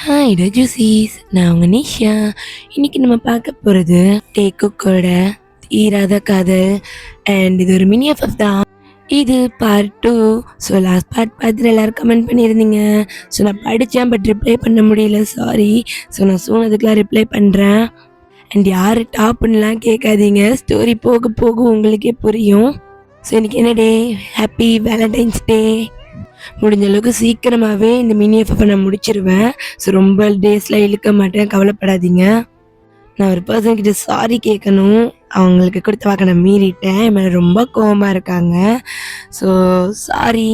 Hi ரஜூசீஸ், நான் உங்கள் நிஷா. இன்னைக்கு நம்ம பார்க்க போகிறது டேக்குக்கோட தீராத காதல். அண்ட் இது ஒரு மினி எஃப்எஃப் தான். இது பார்ட் 2. ஸோ லாஸ்ட் பார்ட் பார்த்துட்டு எல்லோரும் கமெண்ட் பண்ணியிருந்தீங்க. ஸோ நான் படித்தேன், பட் ரிப்ளை பண்ண முடியல, சாரி. ஸோ நான் சூனதுக்கெலாம் ரிப்ளை பண்ணுறேன். அண்ட் யார் டாப்புன்னெலாம் கேட்காதீங்க, ஸ்டோரி போக போக உங்களுக்கே புரியும். ஸோ இன்றைக்கி என்ன டே? ஹாப்பி வேலண்டைன்ஸ் டே. முடிஞ்ச அளவுக்கு சீக்கிரமாகவே இந்த மினி எஃப்எஃப் நான் முடிச்சிருவேன். ஸோ ரொம்ப டேஸில் இழுக்க மாட்டேன், கவலைப்படாதீங்க. நான் ஒரு பர்சன் கிட்ட சாரி கேட்கணும், அவங்களுக்கு கொடுத்த வாக்க நான் மீறிட்டேன். என் மேலே ரொம்ப கோவமாக இருக்காங்க. So sorry.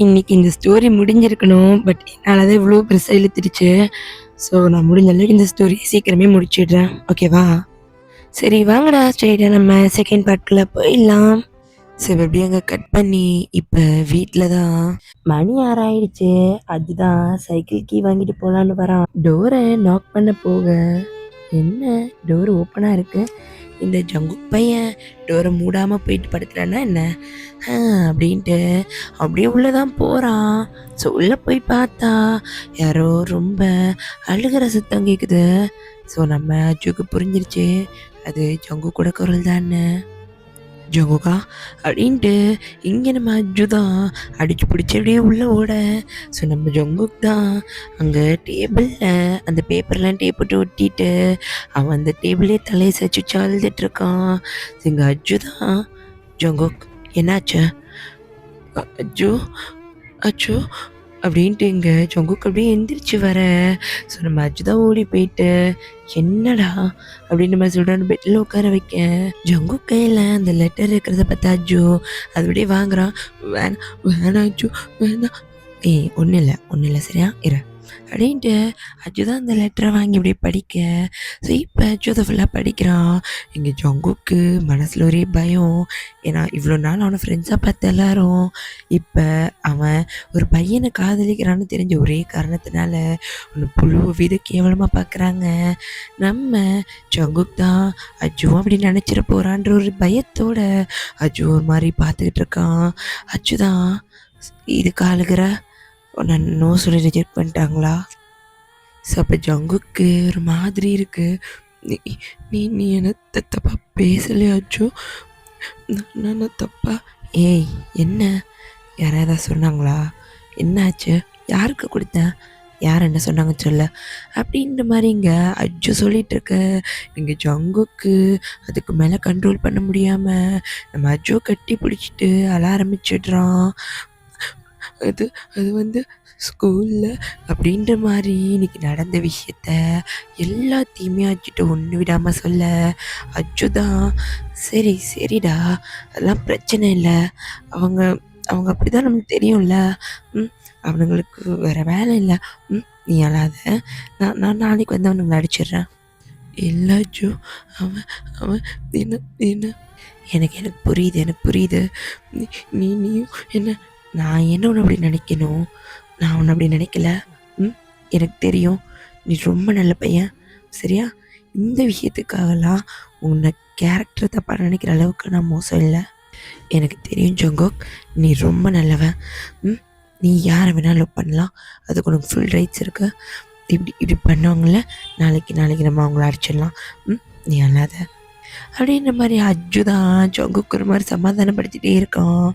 இன்றைக்கி இந்த ஸ்டோரி முடிஞ்சிருக்கணும், பட் என்னால் தான் இவ்வளோ பெருசாக இழுத்துடுச்சு. ஸோ நான் முடிஞ்ச அளவுக்கு இந்த ஸ்டோரி சீக்கிரமே முடிச்சிடுறேன், ஓகேவா? சரி வாங்கடா, ஸ்ட்ரெயிட்டாக நம்ம செகண்ட் பார்ட்குள்ளே போயிடலாம். சரி எப்படி அங்கே கட் பண்ணி இப்போ வீட்டில் தான் மணி 6 ஆயிடுச்சு. அதுதான் சைக்கிள் கீ வாங்கிட்டு போகலான்னு வரான். டோரை நாக் பண்ண போக என்ன டோர் ஓப்பனாக இருக்கு. இந்த ஜங்குக் பையன் டோரை மூடாமல் போயிட்டு படுத்துறான்னா என்ன அப்படின்ட்டு அப்படியே உள்ளே தான் போகிறான். ஸோ உள்ளே போய் பார்த்தா யாரோ ரொம்ப அழுகிற சத்தம் கேட்குது. ஸோ நம்ம அஜுக்கு புரிஞ்சிருச்சு, அது ஜங்கு கூட குரல் தானே. ஜங்குக்கா அப்படின்ட்டு இங்கே நம்ம அஜு தான் அடிச்சு பிடிச்சி அப்படியே உள்ளே ஓட. ஸோ நம்ம ஜங்குக் தான் அங்கே டேபிளில் அந்த பேப்பர்லாம் டேப் போட்டு ஒட்டிட்டு அவன் அந்த டேபிளே தலையை சச்சு அழுதுட்ருக்கான். எங்கள் அஜு தான், ஜங்குக் என்னாச்சு? அஜு அஜு அப்படின்ட்டு இங்கே ஜங்குக்கு அப்படியே எந்திரிச்சு வர. ஸோ நம்ம அஜு தான் ஓடி போயிட்டு என்னடா அப்படின்னு நம்ம சொல்கிறான்னு பெட்டில் உட்கார வைக்க. ஜங்கு கையில் அந்த லெட்டர் இருக்கிறத பார்த்தா அஜு அது அப்படியே வாங்குறான். வேணாம் அஜு வேணாம். ஒன்றும் இல்லை சரியா இரு அப்படின்ட்டு அஜு தான் அந்த லெட்டரை வாங்கி அப்படியே படிக்க. ஸோ இப்போ அஜு அதை ஃபுல்லாக படிக்கிறான். இங்கே ஜங்குக்கு மனசில் ஒரே பயம். ஏன்னா இவ்வளோ நாள் அவனை ஃப்ரெண்ட்ஸாக பார்த்த எல்லாரும் இப்போ அவன் ஒரு பையனை காதலிக்கிறான்னு தெரிஞ்ச ஒரே காரணத்தினால ஒன்று புழு வித கேவலமாக பார்க்குறாங்க. நம்ம ஜங்குக் தான் அஜுவும் அப்படி நினச்சிட போகிறான்ற ஒரு பயத்தோட அஜு ஒரு மாதிரி பார்த்துக்கிட்டு இருக்கான். அஜு தான் இதுக்கு ஆளுகிற நான் நோ சொல்லி ரிஜெக்ட் பண்ணிட்டாங்களா? ஸோ அப்போ ஜங்குக்கு ஒரு மாதிரி இருக்கு. நீ என்ன தப்பாக பேசலையாச்சோ? நான் தப்பா? என்ன யாராவது சொன்னாங்களா? என்னாச்சு? யாருக்கு கொடுத்தேன்? யார் என்ன சொன்னாங்க சொல்ல அப்படின்ற மாதிரி இங்கே அஜு சொல்லிட்டு இருக்க. இங்கே ஜங்குக்கு அதுக்கு மேலே கண்ட்ரோல் பண்ண முடியாமல் நம்ம அஜு கட்டி பிடிச்சிட்டு அழ ஆரம்பிச்சிடுறான். அது வந்து ஸ்கூலில் அப்படின்ற மாதிரி இன்னைக்கு நடந்த விஷயத்த எல்லாத்தையுமே அஜுட்ட ஒன்று விடாமல் சொல்ல. அஜு தான் சரிடா அதெல்லாம் பிரச்சனை இல்லை, அவங்க அப்படி தான் நமக்கு தெரியும்ல, அவனுங்களுக்கு வேறு வேலை இல்லை, நீ அழாத, நான் நாளைக்கு வந்து அவனுங்களை அடிச்சிடுறேன். இல்லை அஜு அவன் என்ன எனக்கு புரியுது. நீயும் என்ன, நான் என்ன ஒன்று அப்படி நினைக்கணும்? நான் ஒன்று அப்படி நினைக்கல. எனக்கு தெரியும் நீ ரொம்ப நல்ல பையன், சரியா? இந்த விஷயத்துக்காகலாம் உன்னை கேரக்டரை தப்பாக நினைக்கிற அளவுக்கு நான் மோசம் இல்லை. எனக்கு தெரியும் ஜங்குக், நீ ரொம்ப நல்லவன். நீ யாரை வேணாலும் லவ் பண்ணலாம், அதுக்கு உனக்கு ஃபுல் ரைட்ஸ் இருக்கு. இப்படி பண்ணவங்கள நாளைக்கு நம்ம அவங்கள அடிச்சிடலாம், நீ அல்லாத அப்படின்ற மாதிரி அஜு தான் ஜங்குக்கு ஒரு மாதிரி சமாதானப்படுத்திகிட்டே இருக்கான்.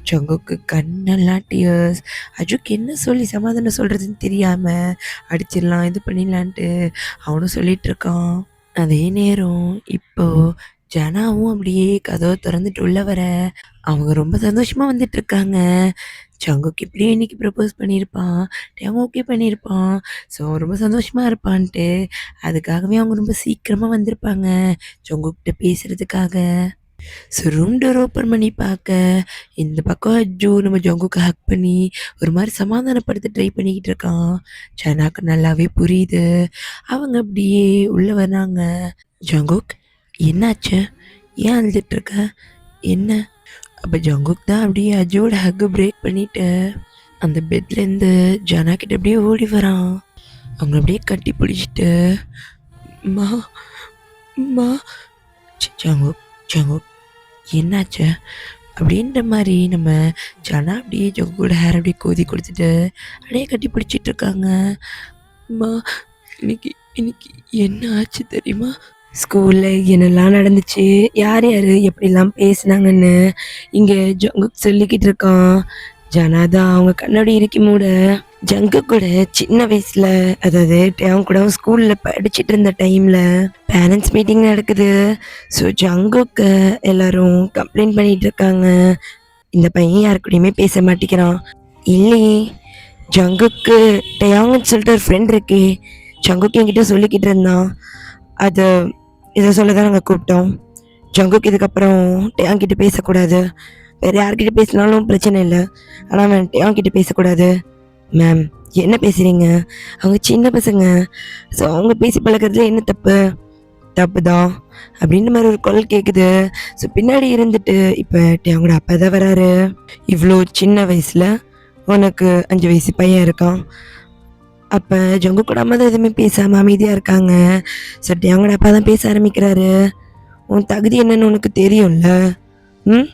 ஜங்குக்கு கண்ணெல்லாம் டியர்ஸ். அஜுக்கு என்ன சொல்லி சமாதானம் சொல்கிறதுன்னு தெரியாமல் அடிச்சிடலாம் இது பண்ணிடலான்ட்டு அவனும் சொல்லிகிட்டு இருக்கான். அதே நேரம் இப்போது ஜனாவும் அப்படியே கதவை திறந்துட்டு உள்ள வர அவங்க ரொம்ப சந்தோஷமாக வந்துட்டுருக்காங்க. ஜங்குக்கு இப்படியே இன்னைக்கு ப்ரப்போஸ் பண்ணியிருப்பான், அவன் ஓகே பண்ணியிருப்பான். ஸோ ரொம்ப சந்தோஷமாக இருப்பான்ட்டு அதுக்காகவே அவங்க ரொம்ப சீக்கிரமாக வந்திருப்பாங்க ஜங்குக்கிட்ட பேசுகிறதுக்காக. ஸோ ரூம் டோர் ஓப்பன் பண்ணி பார்க்க இந்த பக்கம் அஜு நம்ம ஜங்குக்கு ஹக் பண்ணி ஒரு மாதிரி சமாதானப்படுத்த ட்ரை பண்ணிக்கிட்டு இருக்கான். ஜனாக்கு நல்லாவே புரியுது. அவங்க அப்படியே உள்ளே வராங்க. ஜங்குக் என்னாச்சு? ஏன் அழுதுட்ருக்க? என்ன? அப்போ ஜங்குக் தான் அப்படியே அஜுவோட ஹக்கை பிரேக் பண்ணிவிட்டு அந்த பெட்லேருந்து ஜனா கிட்ட அப்படியே ஓடி வரான். அவங்க அப்படியே கட்டி பிடிச்சிட்டு மா ஜங்குக் என்னாச்சு அப்படின்ற மாதிரி நம்ம ஜனா அப்படியே ஜங்குக்கோட ஹேர் அப்படியே கோதி கொடுத்துட்டு அப்படியே கட்டி பிடிச்சிட்டு இருக்காங்க. அம்மா, இன்னைக்கு இன்னைக்கு என்ன ஆச்சு தெரியுமா? ஸ்கூல்ல என்னெல்லாம் நடந்துச்சு, யார் யார் எப்படிலாம் பேசுனாங்கன்னு இங்கே ஜங்குக் சொல்லிக்கிட்டு இருக்கான். ஜனாதா அவங்க கண்ணாடி இறுக்கி மூட, ஜங்குக் கூட சின்ன வயசுல, அதாவது அவன் கூட ஸ்கூல்ல படிச்சுட்டு இருந்த டைம்ல பேரண்ட்ஸ் மீட்டிங் நடக்குது. ஸோ ஜங்குக்கு எல்லாரும் கம்ப்ளைண்ட் பண்ணிட்டு இருக்காங்க, இந்த பையன் யாரு கூடயுமே பேச மாட்டேங்கிறான். இல்லையே, ஜங்குக்கு டயாங்குன்னு சொல்லிட்டு ஒரு ஃப்ரெண்ட் இருக்கே, ஜங்குக்கு என்கிட்ட சொல்லிக்கிட்டு இருந்தான். அது இதை சொல்ல தான் நாங்கள் கூப்பிட்டோம். ஜங்குக்கு இதுக்கப்புறம் டயாங்கிட்ட பேசக்கூடாது, வேறு யார்கிட்ட பேசினாலும் பிரச்சனை இல்லை, ஆனால் அவன் டயாங்கிட்ட பேசக்கூடாது. மேம், என்ன பேசுகிறீங்க? அவங்க சின்ன பசங்க, ஸோ அவங்க பேசி பழக்கிறதுல என்ன தப்பு? தப்பு தான் அப்படின்ற மாதிரி ஒரு குரல் கேட்குது. ஸோ பின்னாடி இருந்துட்டு இப்போ அவங்களோட அப்பா தான் வராரு. இவ்வளோ சின்ன வயசில் உனக்கு 5 வயசு பையன் இருக்கான். அப்போ ஜங்கு கூட அம்மா தான் எதுவுமே பேசாமல் அமைதியாக இருக்காங்க. ஸோ அவங்களோட அப்பா தான் பேச ஆரம்பிக்கிறாரு. உன் தகுதி என்னன்னு உனக்கு தெரியும்ல? ம்,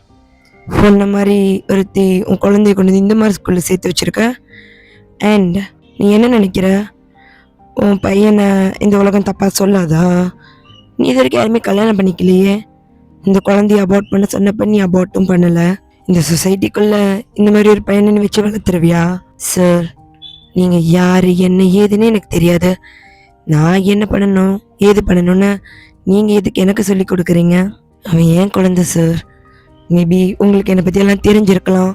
உன்ன மாதிரி ஒருத்தி உன் குழந்தைய கொண்டு வந்து இந்த மாதிரி ஸ்கூலில் சேர்த்து வச்சுருக்க. அண்ட் நீ என்ன நினைக்கிற, உன் பையனை இந்த உலகம் தப்பாக சொல்லாதா? நீ இது வரைக்கும் யாருமே கல்யாணம் பண்ணிக்கலையே, இந்த குழந்தைய அபார்ட் பண்ண சொன்னப்ப நீ அபார்ட்டும் பண்ணலை. இந்த சொசைட்டிக்குள்ளே இந்த மாதிரி ஒரு பையனை வச்சு வளர்த்துருவியா? சார், நீங்கள் யார் என்ன ஏதுன்னு எனக்கு தெரியாது. நான் என்ன பண்ணணும் ஏது பண்ணணும்னு நீங்கள் எதுக்கு எனக்கு சொல்லி கொடுக்குறீங்க? அவன் ஏன் குழந்தை சார், மேபி உங்களுக்கு என்னை பற்றியெல்லாம் தெரிஞ்சிருக்கலாம்,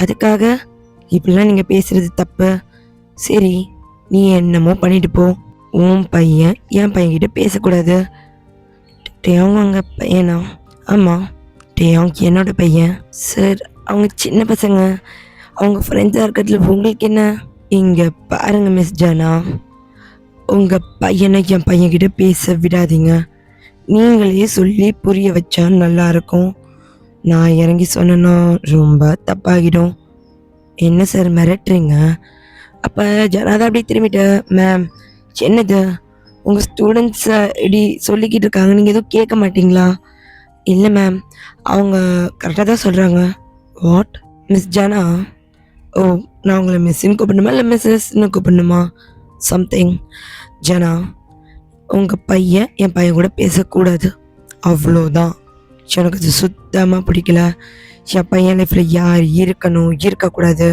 அதுக்காக இப்படிலாம் நீங்கள் பேசுகிறது தப்பு. சரி, நீ என்னமோ பண்ணிட்டு போ. உன் பையன் என் பையன்கிட்ட பேசக்கூடாது. டேயோங் அவங்க பையனா? ஆமாம், டேயோங் என்னோட பையன். சார், அவங்க சின்ன பசங்க, அவங்க ஃப்ரெண்ட்ஸாக இருக்கிறதுல உங்களுக்கு என்ன? இங்கே பாருங்க மிஸ் ஜானா, உங்கள் பையனை என் பையன்கிட்ட பேச விடாதீங்க. நீங்களே சொல்லி புரிய வச்சா நல்லாயிருக்கும். நான் இறங்கி சொன்னேன்னா ரொம்ப தப்பாகிடும். என்ன சார் மிரட்டுறீங்க? அப்போ ஜனாதா அப்படி திரும்பிட்டு, மேம் என்னது உங்கள் ஸ்டூடெண்ட்ஸை இப்படி சொல்லிக்கிட்டு இருக்காங்க, நீங்கள் எதுவும் கேட்க மாட்டிங்களா? இல்லை மேம், அவங்க கரெக்டாக தான் சொல்கிறாங்க. What miss ஜானா? ஓ, நான் உங்களை மிஸ்ஸின்னு கூப்பிடணுமா இல்லை மிஸ்ஸஸ்ன்னு கூப்பிடணுமா? சம்திங். ஜனா, உங்கள் பையன் என் பையன் கூட பேசக்கூடாது, அவ்வளோதான். எனக்கு அது சுத்தமாக பிடிக்கல. என் பையன் லைஃப்பில் யார் இருக்கணும் இருக்கக்கூடாது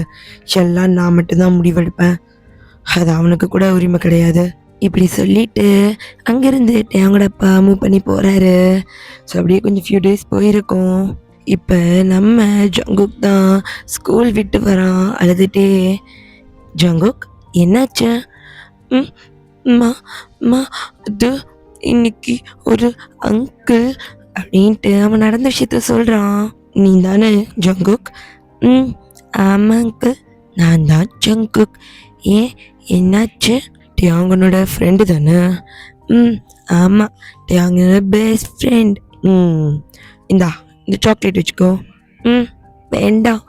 எல்லாம் நான் மட்டும்தான் முடிவெடுப்பேன். அது அவனுக்கு கூட உரிமை கிடையாது. இப்படி சொல்லிட்டு அங்கேருந்து அவங்களோட அப்பா மூவ் பண்ணி போகிறாரு. ஸோ அப்படியே கொஞ்சம் ஃபியூ டேஸ் போயிருக்கோம். இப்போ நம்ம ஜங்குக் தான் ஸ்கூல் விட்டு வரான் அழுதுகிட்டே. ஜங்குக், என்னாச்சு? ம், மா மா அது இன்னைக்கு ஒரு அங்கிள் அப்படின்ட்டு அவன் நடந்த விஷயத்த சொல்கிறான். நீ தானே ஜங்குக்? ம், ஆமாம் அங்கிள், நான் தான் ஜங்குக். ஏன், என்னாச்சு? டியாங்கனோட ஃப்ரெண்டு தானே? ம், ஆமாம், டியாங்கனோட பெஸ்ட் ஃப்ரெண்ட். இந்தா இந்த சாக்லேட் வச்சுக்கோ. ம், வேண்டாம்,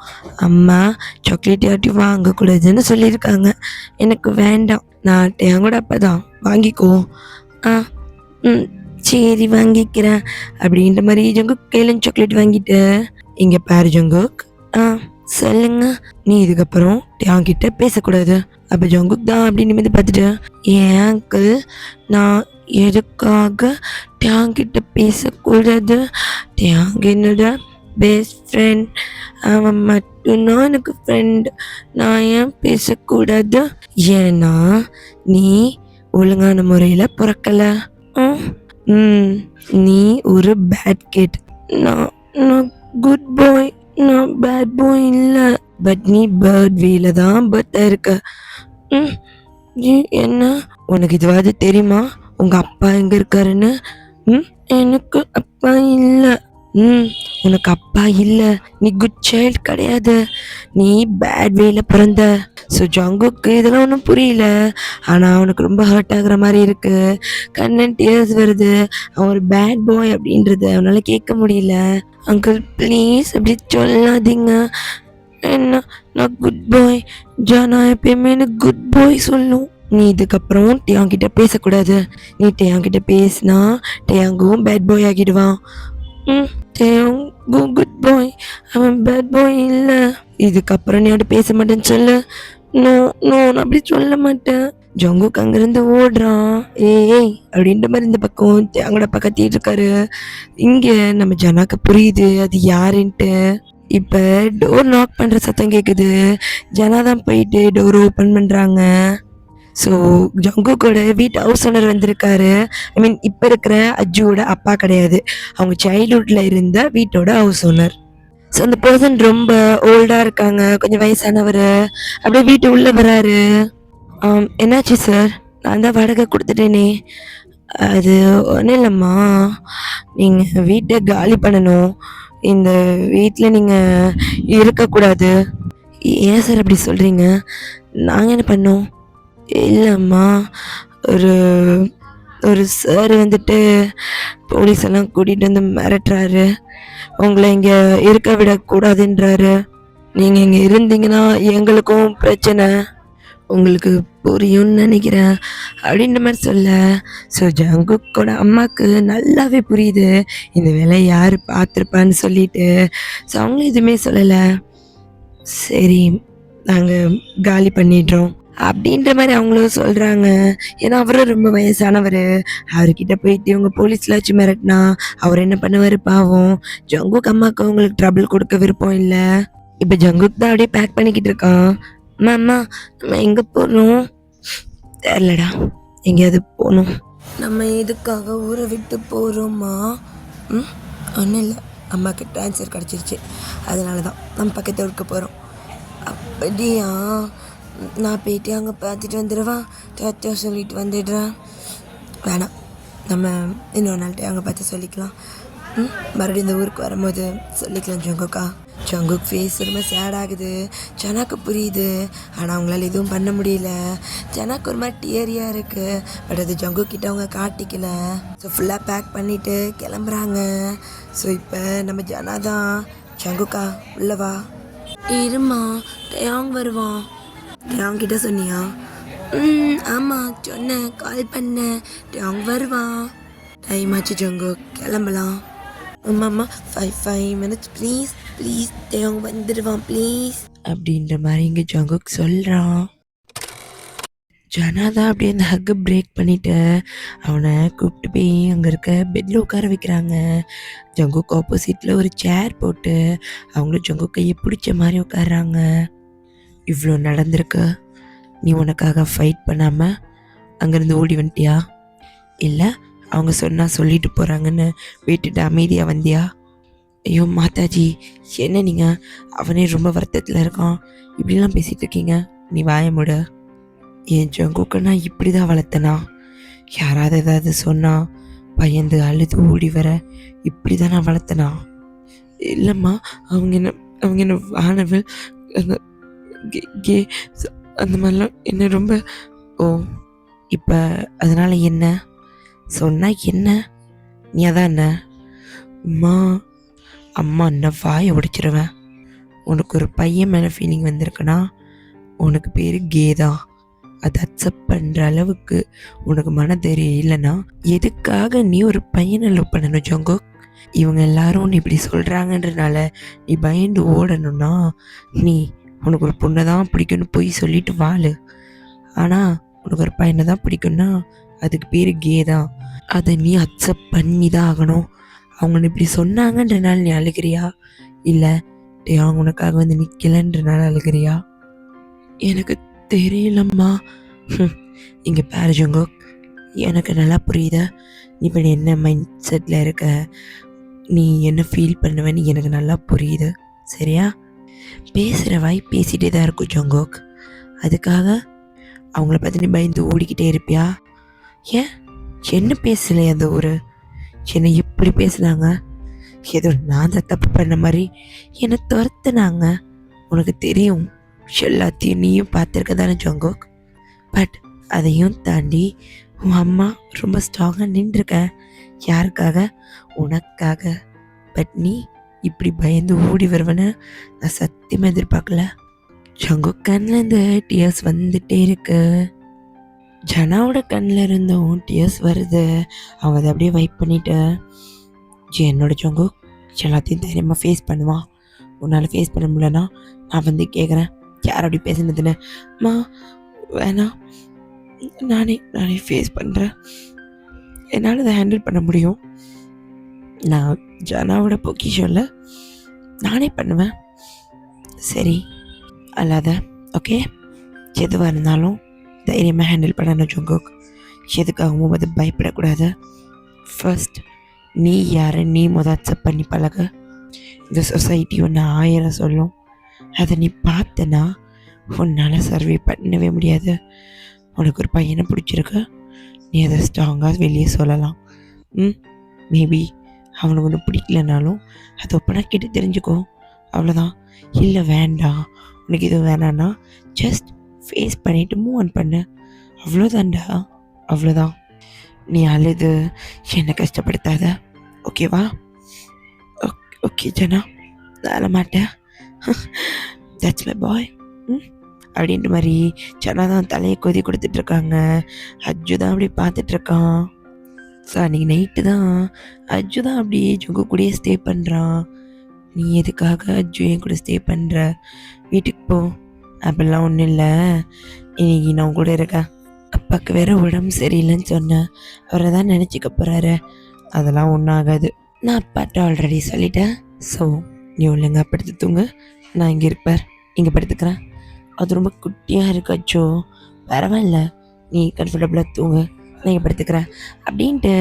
அம்மா சாக்லேட் யார்ட்டையும் வாங்கக்கூடாதுன்னு சொல்லியிருக்காங்க, எனக்கு வேண்டாம். நான் எங்கூட அப்பா தான், வாங்கிக்கோ. ஆ, ம், சரி வாங்கிக்கிறேன் அப்படின்ற மாதிரி ஜங்குக் கையில் சாக்லேட் வாங்கிட்டு, இங்கே பாரு ஜங்குக், ஆ சொல்லுங்க, நீ இதுக்கப்புறம் என்கிட்ட பேசக்கூடாது. அப்போ ஜங்குக் தான் அப்படி நிமிந்து பார்த்துட்டு, ஏன் அங்கிள், நான் எதுக்காக என்கிட்ட பேசக்கூடாது? என்னோட பெஸ்ட் ஃப்ரெண்ட், அவன் மட்டும்தான் எனக்கு ஃப்ரெண்ட், நான் ஏன் பேசக்கூடாது? ஏன்னா நீ ஒழுங்கான முறையில் பிறக்கலை. நீ ஒரு பேட் கிட். நான் நான் குட் பாய், நான் பேட் பாய் இல்லை. பட் நீ பேர்ட் வேல தான் பர்த் இருக்க. என்ன, உனக்கு இதுவாது தெரியுமா உங்கள் அப்பா எங்கே இருக்காருன்னு? எனக்கு அப்பா இல்லை. உனக்கு அப்பா இல்லை, நீ குட் சைல்டு கிடையாது, நீ பேட் வேல பிறந்த. ஸோ ஜங்குக்கு இதெல்லாம் ஒன்றும் புரியல, ஆனால் அவனுக்கு ரொம்ப ஹர்ட் ஆகுற மாதிரி இருக்கு, கண்ணன் டியர்ஸ் வருது. அவன் ஒரு பேட் பாய் அப்படின்றது அவனால கேட்க முடியல. அங்கிள் ப்ளீஸ் அப்படி சொல்லாதீங்க, என்ன, நான் குட் பாய். ஜானா எப்பயுமே எனக்கு குட் பாய் சொல்லும். நீ இதுக்கப்புறம் டேயாங்கிட்ட பேசக்கூடாது. நீ டேயாங்கிட்ட பேசினா டேயாங்கும் பேட் பாய் ஆகிடுவான். டேயாங்கும் குட் பாய், அவன் பேட் பாய் இல்லை. இதுக்கப்புறம் நீ அவட்ட பேச மாட்டேன்னு சொல்லு. நோ நோ, நான் அப்படி சொல்ல மாட்டேன். ஜங்குக் அங்கிருந்து ஓடுறான். ஏய் அப்படின்ற மாதிரி இந்த பக்கம் தேங்கோட கத்திட்டு இருக்காரு. இங்க நம்ம ஜனாக்கு புரியுது அது யாருன்ட்டு. இப்ப டோர் நாக் பண்ற சத்தம் கேக்குது. ஜனா தான் போயிட்டு டோர் ஓபன் பண்றாங்க. ஸோ ஜங்குக்கோட வீட்டு ஹவுஸ் ஓனர் வந்திருக்காரு. ஐ மீன் இப்போ இருக்கிற அஜுவோட அப்பா கிடையாது, அவங்க சைல்ட்ஹுட்ல இருந்த வீட்டோட ஹவுஸ் ஓனர். ஸோ அந்த பர்சன் ரொம்ப ஓல்டா இருக்காங்க, கொஞ்சம் வயசானவர். அப்படியே வீட்டு உள்ள வராரு. என்னாச்சு சார்? நான் தான் வாடகை கொடுத்துட்டேனே. அது ஒன்றும் இல்லைம்மா, நீங்கள் வீட்டை காலி பண்ணணும். இந்த வீட்டில் நீங்கள் இருக்கக்கூடாது. ஏன் சார் அப்படி சொல்கிறீங்க? நாங்கள் என்ன பண்ணோம்? இல்லைம்மா, ஒரு ஒரு சார் வந்துட்டு போலீஸ் எல்லாம் கூட்டிகிட்டு வந்து மிரட்டுறாரு. உங்களை இங்கே இருக்க விடக்கூடாதுன்றாரு. நீங்கள் இங்கே இருந்தீங்கன்னா எங்களுக்கும் பிரச்சனை, உங்களுக்கு புரியும்னு நினைக்கிறேன் அப்படின்ற மாதிரி சொல்ல. ஸோ ஜங்குக்கோட அம்மாவுக்கு நல்லாவே புரியுது இந்த வேலை யார் பார்த்துருப்பான்னு சொல்லிட்டு. ஸோ அவங்களும் எதுவுமே சொல்லலை. சரி, நாங்கள் காலி பண்ணிடுறோம் அப்படின்ற மாதிரி அவங்களும் சொல்கிறாங்க. ஏன்னா அவரும் ரொம்ப வயசானவர். அவர்கிட்ட போயிட்டு இவங்க போலீஸில் வச்சு மிரட்டினா அவர் என்ன பண்ணுவார் பாவம். ஜங்குக் அம்மாவுக்கு அவங்களுக்கு ட்ரபிள் கொடுக்க விருப்பம் இல்லை. இப்போ ஜங்குக் தான் அப்படியே பேக் பண்ணிக்கிட்டு இருக்கான். அம்மா நம்ம எங்கே போகணும்? தெரிலடா, எங்கேயாவது போகணும். நம்ம எதுக்காக ஊரை விட்டு போகிறோமா? ஒன்றும் இல்லை, அம்மாவுக்கு ட்ரான்ஸ்ஃபர் கிடச்சிருச்சு, அதனால தான் நம்ம பக்கத்து ஊருக்கு போகிறோம். அப்படியா? நான் போயிட்டு அங்கே பார்த்துட்டு வந்துடுவா, டாட்டா சொல்லிட்டு வந்துடுறேன். வேணாம், நம்ம இன்னொரு நாள்கிட்ட அங்கே பார்த்து சொல்லிக்கலாம். மறுபடியும் இந்த ஊருக்கு வரும்போது சொல்லிக்கலாம் ஜங்குக்கா. ஜங்குக் ஃபேஸ் ரொம்ப சேட் ஆகுது. ஜனாக்கு புரியுது, ஆனால் அவங்களால எதுவும் பண்ண முடியல. ஜனாக்கு ஒரு மாதிரி டியரியாக இருக்குது, பட் அது ஜங்குக் கிட்ட அவங்க காட்டிக்கல. ஸோ ஃபுல்லாக பேக் பண்ணிவிட்டு கிளம்புறாங்க. ஸோ இப்போ நம்ம ஜனா தான். ஜங்குக்கா உள்ளவா? இருமா, டயாங் வருவான். டயாங் கிட்ட சொன்னியா? ஆமாம் சொன்னேன், கால் பண்ணேன். டயாங் வருவான். டைம் ஆச்சு ஜங்குக், கிளம்பலாம். ஆமாம்மா, 5 minutes ப்ளீஸ் ப்ளீஸ், டயாங் வந்துடுவான் ப்ளீஸ் அப்படின்ற மாதிரி இங்கே ஜங்குக் சொல்கிறான். ஜனா தான் அப்படியே அந்த ஹக்கை பிரேக் பண்ணிவிட்டு அவனை கூப்பிட்டு போய் அங்கே இருக்க பெட்டில் உட்கார வைக்கிறாங்க. ஜங்குக் ஆப்போசிட்டில் ஒரு சேர் போட்டு அவங்களும் ஜங்குக் கையை பிடிச்ச மாதிரி உட்காடுறாங்க. இவ்வளோ நடந்திருக்கு, நீ உனக்காக ஃபைட் பண்ணாமல் அங்கேருந்து ஓடி வந்துட்டியா? இல்லை அவங்க சொன்னால் சொல்லிட்டு போகிறாங்கன்னு விட்டுட்டு அமைதியாக வந்தியா? ஐயோ மாதாஜி, என்ன நீங்கள்? அவனே ரொம்ப வருத்தத்தில் இருக்கான், இப்படிலாம் பேசிகிட்டு இருக்கீங்க. நீ வாய மூட. என் ஜங்குக்கை நான் இப்படி தான் வளர்த்தனா? யாராவது ஏதாவது சொன்னால் பயந்து அழுது ஓடி வர இப்படி தான் நான் வளர்த்தனா? இல்லைம்மா, அவங்க என்ன வானவில் அந்த கே அந்த மாதிரிலாம் என்ன ரொம்ப. ஓ, இப்போ அதனால் என்ன சொன்னால் என்ன? நீ அதான் என்ன? அம்மா என்ன வாயை உடைச்சிருவேன். உனக்கு ஒரு பையன் மேலே ஃபீலிங் வந்திருக்குன்னா உனக்கு பேர் கேதா. அதை அக்செப்ட் பண்ணுற அளவுக்கு உனக்கு மனதைரியம் இல்லைன்னா எதுக்காக நீ ஒரு பையனை லவ் பண்ணணும் ஜங்குக்? இவங்க எல்லாரும் நீ இப்படி சொல்கிறாங்கன்றனால நீ பயந்து ஓடணும்னா நீ உனக்கு ஒரு பொண்ணை தான் பிடிக்கும்னு போய் சொல்லிட்டு வாழு. ஆனால் உனக்கு ஒரு பையனை தான் பிடிக்கும்னா அதுக்கு பேர் கே தான். அதை நீ அக்செப்ட் பண்ணி தான் ஆகணும். அவங்க இப்படி சொன்னாங்கன்றனால நீ அழுகிறியா, இல்லை அவங்க உனக்காக வந்து நிற்கலன்றனால அழுகிறியா? எனக்கு தெரியலம்மா. இங்கே பாரு ஜங்குக், எனக்கு நல்லா புரியுத நீ இப்போ என்ன மைண்ட் செட்டில் இருக்க, நீ என்ன ஃபீல் பண்ணுவேன்னு எனக்கு நல்லா புரியுது. சரியா? பேசுகிற வாய் பேசிகிட்டே தான் இருக்கும் ஜங்குக். அதுக்காக அவங்கள பார்த்து நீ பயந்து ஓடிக்கிட்டே இருப்பியா? ஏன் என்ன பேசலை? அந்த ஒரு என்னை எப்படி பேசுனாங்க, ஏதோ நான் தான் தப்பு பண்ண மாதிரி என்னை துரத்துனாங்க. உனக்கு தெரியும், எல்லாத்தையும் நீயும் பார்த்துருக்க தானே ஜங்குக். பட் அதையும் தாண்டி உன் அம்மா ரொம்ப ஸ்ட்ராங்காக நின்றுருக்க. யாருக்காக? உனக்காக. பட் நீ இப்படி பயந்து ஓடி வருவேன்னு நான் சத்தியமாக எதிர்பார்க்கல. ஜங்குக் கண்ணில் இந்த டியர்ஸ் வந்துட்டே இருக்கு. ஜனாவோட கண்ணில் இருந்தும் டியர்ஸ் வருது. அவங்க அதை அப்படியே வைப் பண்ணிட்டு, என்னோட ஜங்குக் எல்லாத்தையும் தைரியமாக ஃபேஸ் பண்ணுவான். உன்னால் ஃபேஸ் பண்ண முடியலன்னா நான் வந்து கேட்குறேன் யார் அப்படி பேசுனதுன்னு. வேணாம், நானே ஃபேஸ் பண்ணுறேன். என்னால் அதை ஹேண்டில் பண்ண முடியும். நான் ஜனாவோட பொக்கிஷன்ல நானே பண்ணுவேன். சரி அல்லாத ஓகே. எதுவாக இருந்தாலும் தைரியமாக ஹேண்டில் பண்ணணும் ஜங்குக். எதுக்காகவும் அது பயப்படக்கூடாது. ஃபர்ஸ்ட் நீ யாரை நீ அக்செப்ட் பண்ணி பழக. இந்த சொசைட்டி ஒன்று 1000 சொல்லும். அதை நீ பார்த்தனா உன்னால் சர்வே பண்ணவே முடியாது. உனக்கு ஒரு பையனை பிடிச்சிருக்கு, நீ அதை ஸ்ட்ராங்காக வெளியே சொல்லலாம். மேபி அவனுக்கு ஒன்று பிடிக்கலனாலும் அதை ஒப்பனாக கேட்டு தெரிஞ்சுக்கோ, அவ்வளோதான். இல்லை வேண்டாம் உனக்கு இது வேணான்னா ஜஸ்ட் ஃபேஸ் பண்ணிவிட்டு மூவ் ஆன் பண்ணு, அவ்வளோதான்டா, அவ்வளோதான். நீ அழுது என்னை கஷ்டப்படுத்தாத, ஓகேவா? ஓகே ஜனா, நான் அழ மாட்டேன். தட்ஸ் மை பாய் அப்படின்ற மாதிரி ஜனா தான் தலையை கொதி கொடுத்துட்ருக்காங்க. அஜு தான் அப்படி பார்த்துட்ருக்கான். ஸோ அன்றைக்கி நைட்டு தான் அஜு தான் அப்படியே ஜங்கு கூடயே ஸ்டே பண்ணுறான். நீ எதுக்காக அஜு என் கூட ஸ்டே பண்ணுற? வீட்டுக்கு போ. அப்படிலாம் ஒன்றும் இல்லை, இன்னைக்கு நான் கூட இருக்கேன். அப்பாவுக்கு வேற உடம்பு சரியில்லைன்னு சொன்னேன், அவரை தான் நினச்சிக்க போகிறாரு. அதெல்லாம் ஒன்றும் ஆகாது, நான் அப்பாட்ட ஆல்ரெடி சொல்லிட்டேன். ஸோ நீ ஒழுங்கா படுத்து தூங்கு, நான் இங்கே இருப்பேன், இங்கே படுத்துக்கிறேன். அது ரொம்ப குட்டியாக இருக்காச்சோ, பரவாயில்ல, நீ கம்ஃபர்டபுளாக தூங்கு, நான் இங்கே படுத்துக்கிறேன் அப்படின்ட்டு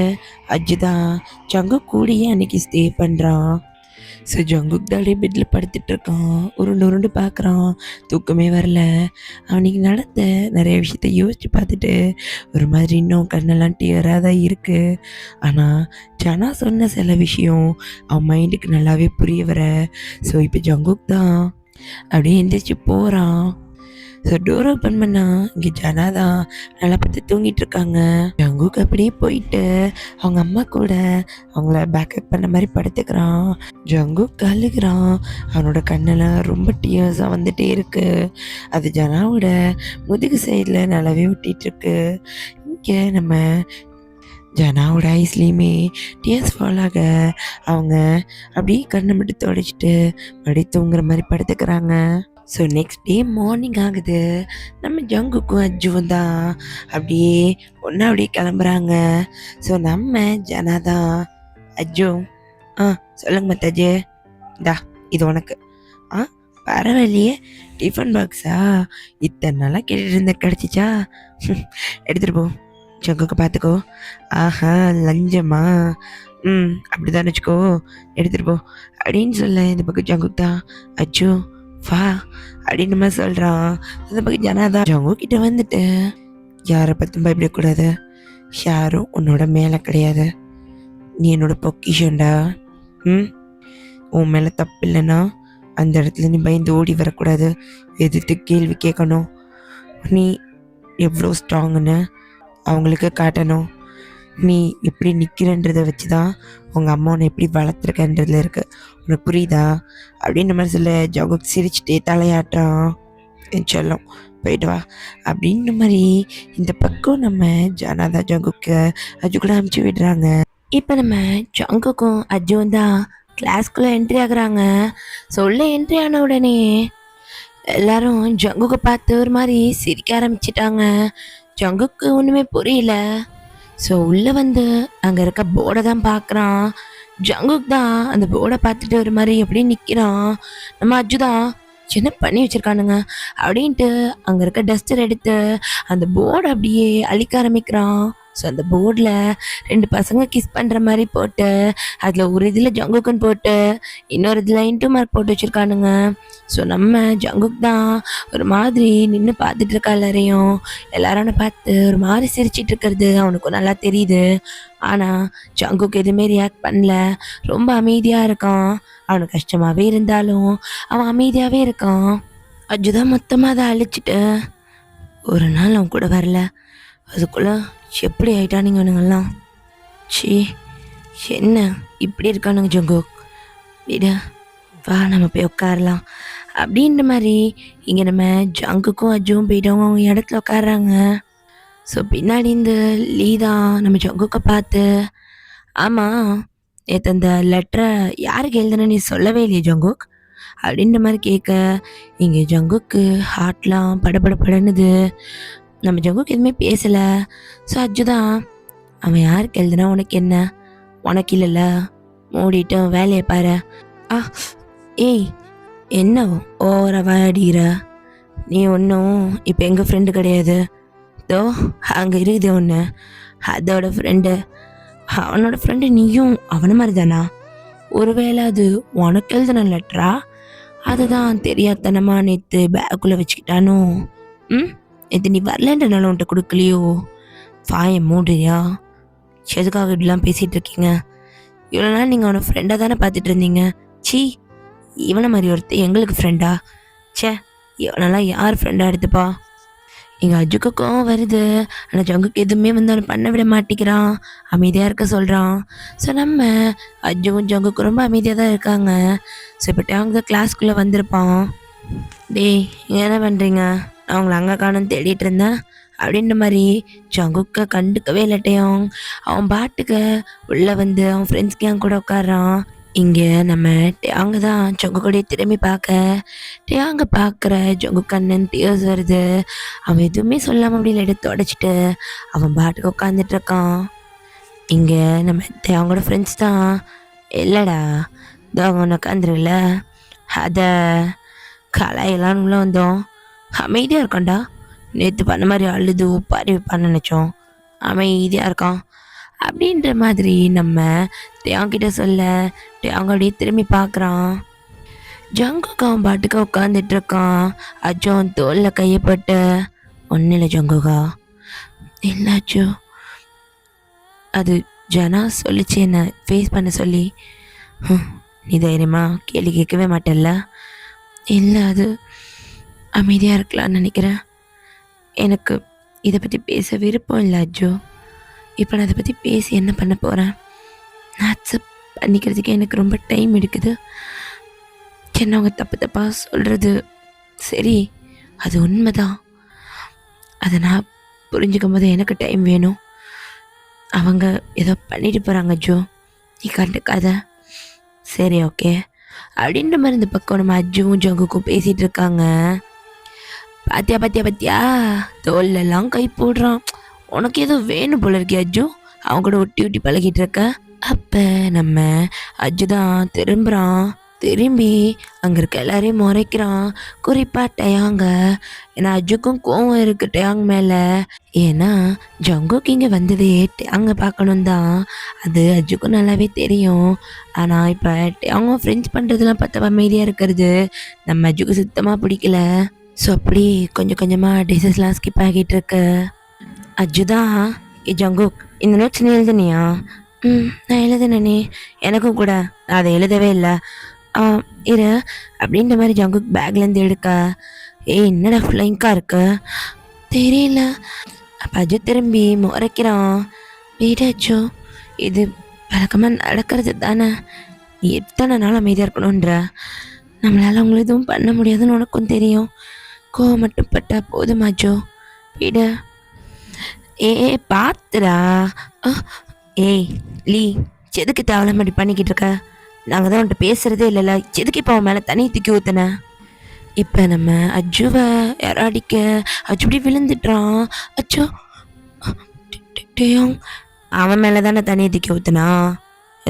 அஜு தான் ஜங்கு கூடயே அன்னைக்கு ஸ்டே பண்ணுறான். ஸோ ஜங்குக் தான் அப்படியே பெட்டில் படுத்துட்ருக்கான். உருண்டு பார்க்குறான், தூக்கமே வரல. அவனுக்கு நடந்த நிறைய விஷயத்த யோசித்து பார்த்துட்டு ஒரு மாதிரி இன்னும் கண்ணெல்லாம் டியராக தான் இருக்குது. ஆனால் ஜனா சொன்ன சில விஷயம் அவன் மைண்டுக்கு நல்லாவே புரிய வர. ஸோ இப்போ ஜங்குக் தான் அப்படியே எந்திரிச்சு போகிறான். ஸோ டோர் ஓப்பன் பண்ணா இங்கே ஜனா தான் நல்லா பார்த்து தூங்கிட்டு இருக்காங்க. ஜங்குக் அப்படியே போயிட்டு அவங்க அம்மா கூட அவங்கள பேக்கப் பண்ண மாதிரி படுத்துக்கிறான். ஜங்குக் அழுகிறான், அவனோட கண்ணெல்லாம் ரொம்ப டியர்ஸாக வந்துட்டே இருக்கு. அது ஜனாவோட முதுகு சைடில் நல்லாவே ஒட்டிகிட்டு இருக்கு. இங்கே நம்ம ஜனாவோட ஐஸ்லேயுமே டியர்ஸ் ஃபால் ஆக அவங்க அப்படியே கண்ணை மட்டும் தொடச்சிட்டு மறுபடியும் தூங்குற மாதிரி படுத்துக்கிறாங்க. ஸோ நெக்ஸ்ட் டே மார்னிங் ஆகுது. நம்ம ஜங்குக்கும் அஜுவும் தான் அப்படியே ஒன்றா அப்படியே கிளம்புறாங்க. ஸோ நம்ம ஜனா தான் அஜு சொல்லுங்க மத்தாஜு, இந்தா இது உனக்கு. பரவாயில்லையே, டிஃபன் பாக்ஸா? இத்தனை நாளாக கேட்டுட்டு இருந்த கிடச்சிச்சா? எடுத்துகிட்டு போ, ஜங்குக்கு பார்த்துக்கோ. ஆஹா லஞ்சமா? அப்படிதான் வச்சுக்கோ, எடுத்துகிட்டு போ அப்படின்னு சொல்ல இந்த பக்கம் ஜங்குக் தான் அஜு வா அப்படின்னு மாதிரி சொல்கிறான். அந்த பக்கம் ஜனாதான் ஜங்கு கிட்ட வந்துட்டு, யாரை பற்றும் பயப்படக்கூடாது, யாரும் உன்னோட மேலே கிடையாது, நீ என்னோட பொக்கிஷன்டா. உன் மேலே தப்பு இல்லைன்னா அந்த இடத்துல நீ பயந்து ஓடி வரக்கூடாது, எதிர்த்து கேள்வி கேட்கணும். நீ எவ்வளோ ஸ்ட்ராங்குன்னு அவங்களுக்கு காட்டணும். நீ எப்படி நிற்கிறன்றதை வச்சு தான் உங்கள் அம்மா உன்னை எப்படி வளர்த்துருக்கன்றதுல இருக்குது, உனக்கு புரியுதா அப்படின்ற மாதிரி சொல்ல ஜங்குக் சிரிச்சுட்டே தலையாட்டுறான். என் செல்லம் போயிட்டு வா அப்படின்ற மாதிரி இந்த பக்கம் நம்ம ஜனாதா ஜங்குக்கு அஜு கூட அமுச்சு விடுறாங்க. இப்போ நம்ம ஜங்குக்கும் அஜுவும் தான் கிளாஸ்க்குள்ளே என்ட்ரி ஆகுறாங்க. சொல்ல என்ட்ரி ஆன உடனே எல்லாரும் ஜங்குக்கு பார்த்து ஒரு மாதிரி சிரிக்க ஆரம்பிச்சிட்டாங்க. ஜங்குக்கு ஒன்றுமே புரியல. ஸோ உள்ளே வந்து அங்கே இருக்க போர்டை தான் பார்க்குறான். ஜங்குக் தான் அந்த போர்டை பார்த்துட்டு ஒரு மாதிரி எப்படி நிற்கிறான். நம்ம அஜு தான் என்ன பண்ணி வச்சுருக்கானுங்க அப்படின்ட்டு அங்கே இருக்க டஸ்டர் எடுத்து அந்த போர்டை அப்படியே அழிக்க ஆரம்பிக்கிறான். ஸோ அந்த போர்டில் 2 பசங்க கிஸ் பண்ணுற மாதிரி போட்டு அதில் ஒரு இதில் ஜங்குக்குன்னு போட்டு இன்னொரு இதில் இன்டூ மார்க் போட்டு வச்சுருக்கானுங்க. ஸோ நம்ம ஜங்குக் தான் ஒரு மாதிரி நின்று பார்த்துட்டு இருக்கா எல்லாரையும். எல்லாரும் பார்த்து ஒரு மாதிரி சிரிச்சிட்டு இருக்கிறது அவனுக்கும் நல்லா தெரியுது. ஆனால் ஜங்குக் எதுவுமே ரியாக்ட் பண்ணல, ரொம்ப அமைதியாக இருக்கான். அவனுக்கு கஷ்டமாகவே இருந்தாலும் அவன் அமைதியாகவே இருக்கான். அஜுதான் மொத்தமாக அதை அழிச்சிட்டு ஒரு நாள் அவன் கூட வரல, அதுக்குள்ளே எப்படி ஆயிட்டானுங்க இவனுங்கெல்லாம். சி என்ன இப்படி இருக்கானுங்க ஜங்குக், விட வா நம்ம போய் உட்காரலாம் அப்படின்ற மாதிரி இங்கே நம்ம ஜங்குக்கும் அஜுவும் போயிட்டவங்க அவங்க இடத்துல உட்காடுறாங்க. ஸோ பின்னாடி இந்த லீதா நம்ம ஜங்குக்கை பார்த்து, ஆமாம் நேற்று அந்த லெட்டரை யாருக்கு எழுதுன நீ சொல்லவே இல்லையே ஜங்குக் அப்படின்ற மாதிரி கேட்க, இங்கே ஜங்குக்கு ஹார்ட்லாம் படபடப்படுது. நம்ம ஜங்குக்கு எதுவுமே பேசலை. ஸோ அஜு தான், அவன் யாருக்கு எழுதுனா உனக்கு என்ன, உனக்கு இல்லைல்ல, மூடிட்டு அவன் வேலையை பாரு. ஆ ஏய், என்ன ஓரவா அடிக்கிற? நீ ஒன்றும் இப்போ எங்கள் ஃப்ரெண்டு கிடையாது. தோ அங்கே இருக்குது ஒன்று, அதோட ஃப்ரெண்டு. அவனோட ஃப்ரெண்டு நீயும் அவனை மாதிரி தானா? ஒருவேளை அது உனக்கு எழுதுன லெட்டரா? அதுதான் தெரியாதனமா நேற்று பேக்குள்ளே வச்சுக்கிட்டானோ? ம், நேற்று நீ வரலன்றனால உன்ட்ட கொடுக்கலையோ? வாயை மூடுறியா? எதுக்காக இப்படிலாம் பேசிகிட்டு இருக்கீங்க? இவ்வளோ நாள் நீங்கள் அவனை ஃப்ரெண்டாக தானே பார்த்துட்டு இருந்தீங்க. சி, இவனை மாதிரி ஒருத்தர் எங்களுக்கு ஃப்ரெண்டா? ச்சே, இவனெல்லாம் யார் ஃப்ரெண்டாக எடுத்துப்பா? எங்கள் அஜுக்கும் வருது, ஆனால் ஜங்குக்கு எதுவுமே வந்து அவனை பண்ண விட மாட்டேங்கிறான், அமைதியாக இருக்க சொல்கிறான். ஸோ நம்ம அஜுவும் ஜங்குக்கும் ரொம்ப அமைதியாக தான் இருக்காங்க. ஸோ இப்போ அவங்க தான் கிளாஸ்க்குள்ளே வந்திருப்பான். டேய், என்ன பண்ணுறீங்க? நான் உங்களை அங்கே காணும் தேடிட்டு இருந்தேன் அப்படின்ற மாதிரி ஜங்குக்க கண்டுக்கவே இல்லட்டையும். அவன் பாட்டுக்கு உள்ளே வந்து அவன் ஃப்ரெண்ட்ஸ்க்கு என் கூட உட்காரான். இங்கே நம்ம டேங்க தான் ஜங்கு கூடயே திரும்பி பார்க்க, டேங்க பார்க்குற ஜங்கு கண்ணன் டியர்ஸ் வருது. அவன் எதுவுமே சொல்லாமல் அப்படி எடுத்து தொடச்சிட்டு அவன் பாட்டுக்கு உட்காந்துட்டு இருக்கான். இங்கே நம்ம தேவங்களோட ஃப்ரெண்ட்ஸ் தான், இல்லைடா அவங்க ஒன்று உட்காந்துருல, அதை கலையெல்லாம் உள்ள வந்தோம், அமைதியாக இருக்கான்டா. நேற்று பண்ண மாதிரி அழுது உப்பாரி வைப்பான்னு நினச்சோம், அமைதியாக இருக்கான் அப்படின்ற மாதிரி நம்ம டேங்கிட்ட சொல்ல, டேங்க அப்படியே திரும்பி பார்க்குறான். ஜங்குக்கு அவன் பாட்டுக்கு உட்காந்துட்டு இருக்கான். அஜோ அவன் தோலில் கையப்பட்டு, ஒன்றும் இல்லை ஜங்குகா. இல்லை அஜோ, அது ஜனா சொல்லிச்சு என்னை ஃபேஸ் பண்ண சொல்லி. நீ தைரியமா கேள்வி கேட்கவே மாட்டேல்ல? இல்லை, அது அமைதியாக இருக்கலான்னு நினைக்கிறேன். எனக்கு இதை பற்றி பேச விருப்பம் இல்லை அஜோ. இப்போ நான் அதை பற்றி பேசி என்ன பண்ண போகிறேன்? நான் அக்செப்ட் பண்ணிக்கிறதுக்கு எனக்கு ரொம்ப டைம் எடுக்குது. என்ன அவங்க தப்பு தப்பாக சொல்கிறது சரி, அது உண்மைதான். அதை நான் புரிஞ்சுக்கும் போது எனக்கு டைம் வேணும். அவங்க ஏதோ பண்ணிட்டு போகிறாங்க அஜோ, நீ கண்டுக்காத. சரி ஓகே அப்படின்ற மாதிரி இந்த பக்கம் நம்ம அஜுவும் ஜங்குக்கும் பேசிகிட்டு இருக்காங்க. பாத்தியா பாத்தியா பாத்தியா, தோல்லெல்லாம் கை போடுறான். உனக்கு ஏதோ வேணும் போல இருக்கே அஜு, அவங்க கூட ஒட்டி ஒட்டி பழகிட்டு இருக்க. அப்போ நம்ம அஜு தான் திரும்புகிறான். திரும்பி அங்கே இருக்க எல்லாரையும் முறைக்கிறான், குறிப்பாக டயாங்க. ஏன்னா அஜுக்கும் கோவம் இருக்கு டயாங் மேலே. ஏன்னா ஜங்குக்கு இங்கே வந்ததே டயாங்க பார்க்கணும் தான், அது அஜுக்கும் நல்லாவே தெரியும். ஆனால் இப்போ டயாங்க ஃப்ரெண்ட்ஸ் பண்ணுறதுலாம் பார்த்தா அமைதியாக இருக்கிறது நம்ம அஜுக்கு சுத்தமாக பிடிக்கல. ஸோ அப்படி கொஞ்சம் கொஞ்சமாக டிசஸ்லாம் ஸ்கிப் ஆகிட்டு இருக்கு. அஜுதான், ஜங்குக் இந்த நோட்ஸ் நீ எழுதுனியா? நான் எழுதுனே, எனக்கும் கூட, நான் அதை எழுதவே இல்லை. இரு அப்படின்ற மாதிரி ஜங்குக் பேக்லேருந்து எடுக்க, என்னடா ஃப்ளைங்காக இருக்கு? தெரியல. அப்போ அஜு திரும்பி முறைக்கிறான். வீடாச்சோ, இது வழக்கமாக நடக்கிறது தானே, எத்தனை நாள் அமைதியாக இருக்கணுன்ற, நம்மளால் அவங்கள எதுவும் பண்ண முடியாதுன்னு உனக்கும் தெரியும். கோவம் மட்டும் பட்டா போதுமாச்சோ, வீட. பார்த்துடா. ஏய் லீ, எதுக்கு தேவலாம் அப்படி பண்ணிக்கிட்டு இருக்க? நாங்கள் தான் உன்ட்ட பேசுகிறதே இல்லைல்ல, எதுக்கு இப்போ அவன் மேலே தண்ணி தூக்கி ஊற்றுன? இப்போ நம்ம அஜுவை யாரோ அடிக்க, அஜு இப்படி விழுந்துட்டான். அச்சோ, டேயோங் அவன் மேலே தானே தண்ணியை தூக்கி ஊற்றுனா,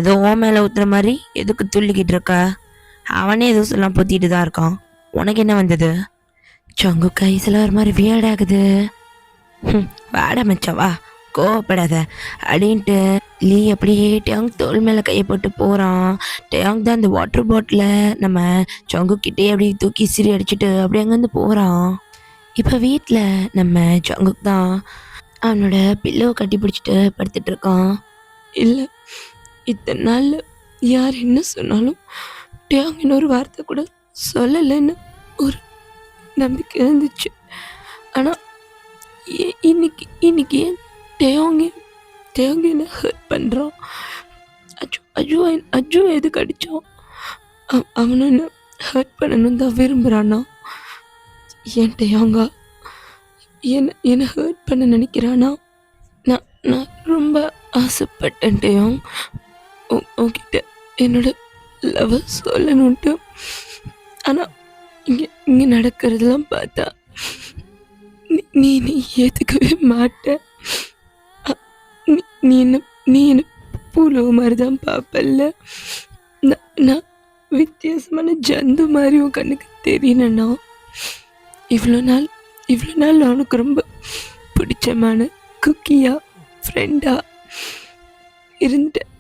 ஏதோ ஓ மேலே ஊற்றுற மாதிரி எதுக்கு துள்ளிக்கிட்டு இருக்க? அவனே எதுவும் சொல்லலாம் பொத்திட்டு தான் இருக்கான், உனக்கு என்ன வந்தது? ஜங்கு கைசில் ஒரு மாதிரி வியர்டாகுது. வாடா மச்சான் வா, கோவப்படாத அப்படின்ட்டு லீ அப்படியே டேங் தோல் மேலே கையை போட்டு போகிறான். டேங் தான் அந்த வாட்டர் பாட்டிலை நம்ம ஜங்கு கிட்டே அப்படியே தூக்கி சிரி அடிச்சுட்டு அப்படியே அங்கேருந்து போகிறான். இப்போ வீட்டில் நம்ம ஜங்குக் தான் அவனோட பில்லோவை கட்டி பிடிச்சிட்டு படுத்துட்டு இருக்கான். இல்லை, இத்தனை நாள் யார் என்ன சொன்னாலும் டேங் இன்னொரு வார்த்தை கூட சொல்லலைன்னு ஒரு நம்பிக்கை இருந்துச்சு. ஆனால் இன்னைக்கு ஏன் டேயோங்க என்ன ஹர்ட் பண்ணுறான்? அஜு எதுக்கு அடித்தான்? அவனை என்ன ஹர்ட் பண்ணணும் தான் விரும்புகிறானா? ஏன் டேயோங்க என்னை ஹர்ட் பண்ண நினைக்கிறானா? நான் ரொம்ப ஆசைப்பட்டேன் டேயோங், உங்ககிட்ட என்னோட லவ் சொல்லணுன்ட்டு. ஆனால் இங்கே நடக்கிறதெல்லாம் பார்த்தா நீ ஏற்றுக்கவே மாட்ட. அ, நீ நீ என்ன நீ என்ன புழு மாதிரி தான் பார்ப்பல்ல. நான் வித்தியாசமான ஜந்து மாதிரி உன் கண்ணுக்கு தெரியணும்னா இவ்வளோ நாள் நான் உனக்கு ரொம்ப பிடிச்சமான குக்கியா ஃப்ரெண்டா இருந்துட்டேன்.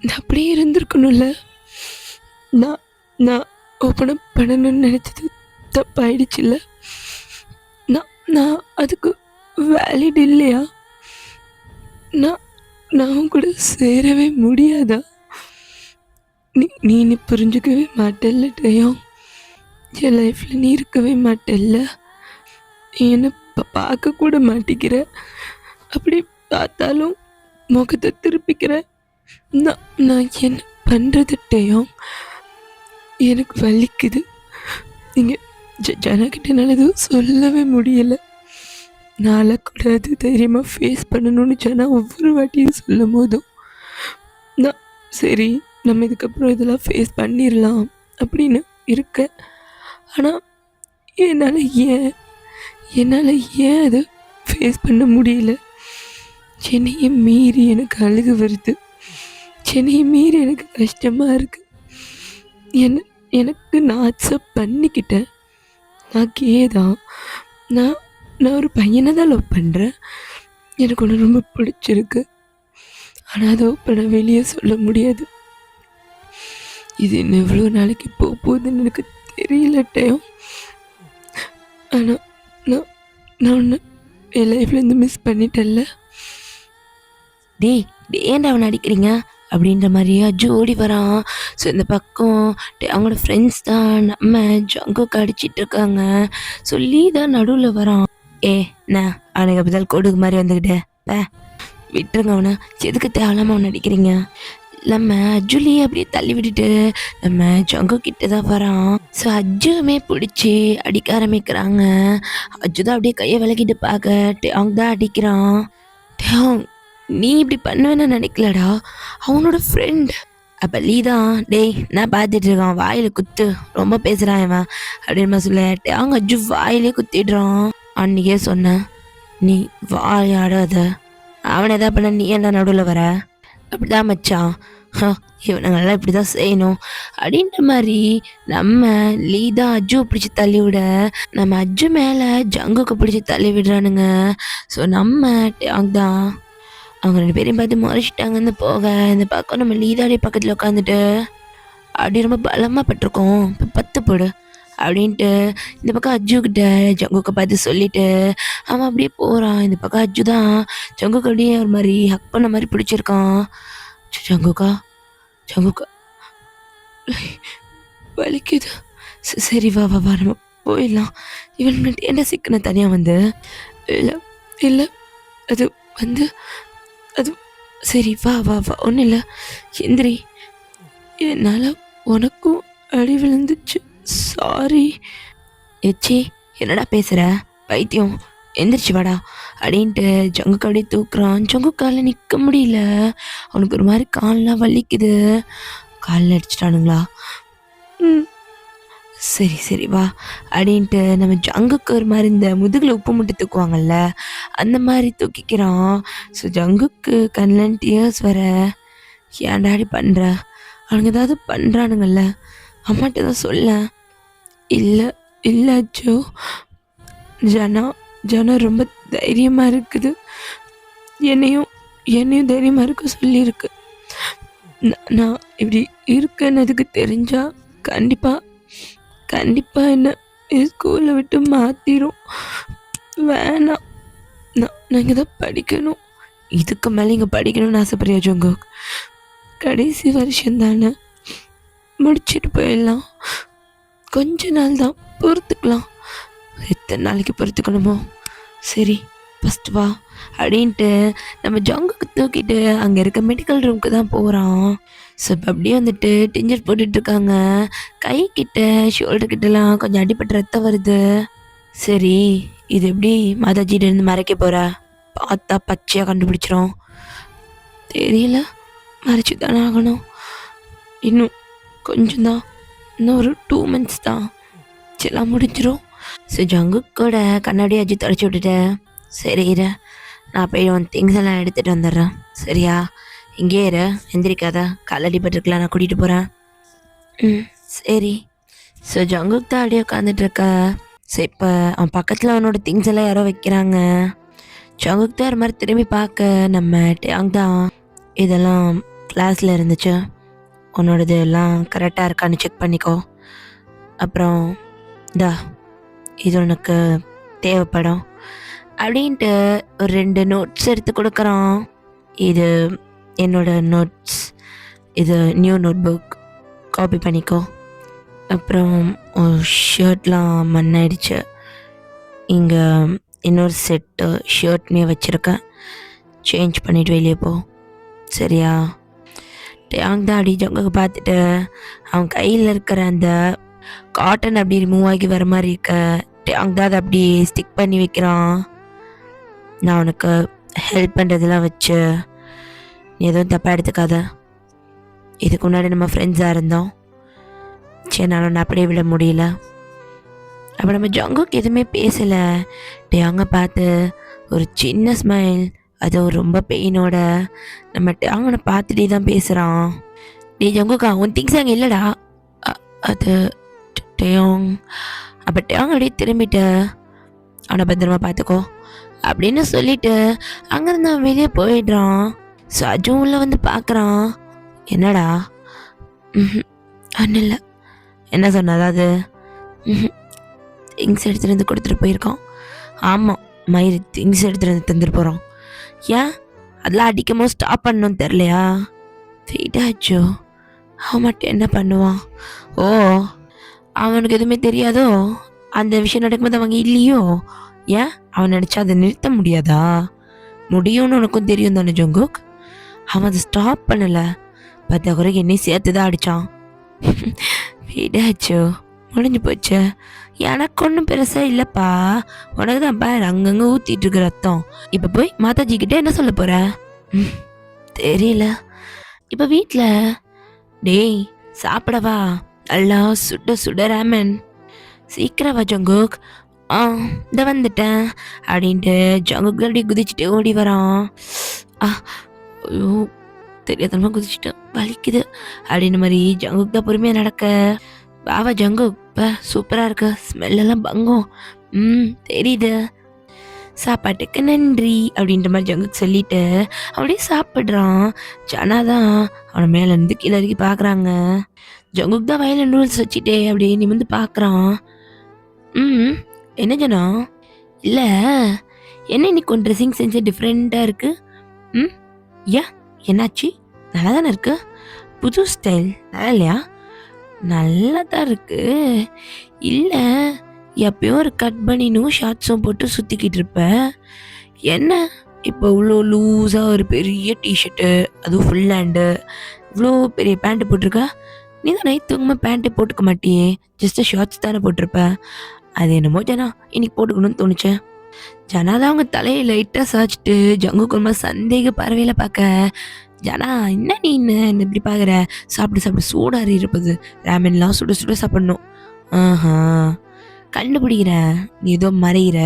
நான் அப்படியே இருந்திருக்கணும்ல. நான் நான் ஓப்பன் பண்ணணும்னு நினச்சது தப்பாயிடுச்சுல்ல. நான் நான் அதுக்கு வேலிட் இல்லையா? நான் நான் கூட சேரவே முடியாதா? நீ புரிஞ்சுக்கவே மாட்டேல்ல டயம். என் லைஃப்பில் நீ இருக்கவே மாட்டேல்ல. என்னை பார்க்க கூட மாட்டிக்கிற. அப்படி பார்த்தாலும் முகத்தை திருப்பிக்கிற. நான் என்ன பண்ணுறது டயம்? எனக்கு வலிக்குது. நீங்கள் ஜனக்கிட்டனால எதுவும் சொல்லவே முடியலை. நாளை கூட அது தைரியமாக ஃபேஸ் பண்ணணும்னு ஜனா ஒவ்வொரு வாட்டியும் சொல்லும் போதும் நான் சரி நம்ம இதுக்கப்புறம் இதெல்லாம் ஃபேஸ் பண்ணிடலாம் அப்படின்னு இருக்க. ஆனால் என்னால் ஏன் அதை ஃபேஸ் பண்ண முடியல? என்னையே மீறி எனக்கு அழுகு வருது. என்னையை மீறி எனக்கு கஷ்டமாக இருக்குது. எனக்கு நான் அக்செப்ட் பண்ணிக்கிட்டேன். நான் கேதான். நான் ஒரு பையனை தான் லவ் பண்ணுறேன். எனக்கு ஒன்று ரொம்ப பிடிச்சிருக்கு. ஆனால் அதை இப்போ வெளியே சொல்ல முடியாது. இது இன்னும் எவ்வளோ நாளைக்கு போகுதுன்னு எனக்கு தெரியல டயம். ஆனால் நான் ஒன்று என் லைஃப்லேருந்து மிஸ் பண்ணிட்டேன்ல. ஏன்டா அவனை அடிக்கிறீங்க அப்படின்ற மாதிரியா ஜோடி வரான். ஸோ இந்த பக்கம் அவங்களோட ஃப்ரெண்ட்ஸ் தான் நம்ம ஜங்குக்கு அடிச்சிட்டு இருக்காங்க. சொல்லி தான் நடுவில் வரான். நான் அவனுக்கு அப்படி கொடுக்கு மாதிரி வந்துக்கிட்டே விட்டுருங்க அவனை. எதுக்கு தேவலாமல் அவனை அடிக்கிறீங்க? நம்ம அஜுலியே அப்படியே தள்ளி விட்டுட்டு நம்ம ஜங்கு கிட்ட தான் வரான். ஸோ அஜுமே பிடிச்சி அடிக்க ஆரம்பிக்கிறாங்க. அஜு தான் அப்படியே கையை விளக்கிட்டு பார்க்க அவங்க தான் அடிக்கிறான். நீ இப்படி பண்ணுவேன்னு நினைக்கலடா, அவனோட ஃப்ரெண்ட். அப்போ லீதான் நான் பார்த்துட்டு இருக்கான், வாயில குத்து, ரொம்ப பேசுகிறான் இவன் அப்படின்னு சொல்லிட்டு அவங்க அஜு வாயிலே குத்திடுறான். அன்னைக்கே சொன்னேன் நீ வாயாடாத, அவனை எதாவது பண்ண நீ என்ன நடுவில் வர? அப்படிதான் மச்சான், இவனுங்கெல்லாம் இப்படி தான் செய்யணும் அப்படின்ற மாதிரி நம்ம லீதா அஜு பிடிச்சி தள்ளி விட, நம்ம அஜு மேலே ஜங்குக்கு பிடிச்சி தள்ளி விடுறானுங்க. ஸோ நம்ம தான் அவங்க 2 பேரையும் பார்த்து முறைச்சிட்டாங்கன்னு போக, இந்த பக்கம் நம்ம லீதாடி பக்கத்தில் உட்காந்துட்டு அப்படி ரொம்ப பலமாக பட்டிருக்கோம், இப்போ 10 போடு அப்படின்ட்டு இந்த பக்கம் அஜுக்கிட்ட ஜங்குக்கை பார்த்து சொல்லிட்டு அவன் அப்படியே போகிறான். இந்த பக்கம் அஜு தான் ஜங்குக்கு அப்படியே ஒரு மாதிரி ஹக் பண்ண மாதிரி பிடிச்சிருக்கான். ஜங்குக்கா வலிக்குது. சரி வா நம்ம போயிடலாம். இவன் என்ன சிக்கன தனியாக வந்து இல்லை அது வந்து அது சரி வா ஒன்றும் இல்லை, எந்திரி. என்னால் உனக்கும் அடி விழுந்துச்சு, சாரி. ஏச்சி என்னடா பேசுகிற பைத்தியம், எந்திரிச்சு வாடா அப்படின்ட்டு ஜங்குக்கு அப்படியே தூக்குறான். ஜங்கு காலில் நிற்க முடியல, அவனுக்கு ஒரு மாதிரி கால்லாம் வலிக்குது. காலில் அடிச்சிட்டானுங்களா? சரி வா அப்படின்ட்டு நம்ம ஜங்குக்கு ஒரு மாதிரி இந்த முதுகில் உப்பு முட்டை தூக்குவாங்கல்ல, அந்த மாதிரி தூக்கிக்கிறான். ஸோ ஜங்குக்கு கண்ணில் டியர்ஸ் வர, ஏன்டாடி பண்ணுற, அவனுங்க ஏதாவது பண்ணுறானுங்கல்ல, அம்மாட்ட தான் சொல்ல. இல்லை அச்சோ, ஜனா ரொம்ப தைரியமாக இருக்குது, என்னையும் தைரியமாக இருக்க சொல்லியிருக்கு. நான் இப்படி இருக்கன்னதுக்கு தெரிஞ்சா கண்டிப்பாக என்ன ஸ்கூலில் விட்டு மாற்றிடும். வேணாம், நான் இங்கே தான் படிக்கணும். இதுக்கு மேலே இங்கே படிக்கணும்னு ஆசைப்படுறியா ஜோங்கோ? கடைசி வருஷம் தானே, முடிச்சுட்டு போயிடலாம். கொஞ்ச நாள் தான், பொறுத்துக்கலாம். எத்தனை நாளைக்கு பொறுத்துக்கணுமோ? சரி ஃபஸ்ட்டு வா அப்படின்ட்டு நம்ம ஜங்குக்கு தூக்கிட்டு அங்கே இருக்க மெடிக்கல் ரூமுக்கு தான் போகிறான். ஸோ இப்போ அப்படியே வந்துட்டு டிஞ்சர் போட்டுட்ருக்காங்க. கை கிட்ட ஷோல்டர் கிட்டலாம் கொஞ்சம் அடிபட்டு ரத்தம் வருது. சரி இது எப்படி மாதாஜியிலேருந்து மறைக்க போகிற? பார்த்தா பச்சையாக கண்டுபிடிச்சிரும். தெரியல, மறைச்சி தானே ஆகணும். இன்னும் கொஞ்சம் தான், இன்னும் ஒரு 2 months தான், எல்லாம் முடிஞ்சிடும் ஸோ ஜங்குக்கோட கண்ணாடி அஜி தொடச்சி விட்டுட்டேன். சரி இரு, நான் போய் உன் திங்ஸ் எல்லாம் எடுத்துகிட்டு வந்துடுறேன். சரியா? இங்கே இரு, எந்திரிக்காத. காலடி பட்டிருக்கலாம், நான் கூட்டிகிட்டு போகிறேன். ம் சரி. ஸோ ஜங்குக் தான் அப்படியே உட்காந்துட்டு இருக்க. ஸோ இப்போ அவன் பக்கத்தில் அவனோட திங்ஸ் எல்லாம் யாரோ வைக்கிறாங்க. ஜங்குக் தான் ஒரு மாதிரி திரும்பி பார்க்க நம்ம டேங் தான் இதெல்லாம் கிளாஸில் இருந்துச்சு, உன்னோடது எல்லாம் கரெக்டாக இருக்கான்னு செக் பண்ணிக்கோ. அப்புறம் தா இது உனக்கு தேவைப்படும் அப்படின்ட்டு ஒரு 2 நோட்ஸ் எடுத்து கொடுக்குறான். இது என்னோட நோட்ஸ், இது நியூ நோட் புக், காப்பி பண்ணிக்கோ. அப்புறம் ஷர்ட்லாம் மண்ணாயிடுச்சு, இங்கே இன்னொரு செட்டு ஷர்ட்னே வச்சுருக்கேன், சேஞ்ச் பண்ணிவிட்டு வெளியே போ. சரியா? டேங் தான் அப்படி ஜங்குக்கு பார்த்துட்டு அவன் கையில் இருக்கிற அந்த காட்டன் அப்படி ரிமூவ் ஆகி வர மாதிரி இருக்க டேங் தான் அதை அப்படி ஸ்டிக் பண்ணி வைக்கிறான். நான் உனக்கு ஹெல்ப் பண்ணுறதெல்லாம் வச்சு நீ எதுவும் தப்பாக எடுத்துக்காத. இதுக்கு முன்னாடி நம்ம ஃப்ரெண்ட்ஸாக இருந்தோம். சரி, நான் ஒன்று அப்படியே விட முடியல. அப்போ நம்ம ஜங்குக்கு எதுவுமே பேசலை. டேங்கை பார்த்து ஒரு சின்ன ஸ்மைல், அதுவும் ரொம்ப பெயினோட நம்ம டேங்கனை பார்த்துட்டே தான் பேசுகிறான். டே ஜங்குக்கா, உன் திங்ஸ் அங்கே இல்லைடா. அது டேங். அப்போ டேங் அப்படியே திரும்பிட்டு அவனை பத்திரமா பார்த்துக்கோ அப்படின்னு சொல்லிட்டு அங்கேருந்து அவன் வெளியே போயிடுறான். ஸோ அஜும் உள்ள வந்து பார்க்குறான். என்னடா? ஒன்றும் இல்லை. என்ன சொன்ன? அதாவது திங்ஸ் எடுத்துகிட்டு வந்து கொடுத்துட்டு போயிருக்கான். ஆமாம் மயிறு, திங்ஸ் எடுத்துகிட்டு வந்து தந்துட்டு போகிறோம். ஏன் அதெல்லாம் அடிக்கும் போது ஸ்டாப் பண்ணணும்னு தெரிலையா? வெயிட்டாச்சோ, அவன் மட்டும் என்ன பண்ணுவான்? ஓ, அவனுக்கு எதுவுமே தெரியாதோ? அந்த விஷயம் நடக்கும்போது அவங்க இல்லையோ? ஏன் அவன் நினச்சா அதை நிறுத்த முடியாதா? முடியும்னு உனக்கும் தெரியும் தானே ஜங்குக்? அவன் அதை ஸ்டாப் பண்ணலை, 10 குறைக்கு என்னையும் சேர்த்து தான் அடித்தான். வீடாச்சோ, முடிஞ்சு போச்சு. எனக்கு ஒன்றும் பெருசாக இல்லைப்பா, உனக்கு தான் பாரு அங்கங்கே ஊற்றிட்டு இருக்கு ரத்தம். இப்போ போய் மாதாஜி கிட்டே என்ன சொல்ல போகிற? தெரியல. இப்போ வீட்டில் டேய் சாப்பிடவா, நல்லா சுட சுட ராமன். சீக்கிரம் வா ஜங்குக். இந்த வந்துட்டேன் அப்படின்ட்டு ஜங்குக் அப்படியே குதிச்சுட்டு ஓடி வரான். ஐயோ தெரியாதனமா குதிச்சுட்டு வலிக்குது அப்படின்னு மாதிரி ஜங்குக் தான் பொறுமையாக நடக்க. பாவா ஜங்குக், இப்போ சூப்பராக இருக்கு, ஸ்மெல்லாம் பங்கும். தெரியுது. சாப்பாட்டுக்கு நன்றி அப்படின்ற மாதிரி ஜங்குக் சொல்லிட்டு அப்படியே சாப்பிட்றான். ஜனா தான் அவனை மேலேருந்து கீழே இறக்கி பார்க்குறாங்க. ஜங்குக் தான் வயலில் நூல்ஸ் வச்சுட்டே அப்படியே நிமிந்து பார்க்குறான். என்ன ஜனா? இல்லை என்ன இன்னைக்கு ஒன் ட்ரெஸ்ஸிங் செஞ்சு டிஃப்ரெண்ட்டாக இருக்கு. ஏன் என்னாச்சு? நல்லா தானே இருக்கு, புது ஸ்டைல் நல்லா இல்லையா? நல்லா தான் இருக்கு. இல்லை எப்பயும் ஒரு கட் பண்ணினும் ஷார்ட்ஸும் போட்டு சுற்றிக்கிட்டு இருப்ப, என்ன இப்போ இவ்வளோ லூஸாக ஒரு பெரிய டிஷர்ட்டு, அதுவும் ஃபுல் ஹேண்டு, இவ்வளோ பெரிய பேண்ட்டு போட்டிருக்க. நீ தான் நைட் தூங்கமாக பேண்ட்டே போட்டுக்க மாட்டியே, ஜஸ்ட்டு ஷார்ட்ஸ் தானே போட்டிருப்ப. அது என்னமோ ஜனா இன்னைக்கு போட்டுக்கணும்னு தோணுச்சு. ஜனா தான் அவங்க தலையை லைட்டாக சாய்ச்சிட்டு ஜங்குக்கு ஒரு மாதிரி சந்தேக பறவையில் பார்க்க, ஜனா என்ன நீ என்ன இப்படி பார்க்குற? சாப்பிட்டு சாப்பிட்டு சூடாரி இருப்பது, ரேமன்லாம் சுட சுட சாப்பிடணும். கண்டுபிடிக்கிறேன், நீ ஏதோ மறைகிற,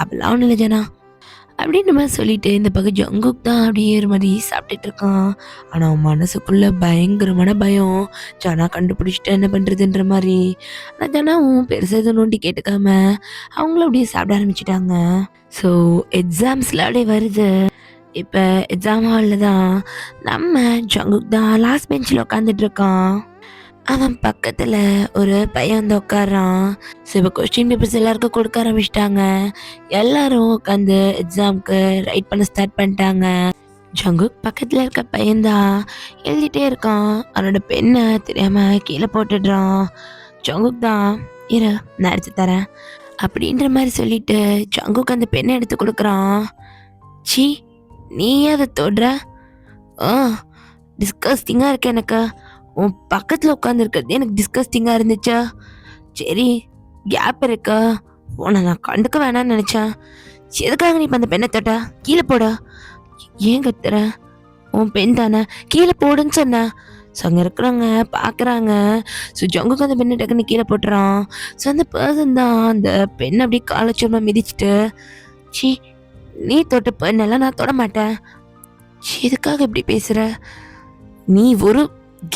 அப்பெல்லாம் ஒன்றும் இல்லை ஜனா அப்படின்னு மாதிரி சொல்லிட்டு இந்த பக்கம் ஜங்குக் தான் அப்படியே ஒரு மாதிரி சாப்பிட்டுட்டு இருக்கான். ஆனால் அவன் மனசுக்குள்ள பயங்கரமான பயம், ஜனா கண்டுபிடிச்சிட்டு என்ன பண்ணுறதுன்ற மாதிரி. ஆனால் ஜனாவும் பெருசாக எதுவும் நோண்டி கேட்டுக்காம அவங்களும் அப்படியே சாப்பிட ஆரம்பிச்சிட்டாங்க. ஸோ எக்ஸாம்ஸ்லாம் அப்படியே வருது. இப்போ எக்ஸாம் ஹாலில் தான் நம்ம ஜங்குக் தான் லாஸ்ட் பெஞ்சில் உட்காந்துட்டு இருக்கான். அவன் பக்கத்தில் ஒரு பையன் வந்து உட்காரான். ஸோ இப்போ கொஸ்டின் பேப்பர்ஸ் எல்லாருக்கும் கொடுக்க ஆரம்பிச்சிட்டாங்க. எல்லாரும் உட்காந்து எக்ஸாமுக்கு ரைட் பண்ண ஸ்டார்ட் பண்ணிட்டாங்க. ஜங்குக் பக்கத்தில் இருக்க பையன்தான் எழுதிட்டே இருக்கான். அவனோட பெண்ணை தெரியாமல் கீழே போட்டுடுறான். ஜங்குக் தான் இரு நான் எடுத்து தரேன் அப்படின்ற மாதிரி சொல்லிட்டு ஜங்குக் அந்த பெண்ணை எடுத்து கொடுக்குறான். சி நீ அதை தொடுற? டிஸ்கஸ்டிங்காக இருக்கு எனக்கு. உன் பக்கத்தில் உட்காந்துருக்கிறது எனக்கு டிஸ்கஸ்டிங்காக இருந்துச்சா? சரி கேப் இருக்கா, உன்னை நான் கண்டுக்க வேணான்னு நினச்சேன். எதுக்காக நீ இப்போ அந்த பெண்ணை தொட்டா? கீழே போட. ஏன் கத்துற? உன் பெண் தானே, கீழே போடுன்னு சொன்ன. ஸோ அங்கே இருக்கிறவங்க பார்க்குறாங்க. ஸோ ஜங்குக்கு அந்த பெண்ணை டக்குன்னு கீழே போட்டுறான். ஸோ அந்த பர்சன் தான் அந்த பெண்ணை அப்படியே காலச்சோமா மிதிச்சுட்டு, சி நீ தொட்ட பெண்ணெல்லாம் நான் தொட மாட்டேன். ச்சீ, எதுக்காக இப்படி பேசுகிற? நீ ஒரு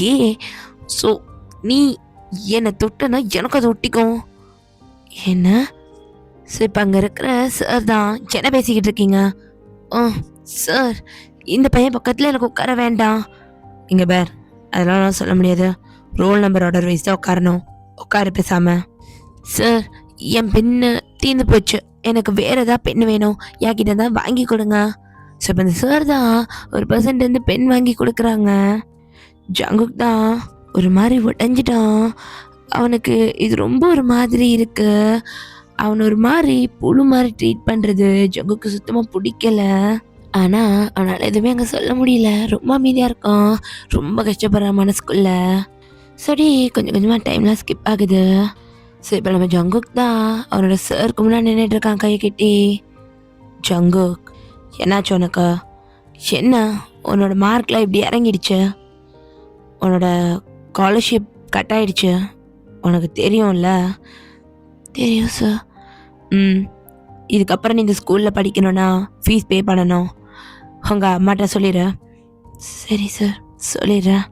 கே. ஸோ நீ என்னை தொட்டனா எனக்கு அதை ஒட்டிக்கும். என்ன? ஸோ இப்போ அங்கே இருக்கிற சார் தான் என்ன பேசிக்கிட்டு இருக்கீங்க? ஓ சார், இந்த பையன் பக்கத்தில் எனக்கு உட்கார வேண்டாம். இங்கே பேர் அதெல்லாம் நான் சொல்ல முடியாது. ரோல் நம்பர் ஆர்டர் வைஸ் தான் உட்காரணும். உட்கார பேசாம. சார், என் பெண்ணு தீர்ந்து போச்சு, எனக்கு வேறு ஏதாவது பெண்ணு வேணும், என்கிட்ட தான் வாங்கி கொடுங்க. ஸோ இப்போ இந்த சார் தான் ஒரு பர்சன்ட் பெண் வாங்கி கொடுக்குறாங்க. ஜங்குக் தான் ஒரு மாதிரி உடஞ்சிட்டான். அவனுக்கு இது ரொம்ப ஒரு மாதிரி இருக்கு. அவனை ஒரு மாதிரி புழு மாதிரி ட்ரீட் பண்ணுறது ஜங்குக்கு சுத்தமாக பிடிக்கல. ஆனால் அவனால் எதுவுமே அங்கே சொல்ல முடியல. ரொம்ப அமைதியாக இருக்கான், ரொம்ப கஷ்டப்படுறான் மனசுக்குள்ள. சரி, கொஞ்சம் கொஞ்சமாக டைம்லாம் ஸ்கிப் ஆகுது. சரி, இப்போ நம்ம ஜங்குக் தான் அவனோட சாருக்கு முன்னாடி நின்றுட்டு இருக்கான் கையை கட்டி. ஜங்குக், என்னாச்சு உனக்கு? என்ன உன்னோட மார்க்லாம் இப்படி இறங்கிடுச்சு? உன்னோட ஸ்காலர்ஷிப் கட் ஆகிடுச்சு, உனக்கு தெரியும்ல? தெரியும் சார். இதுக்கப்புறம் நீ இந்த ஸ்கூலில் படிக்கணும்னா ஃபீஸ் பே பண்ணணும். உங்கள் அம்மாட்ட சொல்லிடு. சரி சார், சொல்லிடுறேன்.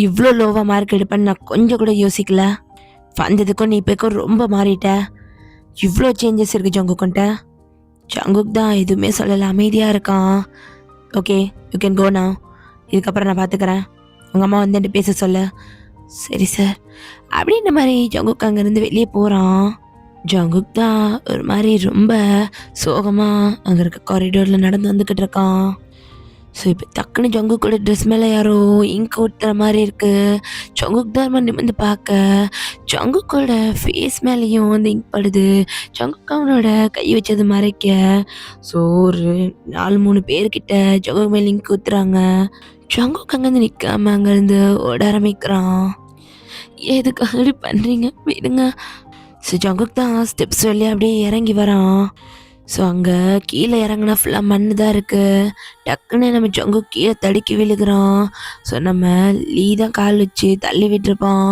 இவ்வளோ லோவாக மார்க் எடுப்பேன்னு நான் கொஞ்சம் கூட யோசிக்கல. வந்ததுக்கும் நீ இப்போக்கும் ரொம்ப மாறிட்ட. இவ்வளோ சேஞ்சஸ் இருக்குது ஜங்குக்கிட்ட. ஜங்குக் தான் எதுவுமே சொல்லலை, அமைதியாக இருக்கான். ஓகே, யூ கேன் கோ நான். இதுக்கப்புறம் நான் பார்த்துக்கிறேன். உங்கள் அம்மா வந்துட்டு பேச சொல்ல. சரி சார் அப்படின்ற மாதிரி ஜங்குக் அங்கேருந்து வெளியே போகிறான். ஜங்குக் தான் ஒரு மாதிரி ரொம்ப சோகமாக அங்கே இருக்க காரிடோரில் நடந்து வந்துக்கிட்டு இருக்கான். ஸோ இப்போ டக்குன்னு ஜங்குக்கோட ட்ரெஸ் மேலே யாரோ இங்க் ஊற்றுற மாதிரி இருக்குது. ஜங்குக் தான் நிமிர்ந்து பார்க்க ஜங்குக்கோட ஃபேஸ் மேலேயும் வந்து இங்க் படுது. ஜங்குக் அவனோட கை வச்சது மறைக்க. ஸோ ஒரு 4-3 பேர்கிட்ட ஜங்குக் மேலே இங்க் ஊற்றுறாங்க. ஜங்குக் அங்கேருந்து நிற்காம அங்கேருந்து ஓட ஆரம்பிக்கிறான். எதுக்காக அப்படி பண்ணுறீங்க, விடுங்க. ஸோ ஜங்குக் தான் ஸ்டெப்ஸ் வெளியே அப்படியே இறங்கி வரான். ஸோ அங்கே கீழே இறங்கினா ஃபுல்லாக மண் தான் இருக்குது. டக்குன்னு நம்ம ஜங்குக் கீழே தடுக்கி விழுகிறான். ஸோ நம்ம லீ தான் கால் வச்சு தள்ளி விட்டுருப்பான்.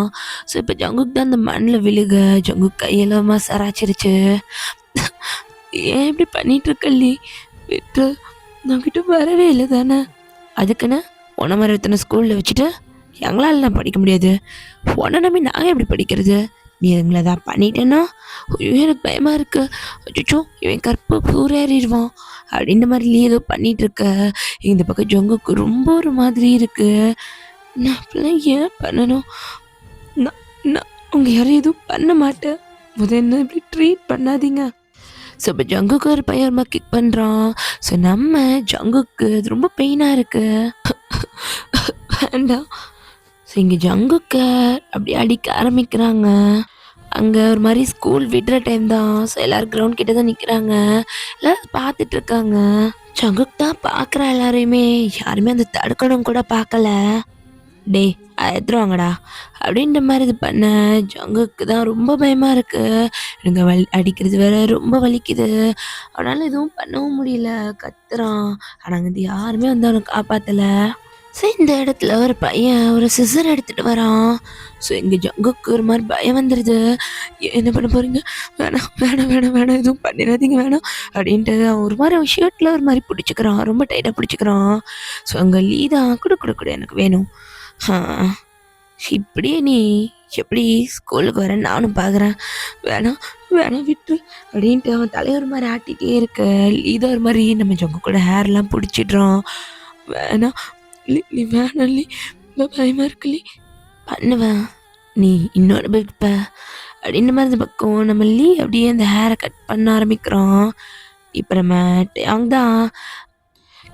ஸோ இப்போ ஜங்குக் தான் அந்த மண்ணில் விழுக ஜங்குக் கையெல்லாம் சராச்சிருச்சு. ஏன் இப்படி பண்ணிகிட்ருக்க லீ, விட்டு நான் கிட்ட வரவே இல்லை தானே. அதுக்குன்னு உன மாதிரி எத்தனை ஸ்கூலில் வச்சுட்டு எங்களால் நான் படிக்க முடியாது. உன்னை நம்பி நாங்கள் எப்படி படிக்கிறது? நீ எங்களை தான் பண்ணிட்டேன்னா ஐயோ எனக்கு பயமாக இருக்கு. அச்சோ இவன் கற்பை பூரேறிடுவான் அப்படின்ற மாதிரி நீ ஏதோ பண்ணிகிட்ருக்க. இந்த பக்கம் ஜங்குக்கு ரொம்ப ஒரு மாதிரி இருக்கு. நான் அப்படிலாம் ஏன் பண்ணணும்? நான் நான் உங்கள் யாரும் எதுவும் பண்ண மாட்டேன். என்ன இப்படி ட்ரீட் பண்ணாதீங்க. ஸோ இப்போ ஜங்குக்கு ஒரு பையன் கிக் பண்ணுறான். ஸோ நம்ம ஜங்குக்கு அது ரொம்ப பெயினாக இருக்கு. வேண்டாம். ஸோ இங்கே ஜங்குக்க அப்படியே அடிக்க ஆரம்பிக்கிறாங்க. அங்கே ஒரு மாதிரி ஸ்கூல் விடுற டைம் தான். ஸோ எல்லோரும் கிரவுண்ட் கிட்ட தான் நிற்கிறாங்க, எல்லோரும் பார்த்துட்ருக்காங்க. ஜங்குக் தான் பார்க்குறா எல்லாரையுமே, யாருமே அந்த தடுக்கணும் கூட பார்க்கல. டே எடுத்துருவாங்கடா அப்படின்ற மாதிரி இது பண்ண ஜங்குக்கு தான் ரொம்ப பயமாக இருக்குது. எனக்கு அடிக்கிறது வேற ரொம்ப வலிக்குது. அவனால் எதுவும் பண்ணவும் முடியல, கத்துறான். ஆனால் அங்கே யாருமே வந்து அவனை காப்பாற்றலை. ஸோ இந்த இடத்துல ஒரு பையன் ஒரு சிசர் எடுத்துகிட்டு வரான். ஸோ எங்கள் ஜங்குக்கு ஒரு மாதிரி பயம் வந்துடுது. என்ன பண்ண போகிறீங்க? வேணாம் வேணாம் வேணாம் வேணாம், எதுவும் பண்ணிடாதீங்க வேணாம் அப்படின்ட்டு அவன் ஒரு மாதிரி அவன் ஷர்ட்டில் ஒரு மாதிரி பிடிச்சிக்கிறான், ரொம்ப டைட்டாக பிடிச்சிக்கிறான். ஸோ அங்கே லீதான் கூட எனக்கு வேணும். இப்படியே நீ எப்படி ஸ்கூலுக்கு வர நானும் பார்க்குறேன். வேணாம் வேணாம் விட்டு அப்படின்ட்டு அவன் தலைவர் மாதிரி ஆட்டிகிட்டே இருக்க. லீதா ஒரு மாதிரி நம்ம ஜங்கு கூட ஹேர்லாம் பிடிச்சிட்றான். வேணாம் நீ வேணாம் லீ, பயமாக இருக்குல்லி. பண்ணுவேன், நீ இன்னொரு பிடிப்ப அப்படின்ற மாதிரி இந்த பக்கம் நம்ம லீ அப்படியே அந்த ஹேரை கட் பண்ண ஆரம்பிக்கிறோம். இப்போ நம்ம டேங் தான்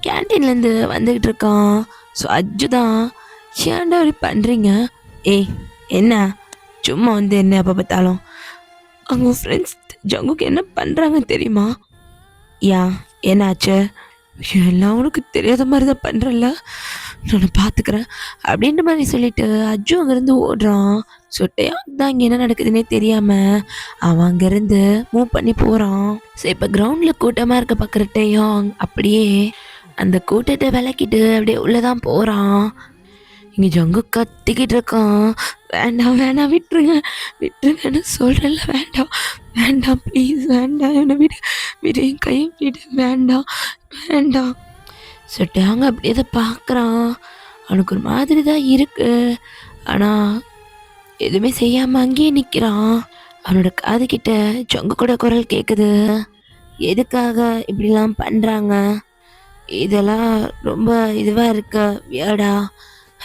கேன்டீன்லேருந்து வந்துக்கிட்டு இருக்கான். ஸோ அஜு தான் ஏன்டா அப்படி பண்ணுறீங்க? ஏய் என்ன சும்மா வந்து என்ன எப்போ பார்த்தாலும் அவங்க ஃப்ரெண்ட்ஸ் ஜங்குக்கு என்ன பண்ணுறாங்க தெரியுமா? ஏன் என்னாச்சு? எல்லாம் உனக்கு தெரியாத மாதிரி தான் பண்ணுறல, நான் பார்த்துக்கிறேன் அப்படின்ற மாதிரி சொல்லிட்டு அஜு அங்கேருந்து ஓடுறான். ஸோ டேங் தான் இங்கே என்ன நடக்குதுன்னே தெரியாமல் அவன் அங்கேருந்து மூவ் பண்ணி போகிறான். ஸோ இப்போ கிரவுண்டில் கூட்டமாக இருக்க பார்க்குற டேயாங் அப்படியே அந்த கூட்டத்தை விளக்கிட்டு அப்படியே உள்ளே தான் போகிறான். இங்கே ஜங்கு கத்திக்கிட்டு இருக்கான். வேண்டாம் வேணாம், விட்டுருங்க விட்டுருங்கன்னு சொல்கிறேன்ல. வேண்டாம் வேண்டாம் ப்ளீஸ், வேண்டாம், என்னை விடு விடு, என் கையை விடு, வேண்டாம் வேண்டாம். சொட்டாங்க அப்படியே அதை பார்க்குறான். அவனுக்கு ஒரு மாதிரி தான் இருக்கு. ஆனால் எதுவுமே செய்யாமல் அங்கேயே நிற்கிறான். அவனோட காது கிட்ட ஜங்கு கூட குரல் கேட்குது. எதுக்காக இப்படிலாம் பண்ணுறாங்க? இதெல்லாம் ரொம்ப இதுவாக இருக்க வியர்டா.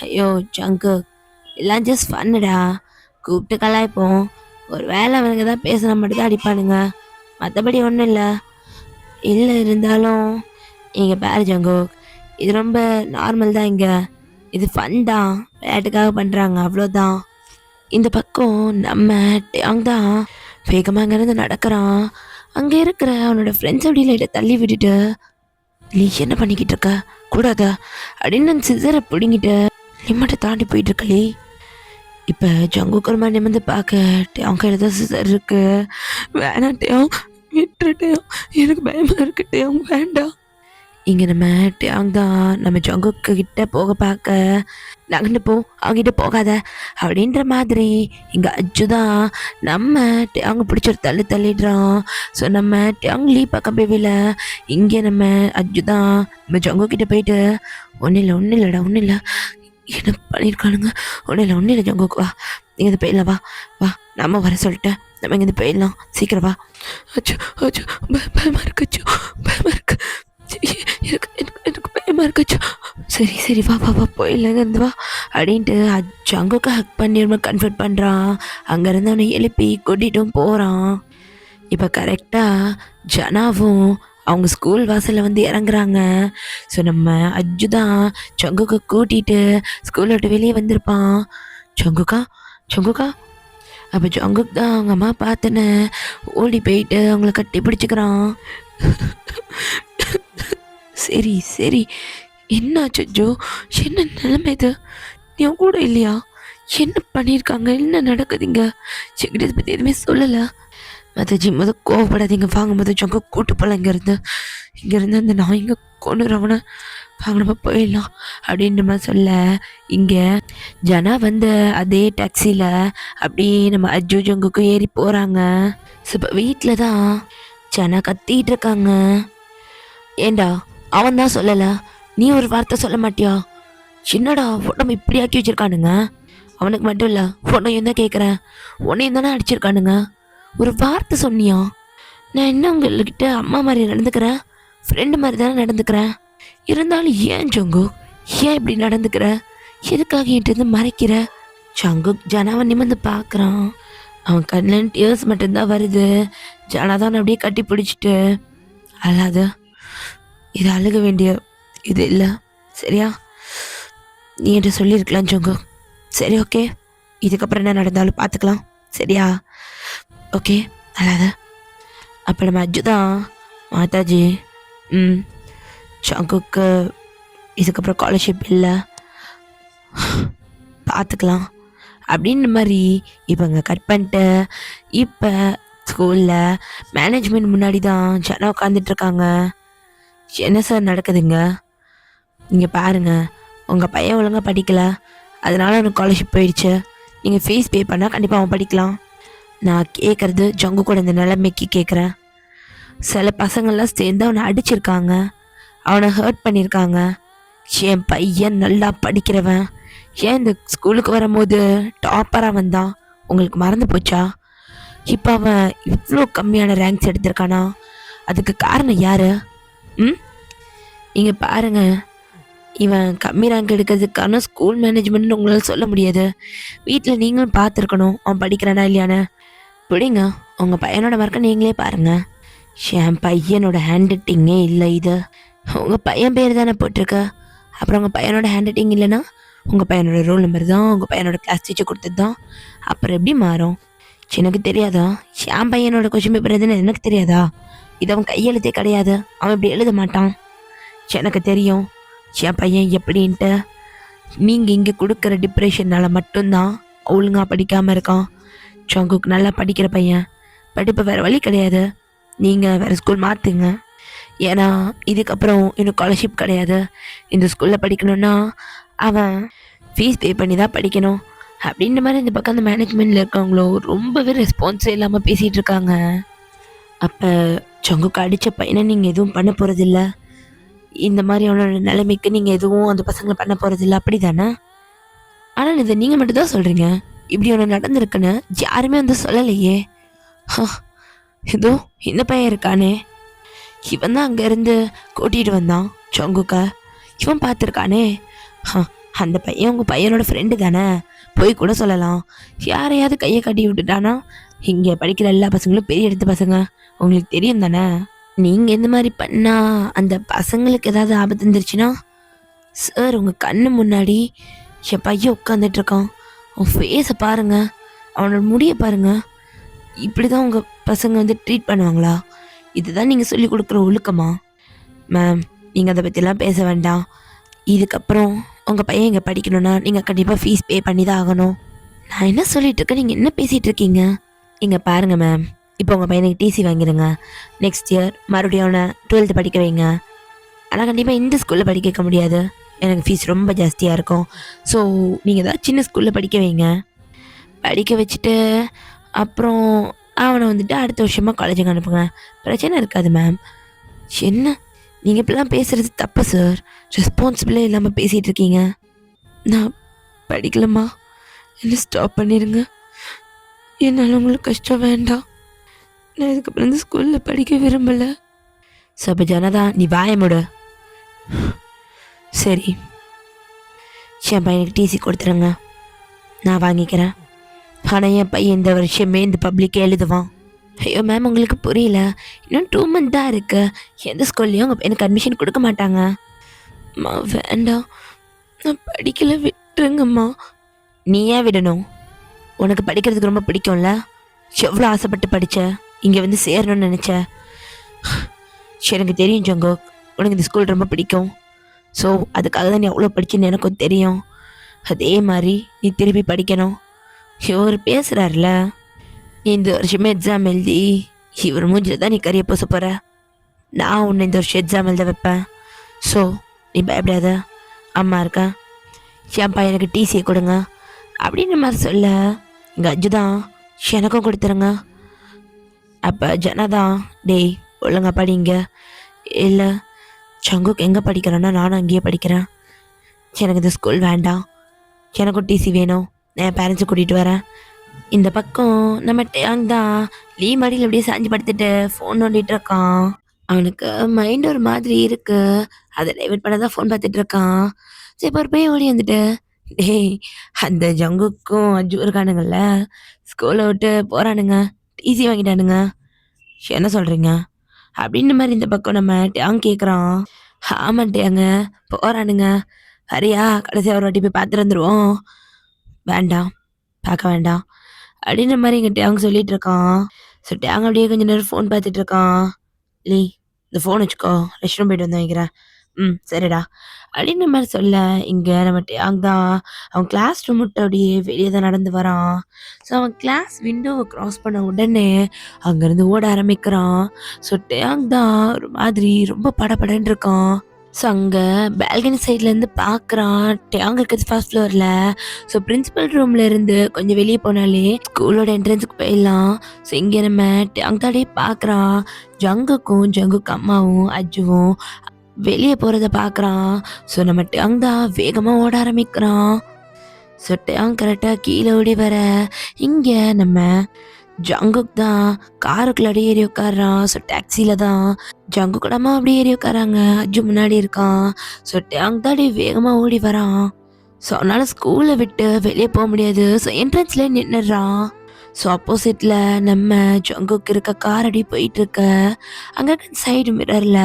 ஐயோ ஜங்கு, எல்லாம் ஜஸ்ட் ஃபன்னுடா, கூப்பிட்டு கலாய்ப்போம். ஒரு வேலை அவனுக்கு தான் பேசுனா மட்டும் தான் அடிப்பானுங்க, மற்றபடி ஒன்றும் இல்லை. இல்லை இருந்தாலும் இங்கே பாரு ஜங்கு, இது ரொம்ப நார்மல் தான். இங்கே இது ஃபன் தான், விளையாட்டுக்காக பண்ணுறாங்க, அவ்வளோதான். இந்த பக்கம் நம்ம டேங் தான் வேகமாக அங்கேருந்து நடக்கிறான். அங்கே இருக்கிற அவனோட ஃப்ரெண்ட்ஸ் அப்படி லைட்டை தள்ளி விட்டுட்டு, நீ என்ன பண்ணிக்கிட்டு இருக்க கூடாதா அப்படின்னு நான் சிசரை பிடிங்கிட்டு லிமிட்டை தாண்டி போயிட்டு இருக்கலே. இப்போ ஜங்குக்கர்மா நிமிந்து பார்க்க டேங் கையில் தான் சிசர் இருக்கு. வேணாம் டேங், விட்டுட்டேன், எனக்கு பயமாக இருக்கு டேங், வேண்டாம். இங்கே நம்ம டேங் தான் நம்ம ஜங்குக்கு கிட்ட போக பார்க்க, நகண்டு போ, அவங்கிட்ட போகாத அப்படின்ற மாதிரி இங்கே அஜு தான் நம்ம டேங்க பிடிச்ச ஒரு தள்ளிடுறான். ஸோ நம்ம டேங் லீ பக்கம் போய்வில. இங்கே நம்ம அஜு தான் நம்ம ஜங்கு கிட்ட போயிட்டு, ஒன்றும் இல்லைடா, ஒன்றும் இல்லை, என்ன பண்ணியிருக்கானுங்க, ஒன்றும் இல்லை ஜங்குக்கு, வா இங்கேருந்து போயிடலாம், வா வா, நம்ம வர சொல்லிட்டேன், நம்ம இங்கேருந்து போயிடலாம், சீக்கிரம் வா. அச்சோ அச்சோ, பயமாக இருக்கு அச்சோ, பயமாக இருக்கு, எனக்கு எனக்கு எனக்கு பயமாக இருக்காச்சு. சரி சரி, வா வா வா, போயிடலாங்க இருந்து வா அப்படின்ட்டு ஜங்குக்கு ஹக் பண்ணி ரொம்ப கன்ஃபர்ட் பண்ணுறான். அங்கேருந்து அவனை எழுப்பி கூட்டிகிட்டும் போகிறான். இப்போ கரெக்டாக ஜனாவும் அவங்க ஸ்கூல் வாசலில் வந்து இறங்குறாங்க. ஸோ நம்ம அஜு தான் ஜங்குக்கு கூட்டிகிட்டு ஸ்கூலை விட்டு வெளியே வந்திருப்பான். ஜங்குக்கா ஜங்குக்கா, அப்போ ஜங்குக்கு தான் அவங்க அம்மா பார்த்துன்னு ஓடி போயிட்டு அவங்கள கட்டி பிடிச்சிக்கிறான். சரி சரி, என்னாச்சு ஜோ, என்ன நிலைமை இது, நீ கூட இல்லையா, என்ன பண்ணியிருக்காங்க, என்ன நடக்குதுங்க, என்கிட்ட இதை பற்றி எதுவுமே சொல்லலை. மதஜி கோவப்படாதீங்க, வாங்கும்போது ஜங்க கூட்டு போகலாம், இங்கேருந்து அந்த நான் இங்கே கொண்டுறவனை வாங்க, நம்ம போயிடலாம் அப்படின்ற மாதிரி சொல்ல, இங்கே ஜனா வந்து அதே டாக்ஸியில் அப்படியே நம்ம அஜு ஜங்குக்கும் ஏறி போகிறாங்க. ஸோ இப்போ வீட்டில் தான் ஜனா கத்திகிட்டு இருக்காங்க. ஏண்டா அவன் தான் சொல்லலை, நீ ஒரு வார்த்தை சொல்ல மாட்டியா, சின்னடா உடம்பு இப்படி ஆக்கி வச்சுருக்கானுங்க, அவனுக்கு மட்டும் இல்லை உன்னையும் தான் கேட்குறேன், உன்னையும் தானே அடிச்சிருக்கானுங்க, ஒரு வார்த்தை சொன்னியா? நான் என்ன உங்கள்கிட்ட அம்மா மாதிரி நடந்துக்கிறேன், ஃப்ரெண்டு மாதிரி தானே நடந்துக்கிறேன், இருந்தாலும் ஏன் ஜங்கு, ஏன் இப்படி நடந்துக்கிற, எதுக்காக என்கிட்ட மறைக்கிற? ஜங்கு ஜனாவை நிமிர்ந்து பார்க்குறான். அவன் கண்ணில் டியர்ஸ் மட்டும்தான் வருது. ஜனா தான் அப்படியே கட்டி பிடிச்சிட்டு, அல்லாத இது அழுக வேண்டிய இது இல்லை, சரியா, நீ என்கிட்ட சொல்லியிருக்கலாம் ஜங்கு, சரி ஓகே, இதுக்கப்புறம் என்ன நடந்தாலும் பார்த்துக்கலாம், சரியா, ஓகே அல்லாத. அப்போ நம்ம அஜு தான், மாதாஜி ஜங்குக்கு இதுக்கப்புறம் ஸ்காலர்ஷிப் இல்லை, பார்த்துக்கலாம் அப்படின்ற மாதிரி இப்போ இங்கே கட் பண்ணிட்டு, இப்போ ஸ்கூலில் மேனேஜ்மெண்ட் முன்னாடி தான் ஜனா உட்காந்துட்ருக்காங்க. என்ன சார் நடக்குதுங்க, நீங்கள் பாருங்கள், உங்கள் பையன் ஒழுங்காக படிக்கலை, அதனால் அவனுக்கு ஸ்காலர்ஷிப் போயிடுச்சு, நீங்கள் ஃபீஸ் பே பண்ணால் கண்டிப்பாக அவன் படிக்கலாம். நான் கேட்குறது ஜங்கு கூட இந்த நிலைமைக்கு கேட்குறேன். சில பசங்கள்லாம் சேர்ந்து அவனை அடிச்சிருக்காங்க, அவனை ஹர்ட் பண்ணியிருக்காங்க. என் பையன் நல்லா படிக்கிறவன், ஏன் இந்த ஸ்கூலுக்கு வரும்போது டாப்பராக வந்தான், உங்களுக்கு மறந்து போச்சா? இப்போ அவன் இவ்வளோ கம்மியான ரேங்க்ஸ் எடுத்திருக்கானா, அதுக்கு காரணம் யார்? இங்கே பாருங்கள், இவன் கம்மி ரேங்க் எடுக்கிறதுக்கான ஸ்கூல் மேனேஜ்மெண்ட்னு உங்களால் சொல்ல முடியாது. வீட்டில் நீங்களும் பார்த்துருக்கணும் அவன் படிக்கிறானா இல்லையான்னு. பிடிங்க, உங்கள் பையனோட ஒர்க்கை நீங்களே பாருங்கள். என் பையனோட ஹேண்ட் ரைட்டிங்கே இல்லை, இது உங்கள் பையன் பேர் தானே போட்டிருக்க, அப்புறம் உங்கள் பையனோட ஹேண்ட் ரைட்டிங் இல்லைன்னா உங்கள் பையனோட ரோல் நம்பர் தான் உங்கள் பையனோட கிளாஸ் டீச்சர் கொடுத்தது தான், அப்புறம் எப்படி மாறும்? எனக்கு தெரியாதா என் பையனோட கொஸ்டின் பேப்பர் எதுன்னு எனக்கு தெரியாதா? இது அவன் கையெழுத்தே கிடையாது, அவன் இப்படி எழுத மாட்டான். எனக்கு தெரியும் என் பையன் எப்படின்ட்டு. நீங்கள் இங்கே கொடுக்குற டிப்ரெஷனால் மட்டும்தான் ஒழுங்காக படிக்காமல் இருக்கான். ஜங்குக்கு நல்லா படிக்கிற பையன், படிப்பு வேறு வழி கிடையாது, நீங்கள் வேறு ஸ்கூல் மாற்றுங்க. ஏன்னா இதுக்கப்புறம் இன்னும் ஸ்காலர்ஷிப் கிடையாது, இந்த ஸ்கூலில் படிக்கணுன்னா அவன் ஃபீஸ் பே பண்ணி தான் படிக்கணும் அப்படின்ற மாதிரி இந்த பக்கம் அந்த மேனேஜ்மெண்ட்டில் இருக்கவங்களோ ரொம்பவே ரெஸ்பான்ஸே இல்லாமல் பேசிகிட்டு இருக்காங்க. அப்போ ஜங்குக்கு அடித்த பையனை நீங்கள் எதுவும் பண்ண போகிறதில்ல, இந்த மாதிரியான நிலைமைக்கு நீங்கள் எதுவும் அந்த பசங்களை பண்ண போகிறதில்ல அப்படி தானே? ஆனால் இதை நீங்கள் மட்டும் தான் சொல்கிறீங்க, இப்படி ஒன்று நடந்திருக்குன்னு யாருமே வந்து சொல்லலையே. ஏதோ இந்த பையன் இருக்கானே, இவன் தான் அங்கேருந்து கூட்டிகிட்டு வந்தான் ஜங்குக்க, இவன் பார்த்துருக்கானே. அந்த பையன் உங்கள் பையனோட ஃப்ரெண்டு தானே, போய் கூட சொல்லலாம். யாரையாவது கையை கட்டி விட்டுட்டானா? இங்கே படிக்கிற எல்லா பசங்களும் பெரிய எடுத்த பசங்க, உங்களுக்கு தெரியும் தானே. நீங்கள் இந்த மாதிரி பண்ணால் அந்த பசங்களுக்கு ஏதாவது ஆபத்து இருந்துருச்சுன்னா, சார் உங்கள் கண்ணு முன்னாடி என் பையன் உட்காந்துட்ருக்கான், அவன் ஃபேஸை பாருங்கள், அவனோட முடியை பாருங்கள். இப்படி தான் உங்கள் பசங்க வந்து ட்ரீட் பண்ணுவாங்களா? இதுதான் நீங்கள் சொல்லி கொடுக்குற ஒழுக்கமா? மேம், நீங்கள் அதை பற்றிலாம் பேச வேண்டாம். இதுக்கப்புறம் உங்கள் பையன் இங்கே படிக்கணும்னா நீங்கள் கண்டிப்பாக ஃபீஸ் பே பண்ணி தான் ஆகணும். நான் என்ன சொல்லிட்டு இருக்கேன், நீங்கள் என்ன பேசிகிட்டு இருக்கீங்க? இங்கே பாருங்கள் மேம், இப்போ உங்கள் பையனுக்கு டிசி வாங்கிடுங்க. நெக்ஸ்ட் இயர் மறுபடியும் அவனை 12th படிக்க வைங்க. ஆனால் கண்டிப்பாக இந்த ஸ்கூலில் படிக்க வைக்க முடியாது, எனக்கு ஃபீஸ் ரொம்ப ஜாஸ்தியாக இருக்கும். ஸோ நீங்கள் தான் சின்ன ஸ்கூலில் படிக்க வைங்க. படிக்க வச்சுட்டு அப்புறம் அவனை வந்துட்டு அடுத்த வருஷமாக காலேஜுக்கு அனுப்புங்க, பிரச்சனை இருக்காது மேம். என்ன நீங்கள் இப்படிலாம் பேசுகிறது தப்பு சார், ரெஸ்பான்சிபிளே இல்லாமல் பேசிகிட்டு இருக்கீங்க. நான் படிக்கலம்மா, என்ன ஸ்டாப் பண்ணிடுங்க, என்னால் உங்களுக்கு கஷ்டம் வேண்டாம். நான் இதுக்கப்புறம் இந்த ஸ்கூலில் படிக்க விரும்பலை. சப ஜனதா, நீ வாய மூடு. சரி, என் பையனுக்கு டிசி கொடுத்துருங்க, நான் வாங்கிக்கிறேன். ஆனால் என் பையன் இந்த வருஷமே இந்த பப்ளிக்கே எழுதுவான். ஐயோ மேம், உங்களுக்கு புரியல, இன்னும் 2 months தான் இருக்கு. எந்த ஸ்கூல்லையும் உங்கள் பையனுக்கு அட்மிஷன் கொடுக்க மாட்டாங்க. அம்மா வேண்டாம், நான் படிக்கல, விட்டுருங்கம்மா. நீ ஏன் விடணும்? உனக்கு படிக்கிறதுக்கு ரொம்ப பிடிக்கும்ல, எவ்வளோ ஆசைப்பட்டு படித்த, இங்கே வந்து சேரணும்னு நினச்ச. எனக்கு தெரியும் ஜங்கோ, உனக்கு இந்த ஸ்கூல் ரொம்ப பிடிக்கும். ஸோ அதுக்காக தான் நீ எவ்வளோ படிச்சுன்னு எனக்கும் தெரியும். அதே மாதிரி நீ திருப்பி படிக்கணும். இவர் பேசுகிறாருல, இந்த வருஷமே எக்ஸாம் எழுதி இவர் மூஞ்சில் தான் நீ கறியை பூச போகிற. நான் உன்னை இந்த வருஷம் எக்ஸாம் எழுத வைப்பேன். ஸோ நீ பயப்படாத, அம்மா இருக்கேன். என் பையனுக்கு டிசியை கொடுங்க அப்படின்னு மாதிரி சொல்ல, இங்கே அஜு தான் எனக்கும் கொடுத்துருங்க. அப்போ ஜனதான், டேய் ஒழுங்கா படிங்க. இல்லை சங்குக்கு எங்கே படிக்கிறேன்னா நானும் அங்கேயே படிக்கிறேன். எனக்கு இந்த ஸ்கூல் வேண்டாம், எனக்கும் டிசி வேணும், நான் என் பேரண்ட்ஸை கூட்டிகிட்டு வரேன். இந்த பக்கம் நம்ம டேங் தான் லீ மடியில் அப்படியே சாஞ்சு படுத்துட்டு ஃபோன் நோண்டிட்டு இருக்கான். அவனுக்கு மைண்ட் ஒரு மாதிரி இருக்கு, அதை டைவர்ட் பண்ண தான் ஃபோன் பார்த்துட்டு இருக்கான். சரி, இப்போ ஒரு பையன் ஓடி வந்துட்டு, டேய் அந்த ஜங்குக்கும் அஜு இருக்கானுங்கள்ல, ஸ்கூலை விட்டு போகிறானுங்க, டிசி வாங்கிட்டானுங்க, என்ன சொல்கிறீங்க அப்படின்னு மாதிரி இந்த பக்கம் நம்ம டேங் கேட்குறான். ஆமாட்டேங்க, போகிறானுங்க, சரியா கடைசியாக ஒரு வாட்டி போய் பார்த்துட்டு வந்துடுவோம். வேண்டாம், பார்க்க வேண்டாம் அப்படின்ற மாதிரி எங்கள் டேங் சொல்லிட்டு இருக்கான். ஸோ டேங் அப்படியே கொஞ்சம் நேரம் ஃபோன் பார்த்துட்டு இருக்கான். லீ இந்த ஃபோன் வச்சுக்கோ, ரெஸ்ட் ரூம் போய்ட்டு வந்து வைக்கிறேன். சரிடா அப்படின்ற மாதிரி சொல்ல, இங்கே நம்ம டேங் தான் அவன் கிளாஸ் ரூம் விட்டு அப்படியே வெளியே தான் நடந்து வரான். ஸோ அவன் கிளாஸ் விண்டோவை க்ராஸ் பண்ண உடனே அங்கேருந்து ஓட ஆரம்பிக்கிறான். ஸோ டேங் தான் ஒரு மாதிரி ரொம்ப படபடன்னு இருக்கான். ஸோ அங்கே பால்கனி சைட்லேருந்து பார்க்குறான், டேங் இருக்கிறது ஃபர்ஸ்ட் ஃப்ளோரில். ஸோ பிரின்சிபல் ரூமில் இருந்து கொஞ்சம் வெளியே போனாலே ஸ்கூலோட என்ட்ரன்ஸுக்கு போயிடலாம். ஸோ இங்கே நம்ம டேங் தாடியே பார்க்குறான், ஜங்குக்கு அம்மாவும் அஜுவும் வெளியே போகிறத பார்க்குறான். ஸோ நம்ம டேங் தான் வேகமாக ஓட ஆரம்பிக்கிறான். ஸோ டேங் கரெக்டாக கீழே ஓடி வர, இங்கே நம்ம ஜங்குக் தான் காருக்குள்ள அப்படியே ஏறி உட்காடுறான். ஸோ டாக்ஸியில் தான் ஜங்குக் கூடமா அப்படியே ஏறி உட்காராங்க, அஜு முன்னாடி இருக்கான். ஸோ டேங் தான் அப்படியே வேகமாக ஓடி வரான். ஸோ அவனால் ஸ்கூலை விட்டு வெளியே போக முடியாது. ஸோ என்ட்ரன்ஸ்லேயே நின்றுடுறான். ஸோ ஆப்போசிட்டில் நம்ம ஜங்குக்கு இருக்க கார் அடி போயிட்டுருக்க, அங்கே சைடு மிரரில்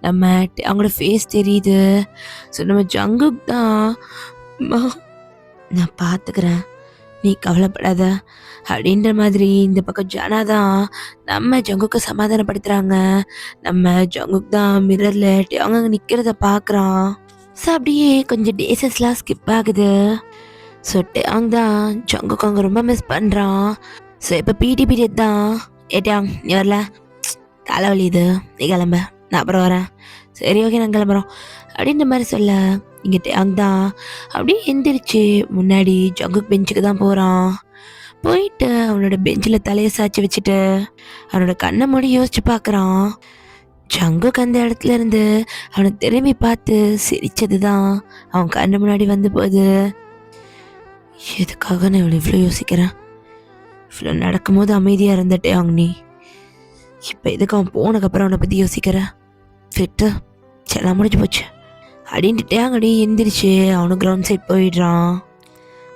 நம்ம அவங்களோட ஃபேஸ் தெரியுது. ஸோ நம்ம ஜங்குக் தான், நான் பார்த்துக்கிறேன், நீ கவலைப்படாத அப்படின்ற மாதிரி இந்த பக்கம் ஜனா தான் நம்ம ஜங்குக்கு சமாதானப்படுத்துகிறாங்க. நம்ம ஜங்குக் தான் மிரரில் அவங்க நிற்கிறத பார்க்குறான். ஸோ அப்படியே கொஞ்சம் டேஸஸ்லாம் ஸ்கிப் ஆகுது. ஸோ டேங் தான் ஜங்குக்கு அங்கே ரொம்ப மிஸ் பண்ணுறான். ஸோ இப்போ பிடி பீரியட் தான். டேங் நீ வரல, தலைவலி இது, நீ கிளம்ப, நான் அப்புறம் வரேன். சரி ஓகே நான் கிளம்புறோம் அப்படின்ற மாதிரி சொல்ல, இங்கே டேங் தான் அப்படியே எந்திரிச்சு முன்னாடி ஜங்குக் பெஞ்சுக்கு தான் போகிறான். போயிட்டு அவனோட பெஞ்சில் தலையை சாய்ச்சி வச்சுட்டு அவனோட கண்ணை மூடி யோசிச்சு பார்க்குறான். ஜங்குக் அந்த இடத்துல இருந்து அவனை திரும்பி பார்த்து சிரிச்சது தான் அவன் கண்ணு முன்னாடி வந்து போகுது. எதுக்காக நான் இவ்வளோ யோசிக்கிறேன்? இவ்வளோ நடக்கும்போது அமைதியாக இருந்துட்டே நீ இப்போ எதுக்கு அவன் போனதுக்கப்புறம் அவனை பற்றி யோசிக்கிற? ஃபிட்டு செல்லாம் முடிஞ்சு போச்சு அப்படின்ட்டு அங்கடி எந்திரிச்சு அவனும் கிரவுண்ட் சைட் போயிடுறான்.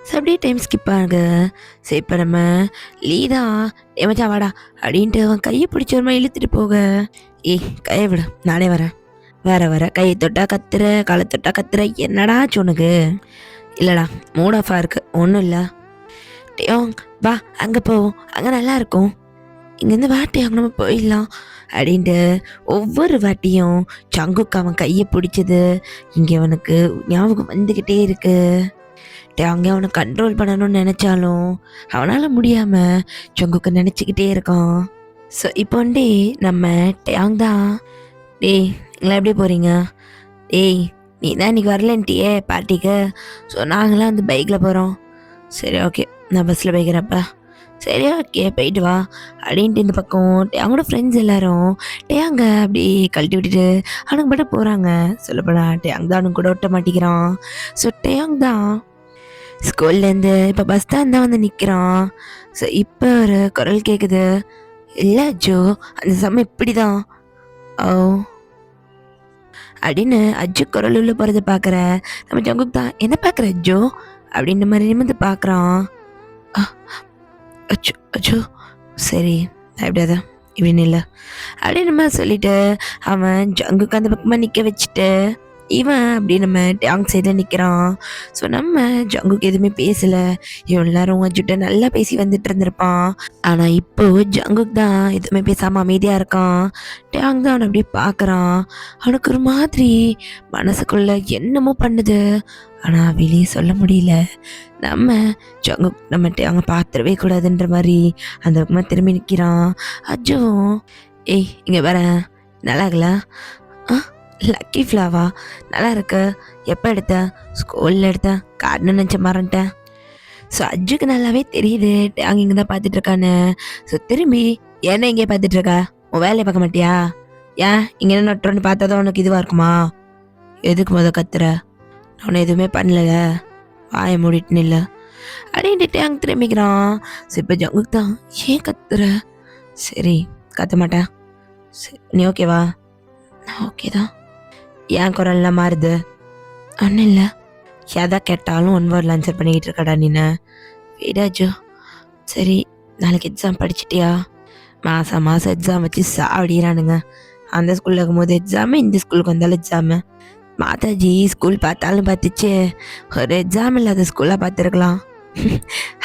ஸோ அப்படியே டைம் ஸ்கிப் ஆகுது. சரி இப்போ நம்ம லீதா ஏமாச்சா வாடா அப்படின்ட்டு அவன் கையை பிடிச்ச ஒரு மாதிரி இழுத்துட்டு போக, ஏய் கையை விடு நானே வரேன். வர கையை தொட்டா கத்துற காலை தொட்டா கத்துற என்னடா உனக்கு? இல்லைடா மூட் ஆஃபாக இருக்குது ஒன்றும் இல்லை. டேயோங் வா அங்கே போவோம், அங்கே நல்லா இருக்கும், இங்கேருந்து வாட்டியாங்க நம்ம போயிடலாம் அப்படின்ட்டு ஒவ்வொரு வாட்டியும் ஜங்குக்கு அவன் கையை பிடிச்சது இங்கே அவனுக்கு ஞாபகம் வந்துக்கிட்டே இருக்கு. அங்கே அவனை கண்ட்ரோல் பண்ணணும்னு நினச்சாலும் அவனால் முடியாமல் ஜங்குக்கு நினச்சிக்கிட்டே இருக்கான். ஸோ இப்போ வந்து நம்ம டேங் தான், டேய் நீங்களா எப்படி போகிறீங்க? டேய் நீ தான் இன்றைக்கி வரலன்ட்டியே பார்ட்டிக்கு, ஸோ நாங்களாம் வந்து பைக்கில் போகிறோம். சரி ஓகே நான் பஸ்ஸில் போய்க்கிறப்ப. சரி ஓகே போயிட்டு வா அப்படின்ட்டு இந்த பக்கம் அவங்களோட ஃப்ரெண்ட்ஸ் எல்லாரும் டேங்க அப்படி கழட்டி விட்டுட்டு அவனுக்கு மட்டும் போகிறாங்க. சொல்லப்படா டேங் தான் அவனுக்கு கூட ஒட்ட மாட்டேங்கிறான். ஸோ டேங் தான் ஸ்கூல்லேருந்து இப்போ பஸ் தான் வந்து நிற்கிறான். ஸோ இப்போ ஒரு குரல் கேட்குது, இல்லை அஜோ அந்த சமயம் இப்படி தான் ஓ அப்படின்னு அஜு குரல் உள்ள போகிறத பார்க்குற நம்ம ஜங்குக் தான், என்ன பார்க்குற அஜோ அப்படின்ற மாதிரி நிமிந்து பார்க்குறான். அச்சோ அச்சோ சரி எப்படியாதா இப்படின்னு இல்லை அப்படின்னு நம்ம சொல்லிட்டு அவன் ஜங்குக்கு அந்த பக்கமாக நிற்க வச்சுட்டு இவன் அப்படி நம்ம டேங் சைடில் நிற்கிறான். ஸோ நம்ம ஜங்குக்கு எதுவுமே பேசலை. இவன் எல்லாரும் அஜுட்ட நல்லா பேசி வந்துட்டு இருந்திருப்பான். ஆனால் இப்போது ஜங்குக் தான் எதுவுமே பேசாமல் அமைதியாக இருக்கான். டேங் தான் அவனை அப்படியே பார்க்குறான். அவனுக்கு ஒரு மாதிரி மனசுக்குள்ளே என்னமோ பண்ணுது, ஆனால் வெளியே சொல்ல முடியல. நம்ம ஜங்குக் நம்ம டேங்கை பார்த்துடவே கூடாதுன்ற மாதிரி அந்த பக்கமாக திரும்பி நிற்கிறான். அஜுவும் ஏய் இங்கே வரேன் நல்லா இருக்கல? லக்கி ஃப்ளாவா நல்லா இருக்கு, எப்போ எடுத்த? ஸ்கூலில் எடுத்தேன், காட்டணும்னு நினச்ச மறந்துட்டேன். ஸோ அஜுக்கு நல்லாவே தெரியுது டேங் இங்கே தான் பார்த்துட்ருக்கான்னு. ஸோ திரும்பி என்ன இங்கே பார்த்துட்ருக்க? உன் வேலையை பார்க்க மாட்டியா? ஏன் இங்கே என்ன நட்டுறோன்னு பார்த்தா தான் உனக்கு இதுவாக இருக்குமா? எதுக்கு கத்துற? நான் எதுவுமே பண்ணல, வாயை மூடிட்டுன்னு இல்லை அப்படின்ட்டு டேங் திரும்பிக்கிறான். ஸோ இப்போ ஜங்குக்கு தான் ஏன் கத்துற? சரி கத்த மாட்டேன். சரி நீ ஓகேவா? நான் ஓகே தான். ஏன் குரல்லாம் மாறுது? ஒன்றும் இல்லை, எதை கேட்டாலும் ஒன் வேர்டில் ஆன்சர் பண்ணிக்கிட்டு இருக்கடா நீனு. வீடாஜோ சரி நாளைக்கு எக்ஸாம் படிச்சிட்டியா? மாதம் எக்ஸாம் வச்சு சாவடிக்கிறானுங்க. அந்த ஸ்கூலில் இருக்கும்போது எக்ஸாமு, இந்த ஸ்கூலுக்கு வந்தாலும் எக்ஸாமு. மாதாஜி ஸ்கூல் பார்த்தாலும் பார்த்துச்சு, ஒரு எக்ஸாம் இல்லாத ஸ்கூலாக பார்த்துருக்கலாம்.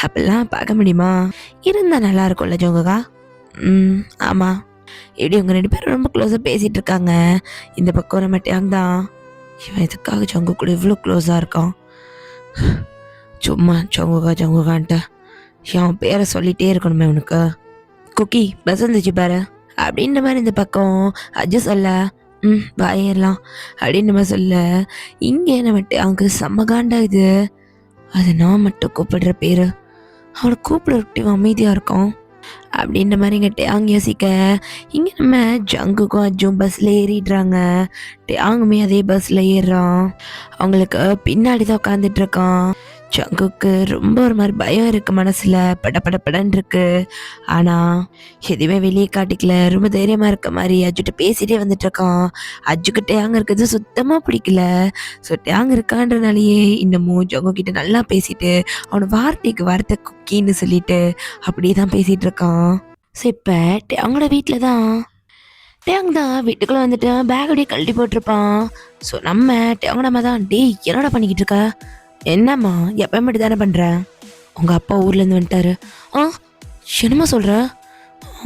அப்படிலாம் பார்க்க முடியுமா? இருந்தால் நல்லா இருக்கும்ல ஜோங்கக்கா? ஆமாம். இப்படி இவங்க 2 பேரும் ரொம்ப க்ளோஸாக பேசிகிட்டு இருக்காங்க. இந்த பக்கம் நம்ம டேங் தான், இவன் எதுக்காக ஜங்கு கூட இவ்வளோ க்ளோஸாக இருக்கான்? சும்மா ஜங்குகான்ட்ட அவன் பேரை சொல்லிகிட்டே இருக்கணுமே உனக்கு. குக்கி பஸ் வந்துச்சு பாரு அப்படின்ற மாதிரி இந்த பக்கம் அஜு சொல்ல, வாயிடலாம் அப்படின்ற மாதிரி சொல்ல, இங்கே நம்ம டேங்கு செம்ம காண்டாகுது. அது நான் மட்டும் கூப்பிடுற பேர், அவனை கூப்பிட விட்டு அமைதியாக இருக்கான் அப்படின்ற மாதிரி இங்கே டேங் யோசிக்க, இங்கே நம்ம ஜங்குக்கும் அஜும் பஸ்ஸில் ஏறிடுறாங்க. டேங்குமே அதே பஸ்ஸில் ஏறுறான். அவங்களுக்கு பின்னாடி தான் உட்காந்துட்டு இருக்கான். ஜங்குக்கு ரொம்ப ஒரு மாதிரி பயம் இருக்குது, மனசில் படன்னு இருக்கு. ஆனால் எதுவுமே வெளியே காட்டிக்கல, ரொம்ப தைரியமாக இருக்க மாதிரி அஜுட்ட பேசிகிட்டே வந்துட்டு இருக்கான். அஜுக்கு டேங் இருக்கிறது சுத்தமாக பிடிக்கல. ஸோ டேங் இருக்கான்றனாலேயே இன்னமும் ஜங்கு கிட்ட நல்லா பேசிட்டு அவனை வார்த்தை குக்கின்னு சொல்லிட்டு அப்படியே தான் பேசிகிட்டு இருக்கான். ஸோ இப்போ டேங்கோட வீட்டில் தான் டேங் தான் வீட்டுக்குள்ளே வந்துட்டு பேக் அப்படியே கழட்டி போட்டிருப்பான். ஸோ நம்ம டேங்கோட அம்மா தான், டேய் என்னடா பண்ணிக்கிட்டு இருக்க? என்னம்மா எப்போ மட்டும் தானே பண்ணுறேன்? உங்கள் அப்பா ஊர்லேருந்து வந்துட்டாரு. என்னம்மா சொல்கிற?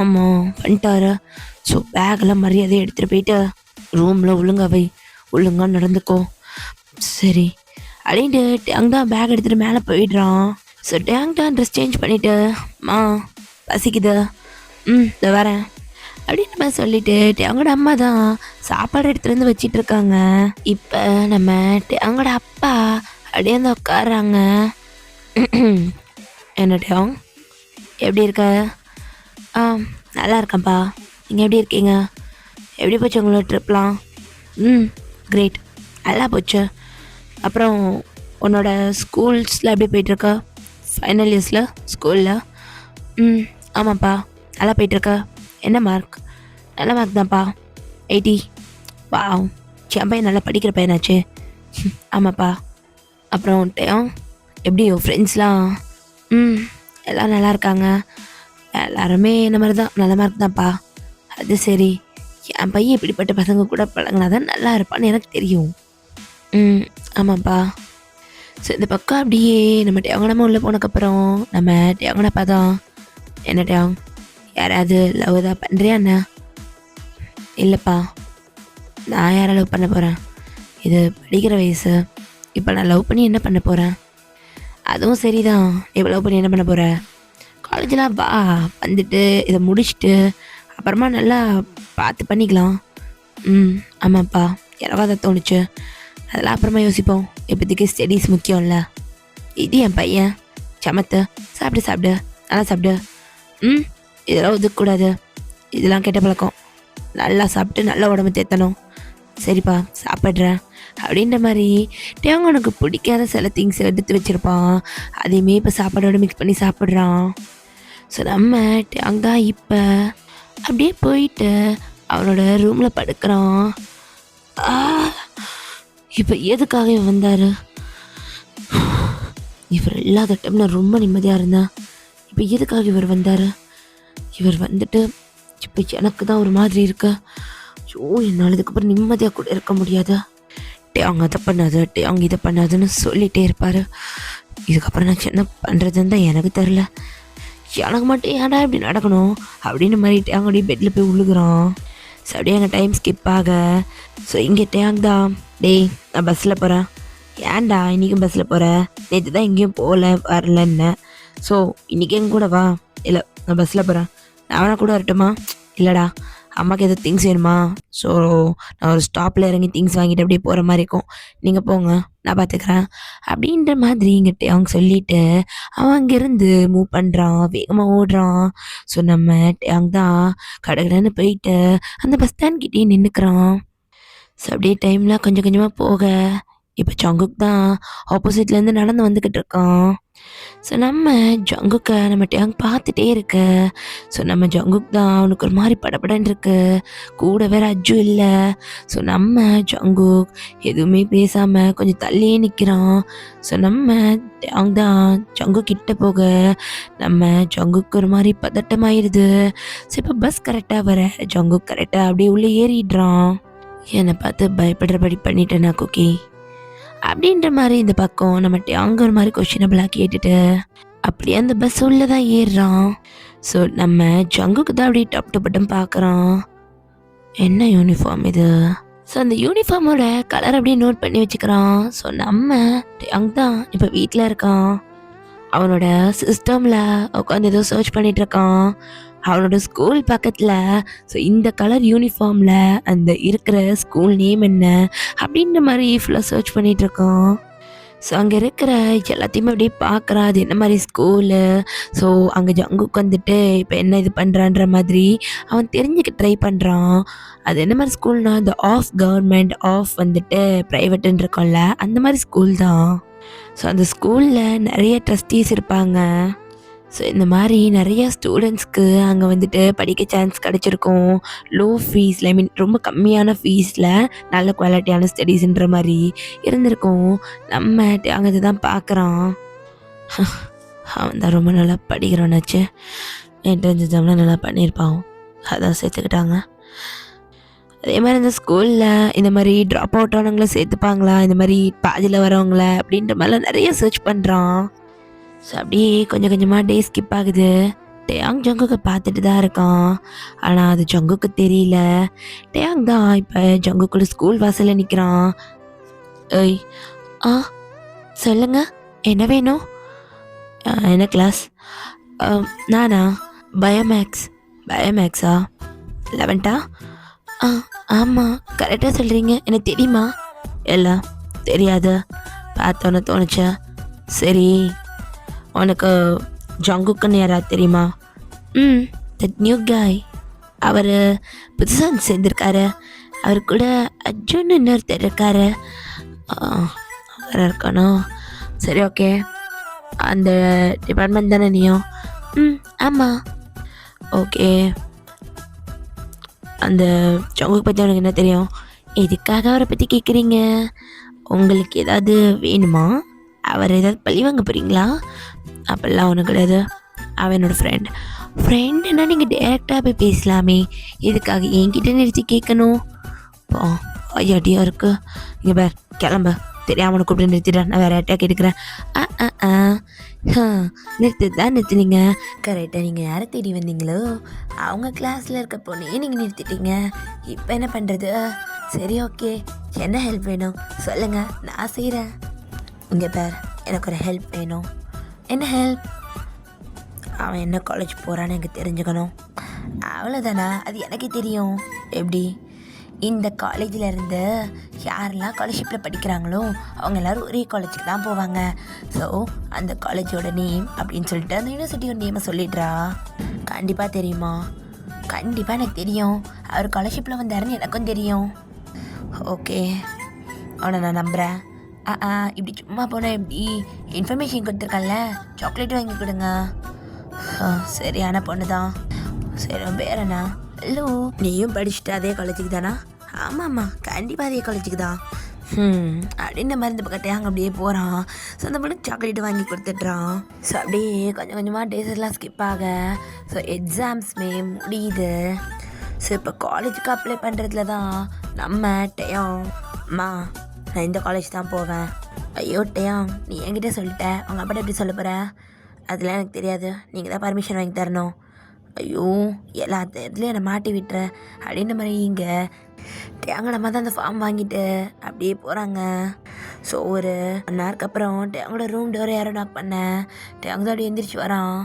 ஆமாம் வந்துட்டாரு. ஸோ பேக்கெல்லாம் மரியாதையை எடுத்துகிட்டு போயிட்டு ரூமில் ஒழுங்கா நடந்துக்கோ சரி அப்படின்ட்டு டேங் தான் பேக் எடுத்துகிட்டு மேலே போயிடுறான். ஸோ டேங் தான் ட்ரெஸ் சேஞ்ச் பண்ணிவிட்டு, பசிக்குது, இதோ வரேன் அப்படின்னு நம்ம சொல்லிட்டு அவங்களோட அம்மா தான் சாப்பாடு எடுத்துட்டு வந்து வச்சிட்டு இருக்காங்க. இப்போ நம்ம அவங்களோட அப்பா அப்படியே வந்து உட்காடுறாங்க. என்ன டேங், எப்படி இருக்க? ஆ, நல்லா இருக்கேன்ப்பா. நீங்கள் எப்படி இருக்கீங்க? எப்படி போச்சு உங்களோட ட்ரிப்லாம்? கிரேட், நல்லா போச்சு. அப்புறம் உன்னோட ஸ்கூல்ஸில் எப்படி போயிட்டுருக்கா? ஃபைனல் இயர்ஸில் ஸ்கூலில்? ஆமாப்பா, நல்லா போயிட்டுருக்கா. என்ன மார்க்? நல்ல மார்க் தான்ப்பா, 80. வாவ், என் பையன் நல்லா படிக்கிற பையனாச்சு. ஆமாப்பா. அப்புறம் எப்படி ஃப்ரெண்ட்ஸ்லாம்? எல்லாம் நல்லா இருக்காங்க. எல்லாருமே என்ன மாதிரி தான், நல்ல மார்க் தான்ப்பா. அது சரி, என் பையன் இப்படிப்பட்ட பசங்க கூட பழகினா தான் நல்லா இருப்பான்னு எனக்கு தெரியும். ஆமாப்பா. ஸோ இந்த பக்கம் அப்படியே நம்ம டேங்கனமாக உள்ளே போனதுக்கப்புறம் நம்ம டேங்கனப்பா தான். என்ன டேங், யாராவது லவ் தான் பண்ணுறியா என்ன? இல்லைப்பா, நான் யாரை லவ் பண்ண போகிறேன்? இது படிக்கிற வயசு. இப்போ நான் லவ் பண்ணி என்ன பண்ண போகிறேன்? அதுவும் சரிதான், இப்போ லவ் பண்ணி என்ன பண்ண போகிற? காலேஜெலாம் வா, வந்துட்டு இதை முடிச்சுட்டு அப்புறமா நல்லா பார்த்து பண்ணிக்கலாம். ஆமாப்பா, எனக்கும் அதை தோணுச்சு. அதெல்லாம் அப்புறமா யோசிப்போம். இப்போதைக்கு ஸ்டடீஸ் முக்கியம்ல. இது என் பையன் சமத்து, சாப்பிடு சாப்பிடு, நல்லா சாப்பிடு. இதெல்லாம் ஒதுக்கக்கூடாது, இதெல்லாம் கெட்ட பழக்கம். நல்லா சாப்பிட்டு நல்லா உடம்பு தேத்தணும். சரிப்பா, சாப்பிட்றேன் அப்படின்ற மாதிரி உனக்கு பிடிக்காத சில திங்ஸ் எடுத்து வச்சுருப்பான். அதையுமே இப்போ சாப்பாடோட மிக்ஸ் பண்ணி சாப்பிட்றான். ஸோ நம்ம டேங் தான் இப்போ அப்படியே போயிட்டு அவனோட ரூமில் படுக்கிறான். இப்போ எதுக்காக இவன் வந்தார்? இவர் இல்லாத டைம் நான் ரொம்ப நிம்மதியாக இருந்தேன். இப்போ எதுக்காக இவர் வந்தார்? இவர் வந்துட்டு இப்போ எனக்கு தான் ஒரு மாதிரி இருக்கு. ஐயோ, என்னால் இதுக்கப்புறம் நிம்மதியாக கூட இருக்க முடியாது. அவங்க அதை பண்ணாது, அவங்க இதை பண்ணாதுன்னு சொல்லிகிட்டே இருப்பார். இதுக்கப்புறம் நான் என்ன பண்ணுறதுன்னு தான் எனக்கு தெரில. எனக்கு மட்டும் ஏன்டா இப்படி நடக்கணும் அப்படின்னு மாதிரி டேங்கோடைய பெட்டில் போய் உழுகுறான். ஸோ அப்படியே எங்கள் டைம் ஸ்கிப் ஆக. ஸோ இங்கே டேங் தான். டேய், நான் பஸ்ஸில் போகிறேன். ஏன்டா இன்றைக்கும் பஸ்ஸில் போகிறேன்? நேற்று தான் எங்கேயும் போகல வரலன்னு. ஸோ இன்றைக்கி எங்க கூட வா. இல்லை, நான் பஸ்ஸில் போகிறேன். நான் வேணா கூட வரட்டுமா? இல்லைடா, அம்மாவுக்கு எதாவது திங்ஸ் வேணுமா? ஸோ நான் ஒரு ஸ்டாப்பில் இறங்கி திங்ஸ் வாங்கிட்டு அப்படியே போகிற மாதிரி இருக்கும். நீங்கள் போங்க, நான் பார்த்துக்கிறேன் அப்படின்ற மாதிரி இங்கிட்ட அவங்க சொல்லிவிட்டு அவன் அங்கேருந்து மூவ் பண்ணுறான், வேகமாக ஓடுறான். ஸோ நம்ம அவங்க தான் கடகடன்னு போயிட்டு அந்த பஸ் ஸ்டாண்ட் கிட்டேயே நின்றுக்கிறான். ஸோ அப்படியே டைம்லாம் கொஞ்சம் கொஞ்சமாக போக இப்போ ஜங்குக் தான் ஆப்போசிட்லேருந்து நடந்து வந்துக்கிட்டு இருக்கான். ஸோ நம்ம ஜங்குக்கை நம்ம டேங் பார்த்துட்டே இருக்க. ஸோ நம்ம ஜங்குக் தான் அவனுக்கு ஒரு மாதிரி படபடன்னு இருக்கு. கூட வேற அஜ்ஜு இல்லை. ஸோ நம்ம ஜங்குக் எதுவுமே பேசாமல் கொஞ்சம் தள்ளியே நிற்கிறான். ஸோ நம்ம டேங் தான் ஜங்குக் கிட்ட போக நம்ம ஜங்குக்கு ஒரு மாதிரி பதட்டமாயிருது. ஸோ இப்போ பஸ் கரெக்டாக வர ஜங்குக் கரெக்டாக அப்படியே உள்ளே ஏறிடுறான். என்னை பார்த்து பயப்படுறபடி பண்ணிட்டேனா குக்கி அப்படின்ற மாதிரி இந்த பக்கம் நம்ம அங்கே ஒரு மாதிரி கொஷினபிளாக கேட்டுட்டு அப்படியே அந்த பஸ் உள்ள தான் ஏறுறான். ஸோ நம்ம ஜங்குக்கு தான் அப்படியே டாப் டு பட்டம் பார்க்குறான். என்ன யூனிஃபார்ம் இது? ஸோ அந்த யூனிஃபார்மோட கலர் அப்படியே நோட் பண்ணி வச்சுக்கிறான். ஸோ நம்ம அங்கே தான் இப்போ வீட்டில் இருக்கான். அவனோட சிஸ்டமில் உட்காந்து ஏதோ சர்ச் பண்ணிட்டு இருக்கான். அவனோட ஸ்கூல் பக்கத்தில் ஸோ இந்த கலர் யூனிஃபார்மில் அந்த இருக்கிற ஸ்கூல் நேம் என்ன அப்படின்ற மாதிரி ஃபுல்லாக சர்ச் பண்ணிகிட்ருக்கான். ஸோ அங்கே இருக்கிற எல்லாத்தையுமே அப்படியே பார்க்குறான், அது என்ன மாதிரி ஸ்கூலு. ஸோ அங்கே ஜங்குக்கு வந்துட்டு இப்போ என்ன இது பண்ணுறான்ற மாதிரி அவன் தெரிஞ்சுக்க ட்ரை பண்ணுறான். அது என்ன மாதிரி ஸ்கூல்னா இந்த ஆஃப் கவர்மெண்ட் ஆஃப் வந்துட்டு ப்ரைவேட்டுன்னு இருக்கோம்ல, அந்த மாதிரி ஸ்கூல் தான். ஸோ அந்த ஸ்கூலில் நிறைய ட்ரஸ்டீஸ் இருப்பாங்க. ஸோ இந்த மாதிரி நிறையா ஸ்டூடெண்ட்ஸ்க்கு அங்கே வந்துட்டு படிக்க சான்ஸ் கிடச்சிருக்கும். லோ ஃபீஸில், ஐ மீன் ரொம்ப கம்மியான ஃபீஸில் நல்ல குவாலிட்டியான ஸ்டடீஸுன்ற மாதிரி இருந்திருக்கும். நம்ம அங்கே தான் பார்க்குறான். அவன் தான் ரொம்ப நல்லா படிக்கிறவனாச்சு. என்ட்ரன்ஸ் எக்ஸாம்லாம் நல்லா பண்ணியிருப்பான், அதான் சேர்த்துக்கிட்டாங்க. அதே மாதிரி இந்த ஸ்கூலில் இந்த மாதிரி ட்ராப் அவுட் ஆனவங்கள சேர்த்துப்பாங்களா, இந்த மாதிரி பாதியில் வரவங்கள அப்படின்ற மாதிரிலாம் நிறைய சர்ச் பண்ணுறான். ஸோ அப்படியே கொஞ்சம் கொஞ்சமாக டே ஸ்கிப் ஆகுது. டேயாங் ஜங்குக்கு பார்த்துட்டு தான் இருக்கான், ஆனால் அது ஜங்குக்கு தெரியல. டேயாங் தான் இப்போ ஜங்குக்குள்ள ஸ்கூல் வாசலில் நிற்கிறான். ஏய், சொல்லுங்க, என்ன வேணும்? என்ன கிளாஸ்? நானா? பயோமேக்ஸா? 11 ஆ ஆமாம், கரெக்டாக சொல்கிறீங்க. எனக்கு தெரியுமா? இல்லை, தெரியாது. பார்த்தோன்னு தோணுச்சா? சரி, உனக்கு ஜங்குக்குன்னு யாராவது தெரியுமா? ம், தட் நியூ காய். அவர் புதுசாக சேர்ந்துருக்காரு. அவர் கூட அர்ஜுன் இன்னொருத்தர் இருக்காரு. அவர் இருக்கணும். சரி, ஓகே. அந்த டிபார்ட்மெண்ட் தானே நீயும்? ம், ஆமாம். ஓகே, அந்த ஜங்குக்கு பற்றி உனக்கு என்ன தெரியும்? எதுக்காக அவரை பற்றி கேட்குறீங்க? உங்களுக்கு ஏதாவது வேணுமா? அவர் ஏதாவது பழி வாங்க போகிறீங்களா? அப்படிலாம் ஒன்றும் கிடையாது. அவன் என்னோடய ஃப்ரெண்டுன்னா நீங்கள் டேரெக்டாக போய் பேசலாமே, எதுக்காக என்கிட்ட நிறுத்தி கேட்கணும்? ஐயாட்டியாக இருக்குது. இங்கே பேர் கிளம்ப, தெரியாமல் கூப்பிட்டு நிறுத்திட்டேன். நான் வேறு யார்ட்டையா கேட்டுக்கிறேன். நிறுத்துனீங்க. கரெக்டாக நீங்கள் யாரை தேடி வந்தீங்களோ அவங்க கிளாஸில் இருக்க பொண்ணையே நீங்கள் நிறுத்திட்டீங்க. இப்போ என்ன பண்ணுறது? சரி, ஓகே. என்ன ஹெல்ப் வேணும் சொல்லுங்கள், நான் செய்கிறேன். இங்கே பேர் எனக்கு ஒரு ஹெல்ப் வேணும். என்ன ஹெல்ப்? அவன் என்ன காலேஜ் போகிறான்னு எனக்கு தெரிஞ்சுக்கணும். அவ்வளோதானா? அது எனக்கு தெரியும். எப்படி? இந்த காலேஜில் இருந்து யாரெல்லாம் ஸ்காலர்ஷிப்பில் படிக்கிறாங்களோ அவங்க எல்லோரும் ஒரே காலேஜுக்கு தான் போவாங்க. ஸோ அந்த காலேஜோட நேம் அப்படின்னு சொல்லிட்டு அந்த யூனிவர்சிட்டியோட நேமை சொல்லிடுறா. கண்டிப்பாக தெரியுமா? கண்டிப்பாக எனக்கு தெரியும். அவர் ஸ்காலர்ஷிப்பில் வந்தாருன்னு எனக்கும் தெரியும். ஓகே, அவனை நான் நம்புகிறேன். இப்படி சும்மா போனால் எப்படி? இன்ஃபர்மேஷன் கொடுத்துருக்கல, சாக்லேட் வாங்கி கொடுங்க. சரியான பொண்ணு தான். சரி, பேர் என்ன? ஹலோ, நீயும் படிச்சுட்டு அதே காலேஜுக்கு தானா? ஆமாம்மா, கண்டிப்பாக அதே காலேஜுக்கு தான். அப்படின்ற மாதிரி இந்த பக்கத்தை அங்கே அப்படியே போகிறான். ஸோ அந்த பொண்ணுக்கு சாக்லேட்டு வாங்கி கொடுத்துட்றான். ஸோ அப்படியே கொஞ்சம் கொஞ்சமாக டேஸஸ்லாம் ஸ்கிப் ஆக ஸோ எக்ஸாம்ஸ்மே முடியுது. ஸோ இப்போ காலேஜுக்கு அப்ளை பண்ணுறதுல தான் நம்ம டேயோம்மா நான் இந்த காலேஜ் தான் போவேன். ஐயோ டேயோம், நீ என்கிட்ட சொல்லிட்ட, அவங்க அப்பாட்ட எப்படி சொல்ல போகிற? அதெல்லாம் எனக்கு தெரியாது, நீங்கள் தான் பர்மிஷன் வாங்கி தரணும். ஐயோ, எல்லா இதுலேயும் என்னை மாட்டி விட்டுற அப்படின்ற மாதிரி இங்கே டேங்கடமாக தான் அந்த ஃபார்ம் வாங்கிட்டு அப்படியே போகிறாங்க. ஸோ ஒரு 1 ஹவருக்கு அப்புறம் டேங்கோட ரூம் டோரை யாரும் நாக் பண்ணேன். டேங்க தான் அப்படி எந்திரிச்சு வரான்.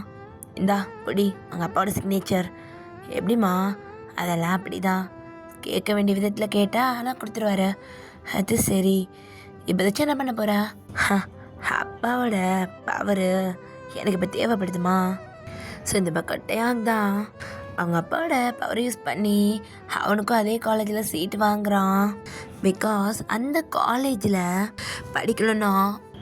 இந்தா பிடி, அவங்க அப்பாவோட சிக்னேச்சர். எப்படிம்மா? அதெல்லாம் அப்படி தான், கேட்க வேண்டிய விதத்தில் கேட்டால் ஆனால் கொடுத்துருவாரு. அது சரி, இப்போ வச்சு என்ன பண்ண போகிறா? அப்பாவோட பவர் எனக்கு இப்போ தேவைப்படுதுமா? ஸோ இந்த பக்கம் டேங் தான் அவங்க அப்பாவோட பவர் யூஸ் பண்ணி அவனுக்கும் அதே காலேஜில் சீட் வாங்குகிறான். பிகாஸ் அந்த காலேஜில் படிக்கணும்னா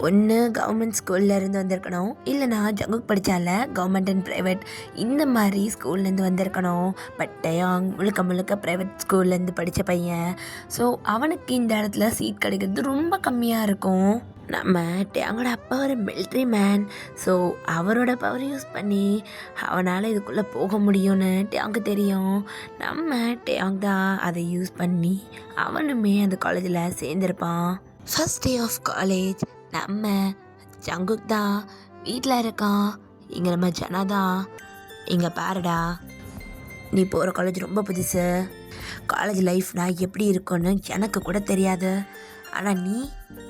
ஒன்று கவர்மெண்ட் ஸ்கூலில் இருந்து வந்திருக்கணும், இல்லைனா ஜங்குக் படித்தால கவர்மெண்ட் அண்ட் ப்ரைவேட் இந்த மாதிரி ஸ்கூல்லேருந்து வந்திருக்கணும். பட் டேயாங் முழுக்க முழுக்க ப்ரைவேட் ஸ்கூல்லேருந்து படித்த பையன். ஸோ அவனுக்கு இந்த இடத்துல சீட் கிடைக்கிறது ரொம்ப கம்மியாக இருக்கும். நம்ம டேங்கோட அப்பா ஒரு மிலிட்ரி மேன். ஸோ அவரோட பவர் யூஸ் பண்ணி அவனால் இதுக்குள்ளே போக முடியும்னு டேங்கு தெரியும். நம்ம டேங் தான் அதை யூஸ் பண்ணி அவனுமே அந்த காலேஜில் சேர்ந்துருப்பான். ஃபஸ்ட் டே ஆஃப் காலேஜ் நம்ம ஜங்குக் தான் வீட்டில் இருக்கான். இங்கே நம்ம ஜனா தான். இங்கே பாருடா, நீ போகிற காலேஜ் ரொம்ப புதுசு. காலேஜ் லைஃப்னா எப்படி இருக்குன்னு எனக்கு கூட தெரியாது. ஆனால் நீ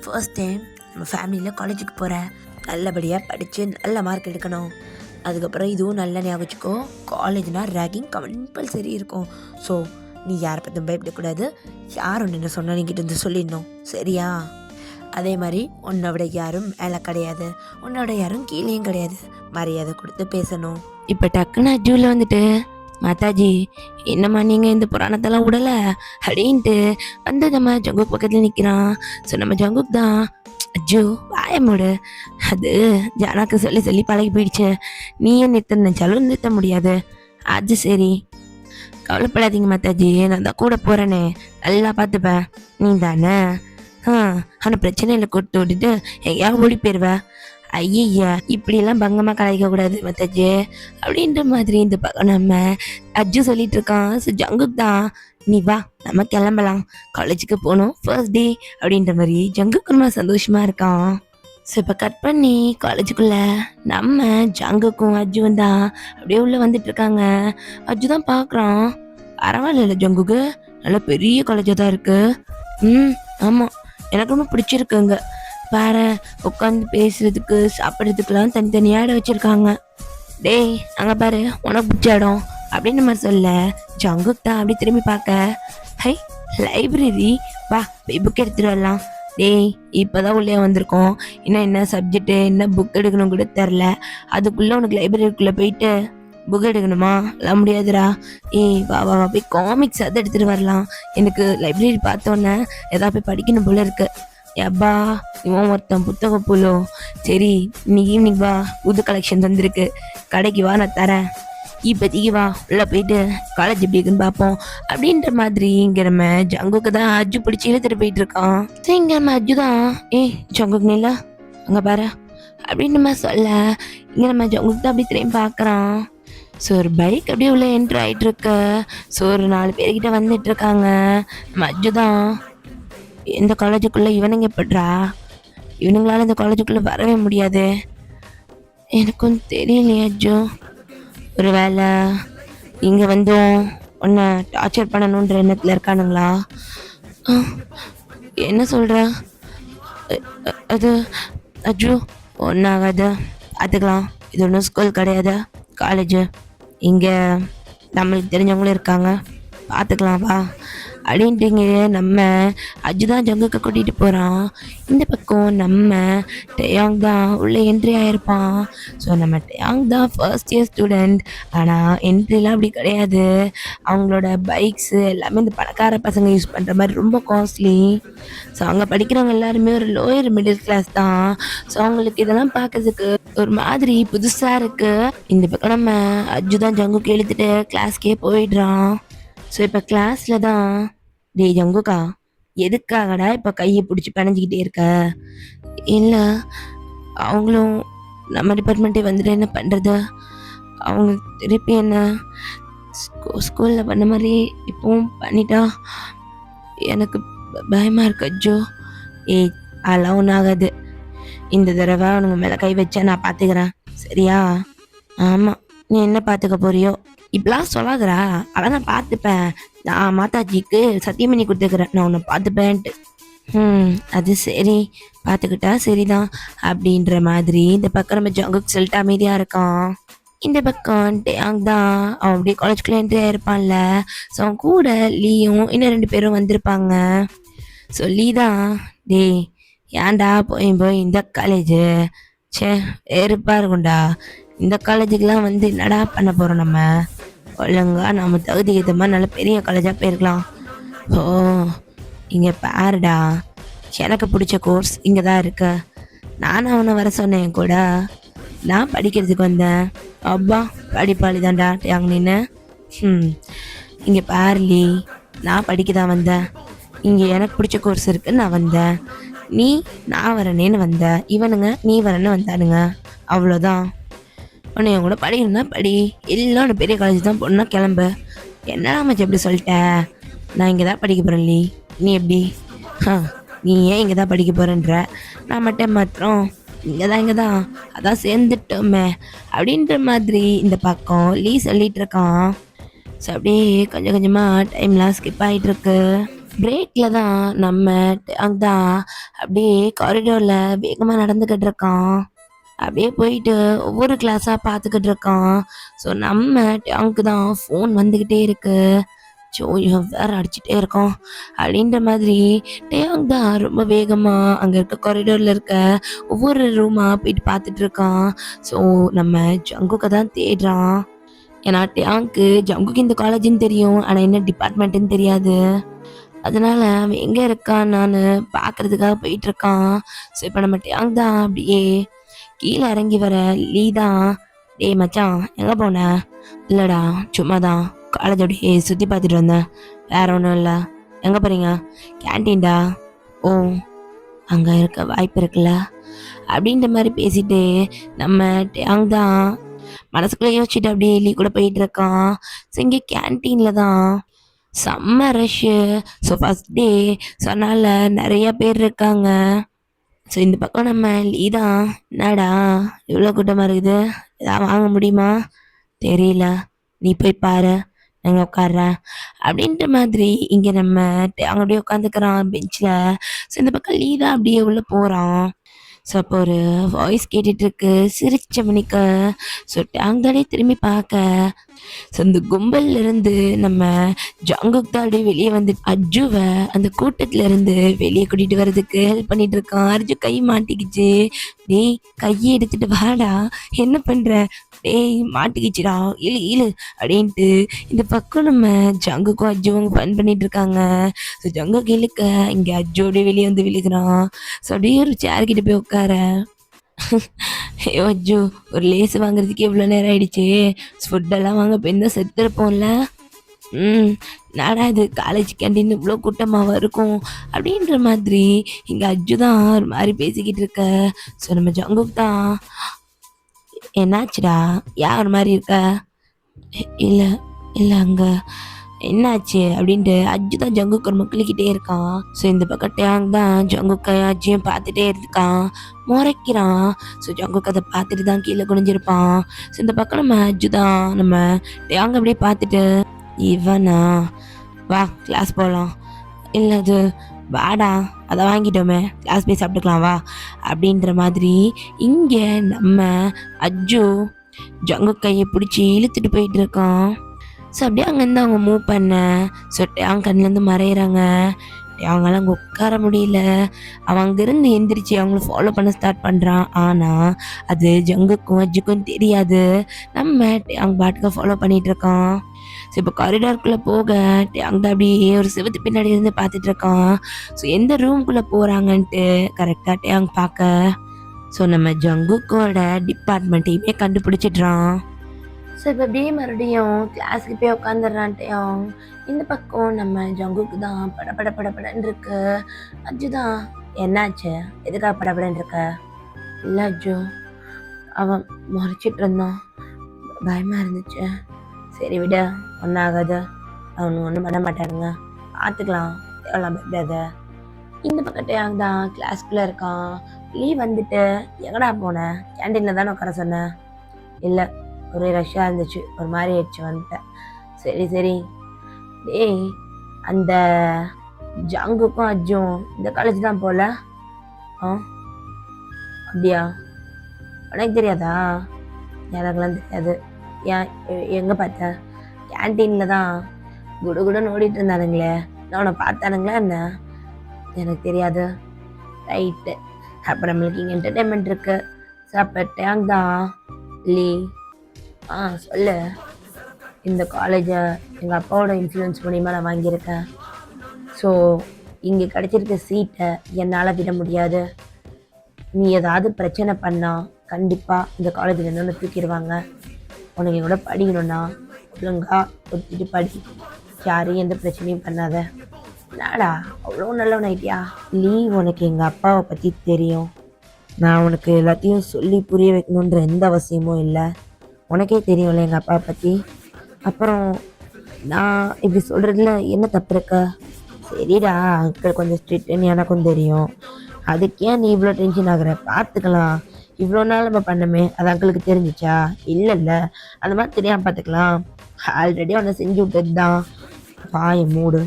ஃபர்ஸ்ட் டைம் நம்ம ஃபேமிலியில் காலேஜுக்கு போகிற. நல்லபடியாக படித்து நல்ல மார்க் எடுக்கணும். அதுக்கப்புறம் இதுவும் நல்ல ஞாபகம் வச்சுக்கோ, காலேஜ்னால் ரேகிங் கம்பல்சரி இருக்கும். ஸோ நீ யாரை பற்றியும் பயப்படக்கூடாது. யார் ஒன்று என்ன சொன்னால் நீங்கிட்ட வந்து சொல்லிடணும், சரியா? அதே மாதிரி உன்னோட யாரும் மேலே கிடையாது, உன்னோட யாரும் கீழேயும் கிடையாது. மரியாதை கொடுத்து பேசணும். இப்போ டக்குன்னு அஜூவில் வந்துட்டு, மாதாஜி என்னம்மா நீங்கள் இந்த புராணத்தெல்லாம் விடலை அப்படின்ட்டு வந்து நம்ம ஜங்குக் பக்கத்தில் நிற்கிறான். ஸோ நம்ம ஜங்குக் தான், அஜ்ஜோ வாயமோடு, அது ஜானாக்கு சொல்லி சொல்லி பழகி போயிடுச்சு, நீயே நிறுத்த நினச்சாலும் நிறுத்த முடியாது. அது சரி, கவலைப்படாதீங்க மாதாஜி, நான் தான் கூட போகிறேனே, நல்லா பார்த்துப்பேன். நீ தானே அவனை பிரச்சனையில் கொடுத்து விட்டுட்டு எங்கேயாவது ஓடி போயிடுவேன். ஐயா, இப்படியெல்லாம் பங்கமாக கலாய்க்கக்கூடாது மத்தாஜி அப்படின்ற மாதிரி இந்த பக்கம் நம்ம அஜ்ஜு சொல்லிட்டு இருக்கான். ஸோ ஜங்குக் தான், நீ வா நம்ம கிளம்பலாம், காலேஜுக்கு போகணும் ஃபர்ஸ்ட் டே அப்படின்ற மாதிரி ஜங்குக்கு ரொம்ப சந்தோஷமாக இருக்கான். ஸோ இப்போ கட் பண்ணி காலேஜுக்குள்ளே நம்ம ஜங்குக்கும் அஜ்ஜுவும் தான் அப்படியே உள்ளே வந்துட்டு இருக்காங்க. அஜ்ஜு தான் பார்க்குறான், பரவாயில்ல ஜங்குக்கு, நல்ல பெரிய காலேஜாக தான் இருக்குது. ஆமாம், எனக்கு ரொம்ப பிடிச்சிருக்குங்க. பாரு, உட்காந்து பேசுறதுக்கு சாப்பிட்றதுக்குலாம் தனித்தனியாக இடம் வச்சுருக்காங்க. டேய் அங்கே பாரு, உனக்கு பிடிச்ச இடம் அப்படின்னு மாதிரி சொல்ல ஜங்குக் தான் அப்படி திரும்பி பார்க்க, ஹை, லைப்ரரி, வா போய் புக் எடுத்துட்டு வரலாம். டேய், இப்போதான் உள்ளே வந்திருக்கோம், இன்னும் என்ன சப்ஜெக்ட் என்ன புக் எடுக்கணும் கூட தெரில, அதுக்குள்ளே உனக்கு லைப்ரரிக்குள்ளே போயிட்டு புக் எடுக்கணுமா? எல்லாம் முடியாதுடா. ஏய், வா வா வா, போய் காமிக்ஸ் அதை எடுத்துகிட்டு வரலாம். எனக்கு லைப்ரரி பார்த்தோன்னே ஏதாவது போய் படிக்கணும் போல இருக்கு. எப்பா, இவன் ஒருத்தன் புத்தகம் போலோ. சரி, இன்னைக்கு ஈவினிங் வா, புது கலெக்ஷன் வந்திருக்கு, கடைக்கு வா, நான் தரேன். இப்போதைக்கு வா, உள்ள போயிட்டு காலேஜ் எப்படி இருக்குன்னு பார்ப்போம். அப்படின்ற மாதிரி இங்க நம்ம ஜங்குக்கு தான் அஜு பிடிச்சி இழுத்துட்டு போயிட்டு இருக்கான். சரி, இங்க நம்ம அஜு தான், ஏய் ஜங்குக் நில அங்க பாரு அப்படின்னு நம்ம சொல்ல, இங்க நம்ம ஜங்குக் தான் அப்படி திரும்பி பார்க்கறான். ஸோ ஒரு பைக் அப்படியே உள்ள என்ட்ரு ஆயிட்டு இருக்கு. ஸோ ஒரு 4 பேர்கிட்ட வந்துட்டு இருக்காங்க. நம்ம அஜு தான், எந்த காலேஜுக்குள்ள இவனுங்க எப்படிரா, இவனுங்களால இந்த காலேஜுக்குள்ள வரவே முடியாது, எனக்கும் தெரியலையே அஜு. ஒரு வேளை இங்கே வந்தும் உன்னை டார்ச்சர் பண்ணணுன்ற எண்ணத்தில் இருக்கானுங்களா? என்ன சொல்கிற? அது அஜு ஒன்றாகாத, பார்த்துக்கலாம். இது ஒன்றும் ஸ்கூல் கிடையாது, காலேஜு. இங்கே நம்மளுக்கு தெரிஞ்சவங்களும் இருக்காங்க, பார்த்துக்கலாம் வா அப்படின்ட்டுங்க நம்ம அஜுதான் ஜங்குக்கு கூட்டிகிட்டு போகிறான். இந்த பக்கம் நம்ம டேயாங் தான் உள்ளே என்ட்ரி ஆகிருப்பான். ஸோ நம்ம டேயாங் தான் ஃபர்ஸ்ட் இயர் ஸ்டூடெண்ட். ஆனால் என்ட்ரிலாம் அப்படி கிடையாது. அவங்களோட பைக்ஸு எல்லாமே இந்த பணக்கார பசங்க யூஸ் பண்ணுற மாதிரி ரொம்ப காஸ்ட்லி. ஸோ அங்கே படிக்கிறவங்க எல்லாருமே ஒரு லோயர் மிடில் கிளாஸ் தான். ஸோ அவங்களுக்கு இதெல்லாம் பார்க்கறதுக்கு ஒரு மாதிரி புதுசாக இருக்குது. இந்த பக்கம் நம்ம அஜு தான் ஜங்குக்கு எழுத்துட்டு கிளாஸ்க்கே போயிடுறான். ஸோ இப்போ கிளாஸில் தான், டேய் ஜங்குக்கா, எதுக்காகடா இப்போ கையை பிடிச்சி பிணைஞ்சிக்கிட்டே இருக்க? இல்லை, அவங்களும் நம்ம டிபார்ட்மெண்ட்டே வந்துட்டு என்ன பண்ணுறது, அவங்க திருப்பி என்ன ஸ்கூலில் பண்ண மாதிரி இப்போவும் பண்ணிட்டா எனக்கு பயமாக இருக்கு அஜோ. ஏய், அதெல்லாம் ஒன்றும் ஆகாது, இந்த தடவை அவனுங்க மேலே கை வச்சா நான் பார்த்துக்கிறேன், சரியா? ஆமாம், நீ என்ன பார்த்துக்க போறியோ, இப்படிலாம் சொல்லாதரா, அதான் நான் பார்த்துப்பேன், நான் மாதாஜிக்கு சத்தியம் பண்ணி கொடுத்துக்கிறேன், நான் உன்னை பார்த்துப்பேன்ட்டு. அது சரி, பார்த்துக்கிட்டா சரிதான் அப்படின்ற மாதிரி இந்த பக்கம் நம்ம ஜங்குக்கு சொல்லிட்டு அமைதியாக இருக்கான். இந்த பக்கம் டேயாங் தான், அவன் அப்படியே காலேஜ்குள்ளே என்ட்ரி ஆயிருப்பான்ல. ஸோ அவன் கூட லீயும் இன்னும் 2 பேரும் வந்திருப்பாங்க. ஸோ லீ தான், டேய் ஏன்டா போய் போய் இந்த காலேஜு, சே வேறுப்பா இருக்கும்டா, இந்த காலேஜுக்கெலாம் வந்து என்னடா பண்ண போகிறோம், நம்ம ஒழுங்கா நம்ம தகுதிக்கு ஏற்ற மாதிரி நல்ல பெரிய காலேஜாக போயிருக்கலாம். ஓ, இங்கே பாருடா, எனக்கு பிடிச்ச கோர்ஸ் இங்கே தான் இருக்கு, நானும் அவனை வர சொன்னேன் கூட, நான் படிக்கிறதுக்கு வந்தேன். அப்பா படிப்பாளி தான்டா டேயாங் நின்று. இங்கே பாருலி, நான் படிக்க தான் வந்தேன், இங்கே எனக்கு பிடிச்ச கோர்ஸ் இருக்குன்னு நான் வந்தேன், நீ நான் வரனேன்னு வந்த, இவனுங்க நீ வரேன்னு வந்தானுங்க, அவ்வளோதான். உன்னை என் கூட படிக்கணும்னா படி, எல்லாம் பெரிய காலேஜ் தான் போடணும்னா கிளம்பு. என்னடா மச்சி எப்படி சொல்லிட்டேன், நான் இங்கே தான் படிக்க போகிறேன் லீ, நீ எப்படி? நீ ஏன் இங்கே தான் படிக்க போகிறேன்ற, நான் மட்டும் மாத்திரம் இங்கே தான் அதான் சேர்ந்துட்டோமே அப்படின்ற மாதிரி இந்த பக்கம் லீ சொல்லிட்டு இருக்கான். ஸோ அப்படியே கொஞ்சம் கொஞ்சமாக டைம்லாம் ஸ்கிப் ஆகிட்டுருக்கு. பிரேக்கில் தான் நம்ம டேயாங் தான் அப்படியே காரிடோரில் வேகமாக நடந்துக்கிட்டு இருக்கான். அப்படியே போயிட்டு ஒவ்வொரு கிளாஸாக பார்த்துக்கிட்டு இருக்கான். ஸோ நம்ம டேயாங்க்கு தான் ஃபோன் வந்துக்கிட்டே இருக்கு. ஸோ இவன் வேற அடிச்சுட்டே இருக்கான் அப்படின்ற மாதிரி டேயாங் தான் ரொம்ப வேகமாக அங்கே இருக்க காரிடோரில் இருக்க ஒவ்வொரு ரூமாக போயிட்டு பார்த்துட்டு இருக்கான். ஸோ நம்ம ஜங்குக்கை தான் தேடுறான். ஏன்னா டேயாங்க்கு ஜங்குக்கு இந்த காலேஜுன்னு தெரியும், ஆனால் என்ன டிபார்ட்மெண்ட்டுன்னு தெரியாது. அதனால அவன் எங்கே இருக்கான் நான் பார்க்கறதுக்காக போயிட்டு இருக்கான். ஸோ இப்போ நம்ம டேயாங் தான் அப்படியே கீழே இறங்கி வர லீ தான், டேய் மச்சான் எங்கே போன? இல்லைடா, சும்மா தான் காலேஜ் அப்படியே சுற்றி பார்த்துட்டு வந்தேன், வேற ஒன்றும் இல்லை. எங்கே போகிறீங்க? கேன்டீன்டா. ஓ, அங்கே இருக்க வாய்ப்பு இருக்குல்ல அப்படின்ற மாதிரி பேசிட்டு நம்ம டேயாங் தான் மனசுக்குள்ளே யோசிச்சுட்டு அப்படியே லீ கூட போயிட்டு இருக்கான். ஸோ இங்கே கேன்டீனில் தான் செம்ம rush. So first day, so அதனால் நிறையா பேர் இருக்காங்க. ஸோ இந்த பக்கம் நம்ம லீ தான், என்னடா இவ்வளோ கூட்டமாக இருக்குது, எதாவது வாங்க முடியுமா? தெரியல, நீ போய் பாரு, நாங்கள் உட்காடுறேன் அப்படின்ற மாதிரி இங்கே நம்ம அங்கே அப்படியே உட்காந்துக்கிறான் பெஞ்சில். ஸோ இந்த பக்கம் லீ தான் அப்படியே உள்ளே போகிறான். ஸோ அப்போ ஒரு வாய்ஸ் கேட்டுட்ருக்கு சிரிச்ச மணிக்க. ஸோ டேங்தாடே திரும்பி பார்க்க. ஸோ அந்த கும்பல்ல இருந்து நம்ம ஜங்குக் தான் அப்படியே வெளியே வந்து அர்ஜுவை அந்த கூட்டத்துல இருந்து வெளியே கூட்டிட்டு வர்றதுக்கு ஹெல்ப் பண்ணிட்டு இருக்கான். அர்ஜு கை மாட்டிக்கிச்சு. டேய் கையை எடுத்துட்டு வாடா, என்ன பண்ற? டேய் மாட்டிக்கிச்சுடா, இழு இழு அப்படின்ட்டு இந்த பக்கம் நம்ம ஜங்குக்கும் அர்ஜுவும் ஃபன் பண்ணிட்டு இருக்காங்க. ஸோ ஜங்குக்கு இழுக்க இங்கே அர்ஜு அப்படியே வெளியே வந்து விழுகிறான். ஸோ அப்படியே ஒரு சேர் கிட்ட போய் உட்கார. ஐயோ அஜ்ஜோ, ஒரு லேஸ் வாங்குறதுக்கு எவ்வளோ நேரம் ஆயிடுச்சு. ஃபுட்டெல்லாம் வாங்க போயிருந்தா செத்துருப்போம்ல. நாடா இது காலேஜ் கேண்டீன் இவ்வளோ கூட்டமாக இருக்கும் அப்படின்ற மாதிரி இங்கே அஜ்ஜு தான் ஒரு மாதிரி பேசிக்கிட்டு இருக்க. ஸோ நம்ம ஜங்குக் தான், என்னாச்சுடா ஏன் ஒரு மாதிரி இருக்க? இல்லை இல்லை அங்கே என்னாச்சு அப்படின்ட்டு அஜ்ஜு தான் ஜங்குக்கு ஒரு மக்களிக்கிட்டே இருக்கான். ஸோ இந்த பக்கம் டேங் தான் ஜங்குக்க அஜ்ஜையும் பார்த்துட்டே இருக்கான், முறைக்கிறான். ஸோ ஜங்குக்கு அதை பார்த்துட்டு தான் கீழே குனிஞ்சிருப்பான். ஸோ இந்த பக்கம் நம்ம அஜ்ஜு தான் நம்ம டேங் அப்படியே பார்த்துட்டு, இவனா வா கிளாஸ் போகலாம். இல்லை அது வாடா, அதை வாங்கிட்டோமே கிளாஸ் போய் சாப்பிட்டுக்கலாம் வா அப்படின்ற மாதிரி இங்கே நம்ம அஜ்ஜு ஜங்கு கையை பிடிச்சி இழுத்துட்டு போயிட்டு இருக்கான். ஸோ அப்படியே அங்கேருந்து அவங்க மூவ் பண்ண. ஸோ அவங்க கண்ணிலேருந்து மறையிறாங்க. அவங்களாம் அங்கே உட்கார முடியல. அவன் அங்கேருந்து எந்திரிச்சு அவங்கள ஃபாலோ பண்ண ஸ்டார்ட் பண்ணுறான். ஆனால் அது ஜங்குக்கும் அஜ்ஜுக்கும் தெரியாது. நம்ம அவங்க பாட்டுக்கு ஃபாலோ பண்ணிகிட்டு இருக்கான். ஸோ இப்போ காரிடார்க்குள்ளே போக அங்கே அப்படியே ஒரு சிவத்து பின்னாடி இருந்து பார்த்துட்டு இருக்கான். ஸோ எந்த ரூம்குள்ளே போகிறாங்கன்ட்டு கரெக்டாக டேங் பார்க்க. ஸோ நம்ம ஜங்குக்கோட டிபார்ட்மெண்ட்டையுமே கண்டுபிடிச்சிட்றான். ஸோ இப்போ அப்படியே மறுபடியும் கிளாஸுக்கு போய் உட்காந்துடுறான்ட்டையும். இந்த பக்கம் நம்ம ஜங்குக்கு தான் படப்படன்னு இருக்கு. அஜ்ஜு தான், என்னாச்சு எதுக்காக படப்படன்னு இருக்க? இல்லை அஜ்ஜு, அவன் முறைச்சிட்டு இருந்தான், பயமாக இருந்துச்சு. சரி விட, ஒன்றாகாது, அவனு ஒன்றும் பண்ண மாட்டானுங்க, பார்த்துக்கலாம், எவ்வளோ பயப்படாத. இந்த பக்கத்தையாக தான் கிளாஸ்க்குள்ளே இருக்கான். லீவ் வந்துட்டு எங்கடா போனேன்? கேன்டீனில் தானே உட்கார சொன்னேன். இல்லை, ஒரே ரஷ்ஷாக இருந்துச்சு, ஒரு மாதிரி ஆயிடுச்சு, வந்துட்டேன். சரி சரி. டேய், அந்த ஜங்குக்கும் அஜ்ஜும் இந்த காலேஜ் தான் போல. அப்படியா? உனக்கு தெரியாதா? எனக்குலாம் தெரியாது. ஏன், எங்கே பார்த்த? கேன்டீனில் தான் குடுகுடுன்னு ஓடிட்டு இருந்தானுங்களே, நான் உன்னை பார்த்தானுங்களா என்ன? எனக்கு தெரியாது. ரைட்டு, அப்போ நம்மளுக்கு இங்கே என்டர்டெயின்மெண்ட் இருக்கு. சாப்பிட்டேன் தான். லீ, சொல்லு. இந்த காலேஜை எங்கள் அப்பாவோட இன்ஃப்ளூயன்ஸ் மூலிமா நான் வாங்கியிருக்கேன். ஸோ இங்கே கிடச்சிருக்க சீட்டை என்னால் விட முடியாது. நீ ஏதாவது பிரச்சனை பண்ணால் கண்டிப்பாக இந்த காலேஜில் என்னென்னு தூக்கிடுவாங்க. உனக்கு கூட படிக்கணும்னா ஒழுங்கா ஒத்துட்டு படி, யாரையும் எந்த பிரச்சனையும் பண்ணாத. நாடா அவ்வளோ நல்லவன் ஐட்டியா? லீ, உனக்கு எங்கள் அப்பாவை பற்றி தெரியும். நான் உனக்கு எல்லாத்தையும் சொல்லி புரிய வைக்கணுன்ற எந்த அவசியமும் இல்லை. உனக்கே தெரியும்ல எங்கள் அப்பாவை பற்றி. அப்புறம் நான் இப்படி சொல்கிறதுல என்ன தப்பு இருக்க? சரிடா, அங்கிள் கொஞ்சம் ஸ்ட்ரிக்ட்டுன்னு எனக்கும் தெரியும். அதுக்கே நீ இவ்வளோ டென்ஷன் ஆகுற? பார்த்துக்கலாம், இவ்வளோ நாள் நம்ம பண்ணமே, அது அங்கிளுக்கு தெரிஞ்சிச்சா? இல்லை, அந்த மாதிரி தெரியாமல் பார்த்துக்கலாம். ஆல்ரெடி அவனை செஞ்சு விட்டது தான். வாயை மூடு,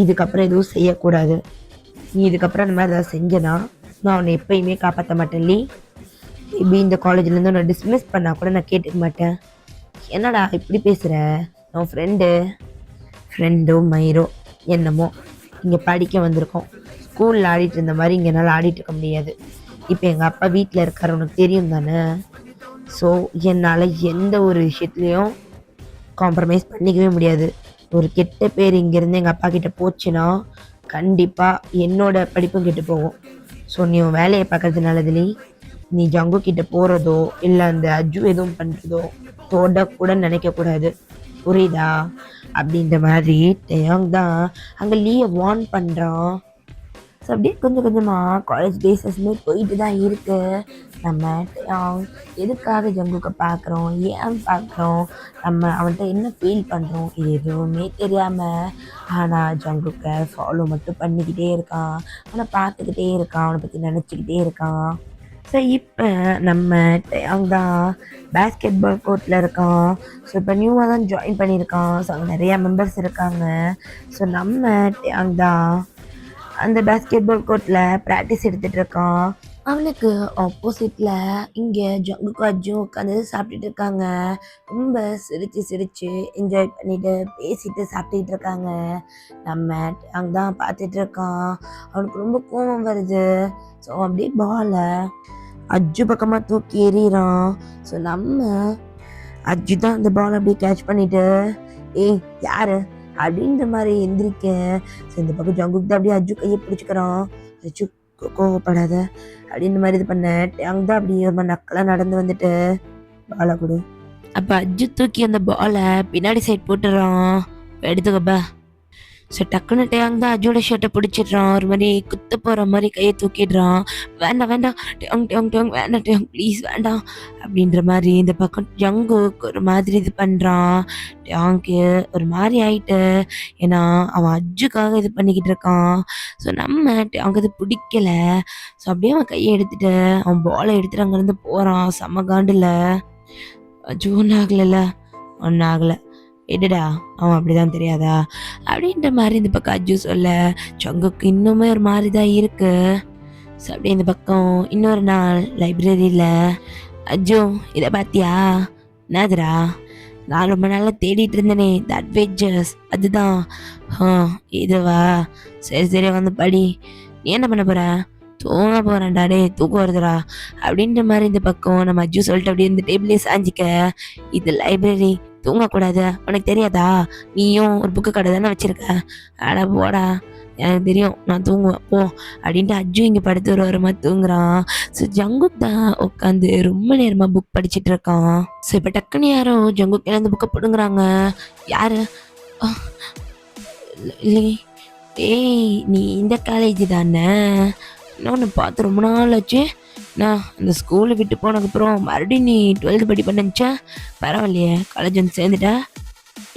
இதுக்கப்புறம் எதுவும் செய்யக்கூடாது. நீ இதுக்கப்புறம் அந்த மாதிரி ஏதாவது செஞ்சனா நான் உன்னை எப்பயுமே காப்பாற்ற மாட்டேன். லீ, மேபி இந்த காலேஜ்லேருந்து உன்னை டிஸ்மிஸ் பண்ணால் கூட நான் கேட்டுக்க மாட்டேன். என்னடா இப்படி பேசுகிற? உன் ஃப்ரெண்டோ மயிரோ என்னமோ இங்கே படிக்க வந்திருக்கோம். ஸ்கூலில் ஆடிட்டு இருந்த மாதிரி இங்கே என்னால் ஆடிட்டு இருக்க முடியாது. இப்போ எங்கள் அப்பா வீட்டில் இருக்கார், உனக்கு தெரியும் தானே. ஸோ என்னால் எந்த ஒரு விஷயத்துலையும் காம்ப்ரமைஸ் பண்ணிக்கவே முடியாது. ஒரு கெட்ட பேர் இங்கேருந்து எங்கள் அப்பா கிட்டே போச்சுன்னா கண்டிப்பாக என்னோட படிப்பும் கெட்டு போகும். ஸோ நீ உன் வேலையை பார்க்கறது நல்லதுலி. நீ ஜங்கு கிட்ட போகிறதோ இல்லை அந்த அஜ்ஜு எதுவும் பண்ணுறதோ தோட கூட நினைக்கக்கூடாது, புரியுதா? அப்படின்ற மாதிரி டேங் தான் அங்கே லீயை வார்ன் பண்ணுறான். ஸோ அப்படியே கொஞ்சம் கொஞ்சமாக காலேஜ் பேசஸ்மே போயிட்டு தான் இருக்குது. நம்ம டேங் எதுக்காக ஜங்குக்கை பார்க்குறோம், ஏன் பார்க்குறோம், நம்ம அவன்கிட்ட என்ன ஃபீல் பண்ணுறோம், இது எதுவுமே தெரியாமல் ஆனால் ஜங்குக்கை ஃபாலோ மட்டும் பண்ணிக்கிட்டே இருக்கான். அவனை பார்த்துக்கிட்டே இருக்கான், அவனை பற்றி நினச்சிக்கிட்டே இருக்கான். ஸோ இப்போ நம்ம டேங் தான் பேஸ்கெட் பால் கோர்ட்டில் இருக்கான். ஸோ இப்போ நியூவாக தான் ஜாயின் பண்ணியிருக்கான். ஸோ அங்கே நிறையா மெம்பர்ஸ் இருக்காங்க. ஸோ நம்ம டேங் தான் அந்த பேஸ்கெட் பால் கோர்ட்டில் ப்ராக்டிஸ் எடுத்துகிட்டு இருக்கான். அவனுக்கு ஆப்போசிட்ல இங்க ஜங்குக்கும் அஜும் உட்காந்து சாப்பிட்டுட்டு இருக்காங்க. ரொம்ப சிரிச்சு சிரிச்சு என்ஜாய் பண்ணிட்டு பேசிட்டு சாப்பிட்டுட்டு இருக்காங்க. நம்ம அங்கதான் பார்த்துட்டு இருக்கான். அவனுக்கு ரொம்ப கோபம் வருது. ஸோ அப்படியே பாலை அஜு பக்கமா தூக்கி எறிகிறான். ஸோ நம்ம அஜு தான் அந்த பால் அப்படியே கேட்ச் பண்ணிட்டு ஏய் யாரு அப்படின்ற மாதிரி எந்திரிக்க. ஸோ இந்த பக்கம் ஜங்குக்கு தான் அப்படியே அஜு கையை பிடிச்சிக்கிறான். அஜு கோவப்படாத அப்படின்ற மாதிரி இது பண்ண அங்கே தான் அப்படி ஒரு மாதிரி நக்கெல்லாம் நடந்து வந்துட்டு பாலை கொடு. அப்போ அஜு தூக்கி அந்த பாலை பின்னாடி சைட் போட்டுறான். எடுத்துக்கப்பா. ஸோ டக்குன்னு டேங் தான் அஜோட ஷர்ட்டை பிடிச்சிடுறான். ஒரு மாதிரி குத்த போகிற மாதிரி கையை தூக்கிடுறான். வேண்டாம் வேண்டாம் டேங் டேங் டேங் வேண்டாம் டேங் ப்ளீஸ் வேண்டாம் அப்படின்ற மாதிரி இந்த பக்கம் ஜங்குக்கு ஒரு மாதிரி இது பண்ணுறான். டேங்க்கு ஒரு மாதிரி ஆயிட்டு ஏன்னா அவன் அஜுக்காக இது பண்ணிக்கிட்டு இருக்கான். ஸோ நம்ம டேங்க் இது பிடிக்கல. ஸோ அப்படியே அவன் கையை எடுத்துட்டு அவன் பாலை எடுத்துட்டு அங்கேருந்து போகிறான். செம்ம காண்டில் அஜு ஒன்றும் ஆகலைல்ல ஒன்றும் ஆகலை எடுடா அவன் அப்படிதான் தெரியாதா அப்படின்ற மாதிரி இந்த பக்கம் அஜு சொல்ல சங்குக்கு இன்னுமே ஒரு மாதிரி தான் இருக்கு. ஸோ அப்படியே இந்த பக்கம் இன்னொரு நாள் லைப்ரரியில் அஜு இதை பார்த்தியா என்னதுடா நான் ரொம்ப நாளாக தேடிட்டு இருந்தேனே த அட்வென்ச்சர்ஸ் அதுதான். இதுவா சரி சரி வந்து படி. நீ என்ன பண்ண போற? தூங்க போறேன்டா டே தூக்கம் வருதுடா அப்படின்ற மாதிரி இந்த பக்கம் நம்ம அஜு சொல்லிட்டு அப்படியே இந்த டேபிளே சாஞ்சிக்க. இது லைப்ரரி தூங்கக்கூடாது உனக்கு தெரியாதா? நீயும் ஒரு புக்கு கடை தானே வச்சிருக்க. அட போடா எனக்கு தெரியும் நான் தூங்குவேன் போ அப்படின்ட்டு அஜு இங்கே படுத்து ஒரு மாதிரி தூங்குறான். ஸோ ஜங்குக் தான் உட்காந்து ரொம்ப நேரமாக புக் படிச்சுட்டு இருக்கான். ஸோ இப்போ டக்குன்னு யாரோ ஜங்குக் அந்த புக்கை பிடுங்குறாங்க. யாரு? இல்லை ஏய் நீ இந்த காலேஜ் தானே? இன்னொன்று பார்த்து ரொம்ப நாள் ஆச்சு. நான் அந்த ஸ்கூலை விட்டு போனதுக்கப்புறம் மறுபடியும் நீ 12th படி பண்ணிச்சா? பரவாயில்லையே காலேஜ் வந்து சேர்ந்துட்டா.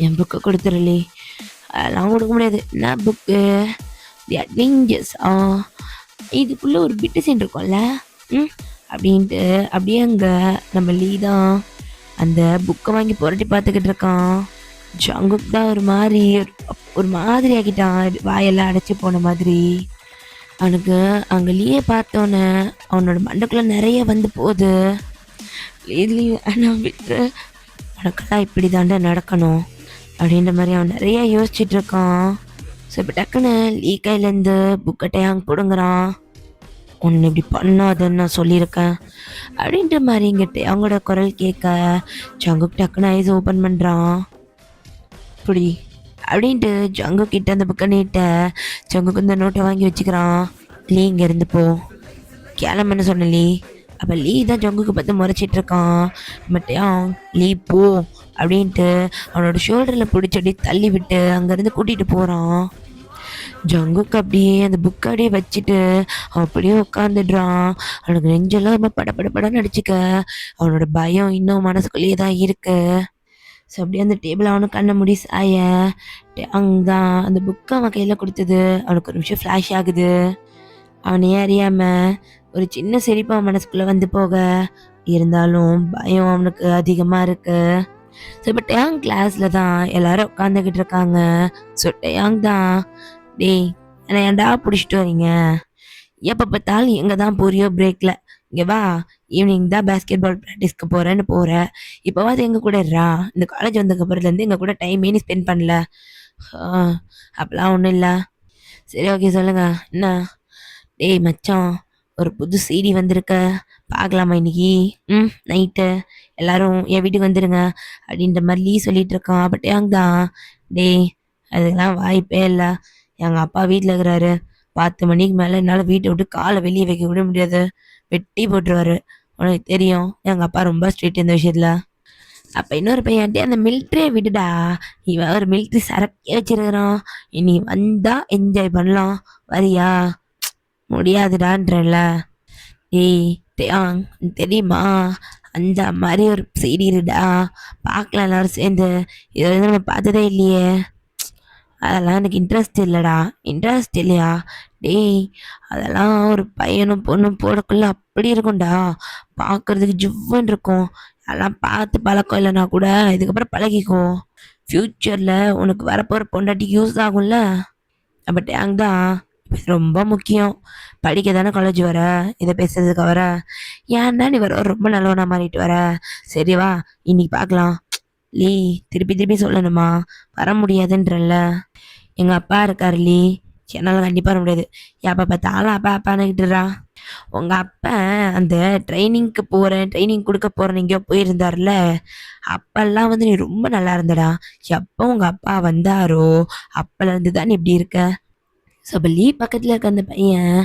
என் புக்கை கொடுத்துருலே. அதெல்லாம் கொடுக்க முடியாது. என்ன புக்கு? தி அட்வென்ச்சர்ஸ். இதுக்குள்ளே ஒரு பிட்டு சீன் இருக்கும்ல அப்படின்ட்டு அப்படியே அங்கே நம்ம லீ தான் அந்த புக்கை வாங்கி புரட்டி பார்த்துக்கிட்டு இருக்கான். ஜங்குக் தான் ஒரு மாதிரி ஆக்கிட்டான். வாயெல்லாம் அடைச்சி போன மாதிரி. அவனுக்கு அங்கே லீயை பார்த்தோன்னே அவனோட மண்டைக்குள்ளே நிறைய வந்து போகுது. நான் விட்டு உனக்கெல்லாம் இப்படி தாண்டா நடக்கணும் அப்படின்ற மாதிரி அவன் நிறைய யோசிச்சுட்டு இருக்கான். ஸோ இப்போ டக்குன்னு லீ கையிலேருந்து புக்கை அங்கே பிடுங்குறான். ஒன்று இப்படி பண்ணாதுன்னு நான் சொல்லியிருக்கேன் அப்படின்ற மாதிரி இங்கிட்ட அவங்களோட குரல் கேட்க ஜங்குக் டக்குன்னு ஐஸ் ஓப்பன் பண்ணுறான். இப்படி அப்படின்ட்டு ஜங்கு கிட்ட அந்த புக்கை நீட்ட ஜங்குக்கு இந்த நோட்டை வாங்கி வச்சுக்கிறான். லீ இங்கே இருந்து போ கிளம்புன்னு சொன்ன லீ. அப்போ லீ தான் ஜங்குக்கு பார்த்து முறைச்சிட்டு இருக்கான். பட் லீ போ அப்படின்ட்டு அவனோட ஷோல்டரில் பிடிச்சடி தள்ளி விட்டு அங்கேருந்து கூட்டிகிட்டு போகிறான். ஜங்குக்கு அப்படியே அந்த புக்கை அப்படியே வச்சுட்டு அவன் அப்படியே உட்காந்துடுறான். அவனுக்கு நெஞ்செல்லாம் ரொம்ப படப்படப்படன்னு அடிச்சுக்க. அவனோட பயம் இன்னும் மனசுக்குள்ளேயே தான் இருக்கு. ஸோ அப்படியே அந்த டேபிள் அவனுக்கு கண்ண முடி சாய அங்கதான் அந்த புக்கை அவன் கையில் கொடுத்தது அவனுக்கு ஒரு நிமிஷம் ஃப்ளாஷ் ஆகுது. அவனையே அறியாமல் ஒரு சின்ன சிரிப்பு அவன் மனசுக்குள்ளே வந்து போக இருந்தாலும் பயம் அவனுக்கு அதிகமாக இருக்கு. ஸோ இப்போ டேங் கிளாஸில் தான் எல்லாரும் உட்காந்துக்கிட்டு இருக்காங்க. ஸோ டேங் தான் டேய் என்னை ஏன்டா பிடிச்சிட்டு வரீங்க? எப்போ பார்த்தாலும் எங்கே தான் போறியோ பிரேக்கில் இங்கே வா ஈவினிங் தான் பேஸ்கெட் பால் ப்ராக்டிஸ்க்கு போகிறேன்னு போகிற. இப்போவாது எங்கள் கூட இருறா. இந்த காலேஜ் வந்ததுக்கப்புறத்துலேருந்து எங்கள் கூட டைமே நீ ஸ்பெண்ட் பண்ணல. அப்போலாம் ஒன்றும் இல்லை. சரி ஓகே சொல்லுங்க என்ன? டேய் மச்சான் ஒரு புது சீடி வந்திருக்க பார்க்கலாமா இன்னைக்கு? நைட்டு எல்லாரும் என் வீட்டுக்கு வந்துடுங்க அப்படின்ற மாதிரி லீ சொல்லிட்டு இருக்கான். பட் ஏங்க தான் டேய் அதுக்கெல்லாம் வாய்ப்பே இல்லை. எங்கள் அப்பா வீட்டில் இருக்கிறாரு. 10 மணிக்கு மேலே என்னால் வீட்டை விட்டு காலை வெளியே வைக்க விட முடியாது. வெட்டி போட்டுருவாரு. உனக்கு தெரியும் எங்கள் அப்பா ரொம்ப ஸ்ட்ரிக்ட் இந்த விஷயத்தில். அப்போ இன்னொரு பையன்ட்டே அந்த மிலிட்ரியை விடுடா. இவன் ஒரு மிலிட்ரி சரக்கே வச்சிருக்கிறான். இனி வந்தா என்ஜாய் பண்ணலாம் வரியா? முடியாதுடான்றல. ஏய் டேயாங் தெரியுமா அந்த மாதிரி ஒரு சீடி இருடா பார்க்கலாம் எல்லாரும் சேர்ந்து. இதை வந்து நம்ம பார்த்ததே இல்லையே. அதெல்லாம் எனக்கு இன்ட்ரெஸ்ட் இல்லைடா. இன்ட்ரெஸ்ட் இல்லையா? டேய் அதெல்லாம் ஒரு பையனும் பொண்ணும் போடக்குள்ள அப்படி இருக்கும்டா. பார்க்கறதுக்கு ஜிவ்வுன்னு இருக்கும். அதெல்லாம் பார்த்து பழக்கம் இல்லைனா கூட இதுக்கப்புறம் பழகிக்கோ. ஃப்யூச்சரில் உனக்கு வரப்போகிற பொண்டாட்டிக்கு யூஸ் ஆகும்ல. பட் டேங் தான் இது ரொம்ப முக்கியம். படிக்க தானே காலேஜ் வர, இதை பேசுறதுக்கு வர. ஏன்டா நீ வர ரொம்ப நல்லவனா மாறிட்டு வர. சரி வா, இன்னைக்கு பார்க்கலாம். லீ, திருப்பி திருப்பி சொல்லணுமா? வர முடியாதுன்றல்ல. எங்க அப்பா இருக்காரு லீ, என்னால கண்டிப்பா வர முடியாது. எப்ப பார்த்தாலும் அப்பா அப்பான்னுகிட்டுறா. உங்க அப்பா அந்த ட்ரைனிங் கொடுக்க போறேன் எங்கேயோ போயிருந்தாருல, அப்பெல்லாம் வந்து நீ ரொம்ப நல்லா இருந்தடா. எப்போ உங்க அப்பா வந்தாரோ அப்பல இருந்து தான் நீ இப்படி இருக்க. சபலி பக்கத்துல இருக்க அந்த பையன்,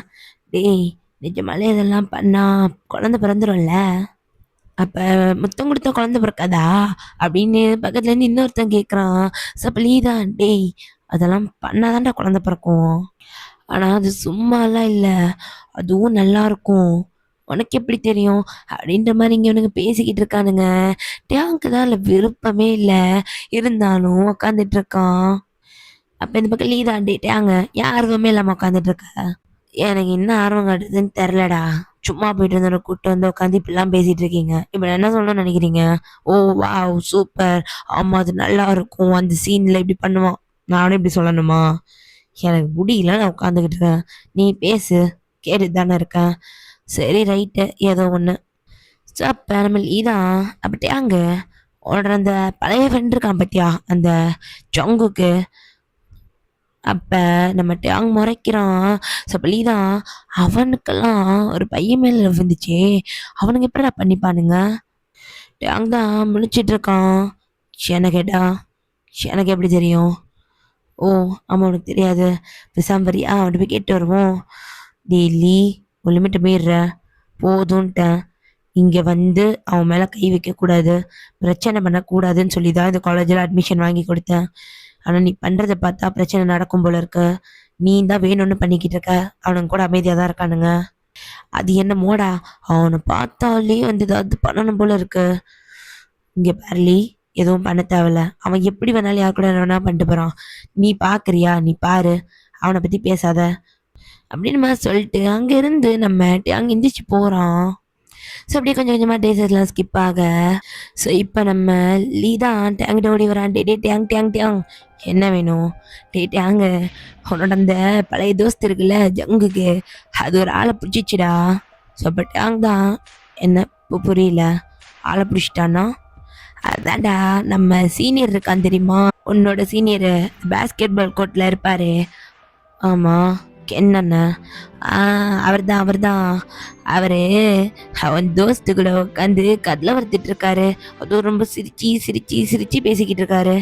டேய் நிஜமாலே இதெல்லாம் பண்ணா குழந்தை பிறந்துரும்ல, அப்ப முத்தம் கொடுத்த குழந்தை பிறக்காதா அப்படின்னு பக்கத்துல இருந்து இன்னொருத்தன் கேக்குறான். சபலி தான், டேய் அதெல்லாம் பண்ணாதான்டா குழந்தை பிறக்கும். ஆனா அது சும்மாலாம் இல்ல, அதுவும் நல்லா இருக்கும். உனக்கு எப்படி தெரியும் அப்படின்ற மாதிரி இங்க இவனுங்க பேசிக்கிட்டு இருக்கானுங்க. டேங்க்கு தான் இல்ல விருப்பமே இல்ல, இருந்தாலும் உக்காந்துட்டு இருக்கான். அப்ப இந்த பக்கம் லீதான், டே டேங்க ஏன் ஆர்வமே இல்லாம உட்காந்துட்டு இருக்க? எனக்கு என்ன ஆர்வம் காட்டுதுன்னு தெரிலடா. சும்மா போயிட்டு இருந்தோட கூப்பிட்டு வந்து உட்காந்து இப்படிலாம் பேசிட்டு இருக்கீங்க. இப்ப நான் என்ன சொல்லணும்னு நினைக்கிறீங்க? ஓ வாவ் சூப்பர், ஆமா அது நல்லா இருக்கும், அந்த சீன்ல இப்படி பண்ணுவான், நானும் இப்படி சொல்லணுமா? எனக்கு முடியல, நான் உட்காந்துக்கிட்டு இருக்கேன். நீ பேசு, கேட்டுட்டு தானே இருக்கேன். சரி ரைட்டு, ஏதோ ஒன்று. ஸோ அப்போ நம்ம இதான் அப்படி அங்கே உன்னோட அந்த பழைய ஃப்ரெண்ட் இருக்கான் பத்தியா, அந்த ஜங்குக்கு. அப்ப நம்ம டேங் முறைக்கிறான். ஸோ அப்போ லீதான், அவனுக்கெல்லாம் ஒரு பையன் மேல வந்துச்சே, அவனுங்க எப்படிடா பண்ணிப்பானுங்க? டேங் தான் முழிச்சிட்டு இருக்கான். என்ன கேட்டா, எனக்கு எப்படி தெரியும்? ஓ ஆமா உனக்கு தெரியாது, பேசாம வரியா அவன்கிட்ட போய் கேட்டு வருவோம். டெய்லி ஒரு லிமிட்டை மீறுற, போதும்ன்ட்டேன். இங்கே வந்து அவன் மேலே கை வைக்கக்கூடாது, பிரச்சனை பண்ணக்கூடாதுன்னு சொல்லி தான் இந்த காலேஜில் அட்மிஷன் வாங்கி கொடுத்தேன். ஆனால் நீ பண்ணுறதை பார்த்தா பிரச்சனை நடக்கும் போல இருக்கு. நீ தான் வேணும்னு பண்ணிக்கிட்டு இருக்க. அவனுங்க கூட அமைதியாக தான் இருக்கானுங்க. அது என்ன மோடா, அவனை பார்த்தாலே வந்து ஏதாவது பண்ணணும் போல இருக்கு. இங்கே பாரலி, எதுவும் பண்ண தேவையில்ல. அவன் எப்படி வேணாலும் யார் கூட வேணா பண்ணிட்டு போகிறான். நீ பார்க்குறியா, நீ பாரு, அவனை பற்றி பேசாத அப்படின்னு நம்ம சொல்லிட்டு அங்கேருந்து நம்ம அங்கே எந்திரிச்சு போகிறோம். ஸோ அப்படியே கொஞ்சம் கொஞ்சமாக டேஸஸ்லாம் ஸ்கிப் ஆக, ஸோ இப்போ நம்ம லீதான் டேங்கிட்ட ஓடி வரான். டே டே டேங் டேங் டேங், என்ன வேணும்? டே டேங்கு, உன்னோட அந்த பழைய தோஸ்து இருக்குல்ல ஜங்குக்கு, அது ஒரு ஆளை பிடிச்சிச்சுடா. ஸோ அப்போ டேங் தான், என்ன இப்போ புரியல? ஆளை பிடிச்சிட்டான்னா? அதான்டா நம்ம சீனியர் இருக்கான் தெரியுமா, உன்னோட சீனியரு பேஸ்கெட் பால் கோர்ட்டில் இருப்பாரு. ஆமாம், என்னண்ணா? அவர் தான் அவரு அவன் தோஸ்து கூட உட்காந்து கதில் வறுத்துட்டு இருக்காரு. அதுவும் ரொம்ப சிரிச்சு சிரிச்சு சிரிச்சு பேசிக்கிட்டு இருக்காரு.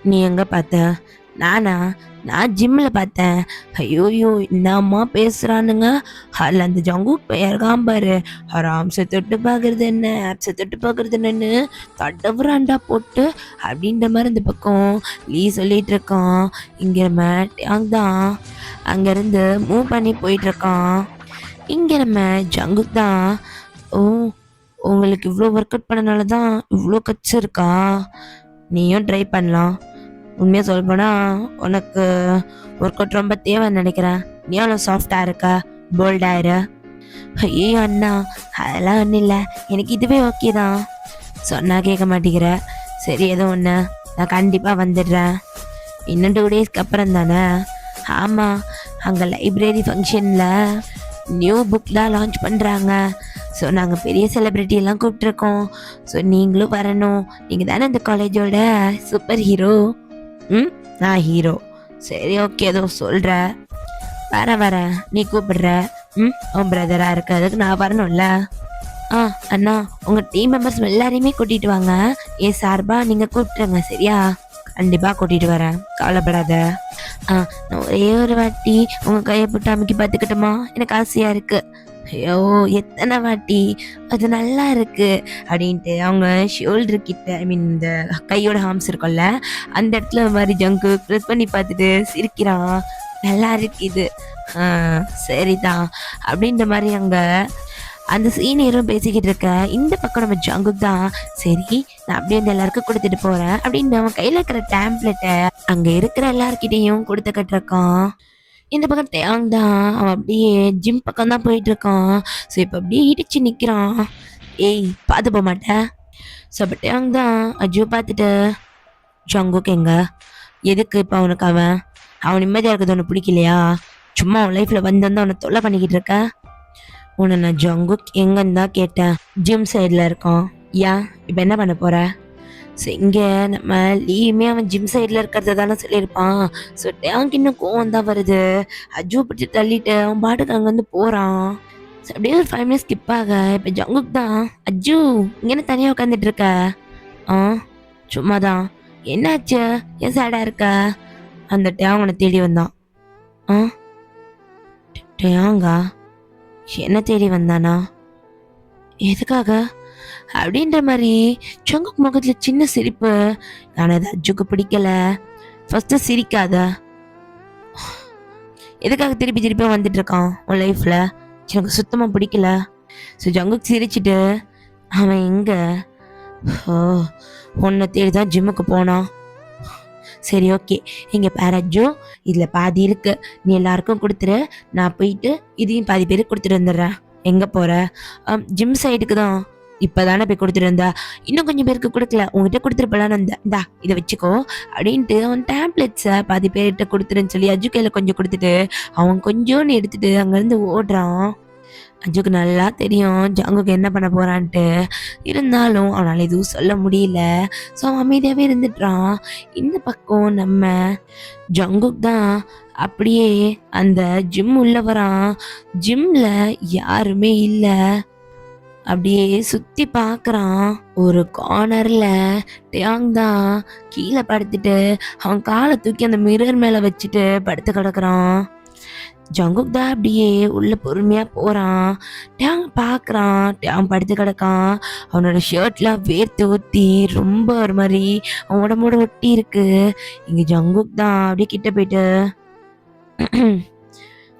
நீ எங்க பார்த்த? நானா? நான் ஜிம்ல பார்த்தேன். ஐயோயோ என்னம்மா பேசுறானுங்க. அதில் அந்த ஜங்குக் பெயர்காம் பாரு, ஹராம்ஸை தொட்டு பார்க்கறது என்ன, ஆப்ஸை தொட்டு பார்க்கறது என்னன்னு தடவுறாண்டா போட்டு அப்படின்ற மாதிரி இந்த பக்கம் லீ சொல்லிட்டு இருக்கான். இங்கே நம்ம டேங் தான் அங்கேருந்து மூவ் பண்ணி போயிட்டு இருக்கான். இங்கே நம்ம ஜங்குக் தான், ஓ உங்களுக்கு இவ்வளோ ஒர்க் அவுட் பண்ணனால தான் இவ்வளோ கட்ஸ் இருக்கா, நீயும் ட்ரை பண்ணலாம். உண்மையாக சொல்லப்போனா உனக்கு ஒர்க் அவுட் ரொம்ப தேவைன்னு நினைக்கிறேன். நீ அவ்வளோ சாஃப்டாக இருக்க, போல்டாயிரு. ஐயோ அண்ணா, அதெல்லாம் ஒன்றும் இல்லை, எனக்கு இதுவே ஓகே தான். சொன்னால் கேட்க மாட்டேங்கிற. சரி ஏதோ ஒன்று, நான் கண்டிப்பாக வந்துடுறேன். இன்னும் 2 டேஸ்க்கு அப்புறம் தானே? ஆமாம், அங்கே லைப்ரரி ஃபங்க்ஷனில் நியூ புக் தான் லான்ச் பண்ணுறாங்க. ஸோ நாங்கள் பெரிய செலிப்ரிட்டியெல்லாம் கூப்பிட்ருக்கோம். ஸோ நீங்களும் வரணும். நீங்கள் தானே இந்த காலேஜோட சூப்பர் ஹீரோ. நான் ஹீரோ. சரி ஓகே, ஏதோ சொல்கிற, வரேன், நீ கூப்பிடுற. உன் பிரதராக இருக்க, அதுக்கு நான் வரணும்ல. அண்ணா உங்கள் டீம் மெம்பர்ஸ் எல்லாரையுமே கூட்டிகிட்டு வாங்க. ஏன் சார்பாக நீங்கள் கூப்பிட்டுருங்க சரியா? கண்டிப்பாக கூட்டிகிட்டு வரேன், கவலைப்படாத. நான் ஒரே ஒரு வாட்டி உங்கள் கையை போட்டு அமைக்கி பார்த்துக்கிட்டோமா, எனக்கு ஆசையாக இருக்குது. ஐயோ எத்தனை வாட்டி, அது நல்லா இருக்கு அப்படின்ட்டு அவங்க ஷோல்டர் கிட்ட, ஐ மீன் இந்த கையோட ஹார்ம்ஸ் இருக்கும்ல, அந்த இடத்துல மாதிரி ஜங்கு ப்ரெஸ் பண்ணி பார்த்துட்டு சிரிக்கிறான். நல்லா இருக்கு இது. சரிதான் அப்படின்ற மாதிரி அங்கே அந்த சீனியரும் பேசிக்கிட்டு இருக்க. இந்த பக்கம் நம்ம ஜங்குக் தான், சரி நான் அப்படியே வந்து எல்லாருக்கும் கொடுத்துட்டு போறேன் அப்படின்னு அவன் கையில இருக்கிற டேம்ப்ளெட்டை அங்க இருக்கிற எல்லார்கிட்டையும் கொடுத்துக்கிட்டு இருக்கான். இந்த பக்கம் டேங் தான், அவன் அப்படியே ஜிம் பக்கம் தான் போயிட்டு இருக்கான். ஸோ இப்போ அப்படியே இடிச்சு நிற்கிறான். ஏய் பார்த்து போக மாட்டேன். ஸோ அப்போ டேங் தான் அஜோ பார்த்துட்டு, ஜங்குக் எங்க, எதுக்கு இப்போ அவனுக்கு அவன் நிம்மதியாக இருக்கிறது ஒன்று பிடிக்கலையா? சும்மா உன் லைஃப்பில் வந்து உன்னை தொல்லை பண்ணிக்கிட்டு இருக்க. உன்னை நான் ஜங்குக் எங்கன்னு தான் கேட்டேன். ஜிம் சைடில் இருக்கோம். ஏன் இப்போ என்ன பண்ண போற? ஸோ இங்கே நம்ம லீவுமே அவன் ஜிம் சைடில் இருக்கிறத தானே சொல்லியிருப்பான். ஸோ டேங்க் இன்னும் கோவம் தான் வருது. அஜு பிடிச்சி தள்ளிட்டு அவன் பாட்டுக்கு அங்கேருந்து போகிறான். ஸோ அப்படியே ஒரு 5 மினிட்ஸ் ஸ்கிப் ஆக இப்போ ஜங்குக் தான், அஜு இங்கே தனியாக உட்காந்துட்டு இருக்க? ஆ சும்மாதான். என்னாச்சு, ஏன் சேடாக இருக்க? அந்த டேங் உன்னை தேடி வந்தான். ஆ டேங்கா என்ன தேடி வந்தானா? எதுக்காக அப்படின்ற மாதிரி ஜங்குக் முகத்துல சின்ன சிரிப்பு. ஆனால் அது அஜுக்கு பிடிக்கல. ஃபர்ஸ்ட் சிரிக்காத. எதுக்காக திருப்பி திருப்பி வந்துட்டு இருக்கான் உன் லைஃப்ல? எனக்கு சுத்தமா பிடிக்கல. ஸோ ஜங்குக் சிரிச்சிட்டு, அவன் எங்க? ஓ உன்னை தேடி தான் ஜிம்முக்கு போனான். சரி ஓகே, இங்கே பேரஜோ இதில் பாதி இருக்கு, நீ எல்லாருக்கும் கொடுத்துரு. நான் போயிட்டு இதையும் பாதி பேருக்கு கொடுத்துட்டு வந்துடுறேன். எங்கே போகிற? ஜிம் சைடுக்கு தான். இப்போ தானே போய் கொடுத்துட்டு இருந்தா, இன்னும் கொஞ்சம் பேருக்கு கொடுக்கல, உங்ககிட்ட கொடுத்துட்டு போலான்னு வந்தேன். இந்தா இதை வச்சுக்கோ அப்படின்ட்டு அவன் டேப்லெட்ஸை பாதி பேர்கிட்ட கொடுத்துருன்னு சொல்லி அஜு கையில் கொஞ்சம் கொடுத்துட்டு அவன் கொஞ்சோன்னு எடுத்துட்டு அங்கேருந்து ஓடுறான். அஜுக்கு நல்லா தெரியும் ஜங்குக்கு என்ன பண்ண போறான்ட்டு. இருந்தாலும் அவனால் எதுவும் சொல்ல முடியல. ஸோ அவன் அமைதியாகவே இருந்துட்டான். இந்த பக்கம் நம்ம ஜங்குக் தான் அப்படியே அந்த ஜிம் உள்ள வரான். ஜிம்ல யாருமே இல்லை. அப்படியே சுத்தி பார்க்கறான். ஒரு கார்னர்ல டேங் தான் கீழே படுத்துட்டு அவன் காலை தூக்கி அந்த மிரர் மேல வச்சுட்டு படுத்து கிடக்குறான். ஜங்குக் தான் அப்படியே உள்ள பொறுமையா போறான். டேங் பார்க்கறான். டேங் படுத்து கிடக்கான். அவனோட ஷர்ட்லாம் வேர்த்து ஊத்தி ரொம்ப ஒரு மாதிரி அவன் உடம்போட ஒட்டி இருக்கு. இங்க ஜங்குக் தான் அப்படியே கிட்ட போயிட்டு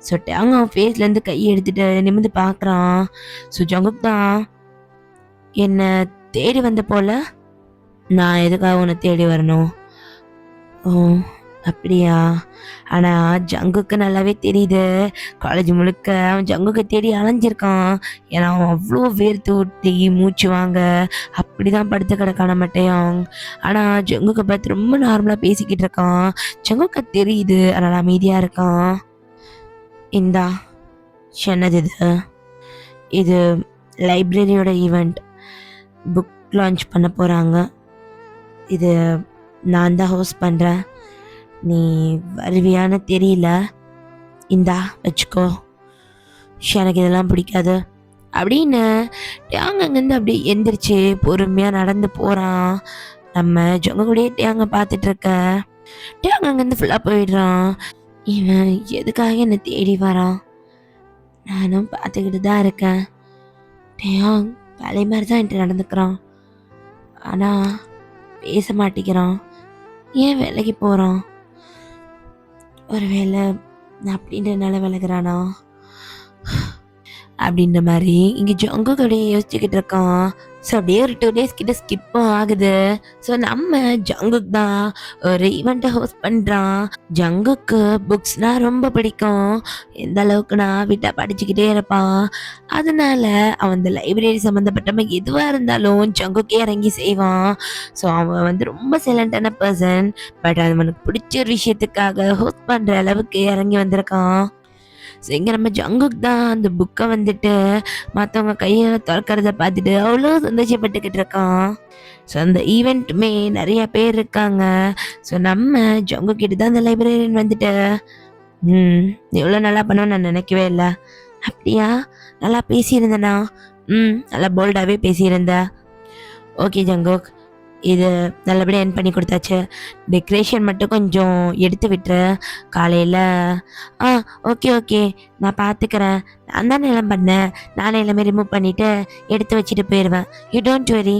ஸோ டேங் அவன் ஃபேஸ்லேருந்து கையை எடுத்துட்டு நிமிந்து பார்க்குறான். ஸோ ஜங்குக் தான், என்னை தேடி வந்த போல. நான் எதுக்காக உன்னை தேடி வரணும்? ஓ அப்படியா? ஆனால் ஜங்குக்கு நல்லாவே தெரியுது, காலேஜ் முழுக்க அவன் ஜங்குக்கு தேடி அலைஞ்சிருக்கான். ஏன்னா அவன் அவ்வளோ வேர்த்து ஊட்டி மூச்சு வாங்க அப்படி தான் படுத்து கிடக்கான மட்டையான். ஆனால் ஜங்குக்கை பார்த்து ரொம்ப நார்மலாக பேசிக்கிட்டு இருக்கான். ஜங்குக்கு தெரியுது, அதனால் அமைதியாக இருக்கான். இந்தா சொன்னது இது லைப்ரரியோட ஈவெண்ட், புக் லான்ச் பண்ண போகிறாங்க. இது நான் தான் ஹோஸ்ட் பண்ணுறேன். நீ வருவியான்னு தெரியல. இந்தா வச்சுக்கோ. எனக்கு இதெல்லாம் பிடிக்காது அப்படின்னு டேங் அங்கேருந்து அப்படியே எந்திரிச்சு பொறுமையாக நடந்து போகிறான். நம்ம ஜொங்க கூடயே டேங்க பார்த்துட்ருக்க. டேங் அங்கேருந்து ஃபுல்லாக போயிடுறான். இவன் எதுக்காக என்னை தேடி வரான்? நானும் பார்த்துக்கிட்டு தான் இருக்கேன். டேங் பழைய மாதிரி தான் என்கிட்ட நடந்துக்கிறான். ஆனால் பேச மாட்டேங்கிறான். ஏன் விலகி போகிறான்? ஒருவேளை நான் அப்படின்றனால விலகிறானா அப்படின்ற மாதிரி இங்கே ஜங்கு அப்படியே யோசிச்சுக்கிட்டு இருக்கான். ஸோ அப்படியே ஒரு 2 days கிட்ட ஸ்கிப்பும் ஆகுது. ஸோ நம்ம ஜங்குக்கு தான் ஒரு ஈவெண்ட்டை ஹோஸ்ட் பண்ணுறான். ஜங்குக்கு புக்ஸ்னால் ரொம்ப பிடிக்கும். எந்த அளவுக்குனா விட்டா படிச்சுக்கிட்டே இருப்பான். அதனால அவன் இந்த லைப்ரரி சம்மந்தப்பட்ட எதுவாக இருந்தாலும் ஜங்குக்கே இறங்கி செய்வான். ஸோ அவன் வந்து ரொம்ப சைலண்டான பர்சன். பட் அது அவனுக்கு பிடிச்ச ஒரு விஷயத்துக்காக ஹோஸ்ட் பண்ணுற அளவுக்கு இறங்கி வந்திருக்கான். ஸோ இங்கே நம்ம ஜங்குக் தான் அந்த புக்கை வந்துட்டு மற்றவங்க கையை திறக்கிறத பார்த்துட்டு அவ்வளோ சந்தோஷப்பட்டுக்கிட்டு இருக்கான். ஸோ அந்த ஈவெண்ட்டுமே நிறைய பேர் இருக்காங்க. ஸோ நம்ம ஜங்குக்கிட்ட தான் அந்த லைப்ரரியன் வந்துட்டு எவ்வளோ நல்லா பண்ணுவேன்னு நான் நினைக்கவே இல்லை. அப்படியா? நல்லா பேசியிருந்தேண்ணா. நல்லா போல்டாகவே பேசியிருந்தேன். ஓகே ஜங்குக், இது நல்லபடியாக என் பண்ணி கொடுத்தாச்சு. டெக்கரேஷன் மட்டும் கொஞ்சம் எடுத்து விட்டுரு காலையில். ஓகே ஓகே, நான் பார்த்துக்கிறேன். நான் தானே எல்லாம் பண்ணேன். நானே எல்லாமே ரிமூவ் பண்ணிவிட்டு எடுத்து வச்சுட்டு போயிடுவேன். You don't worry.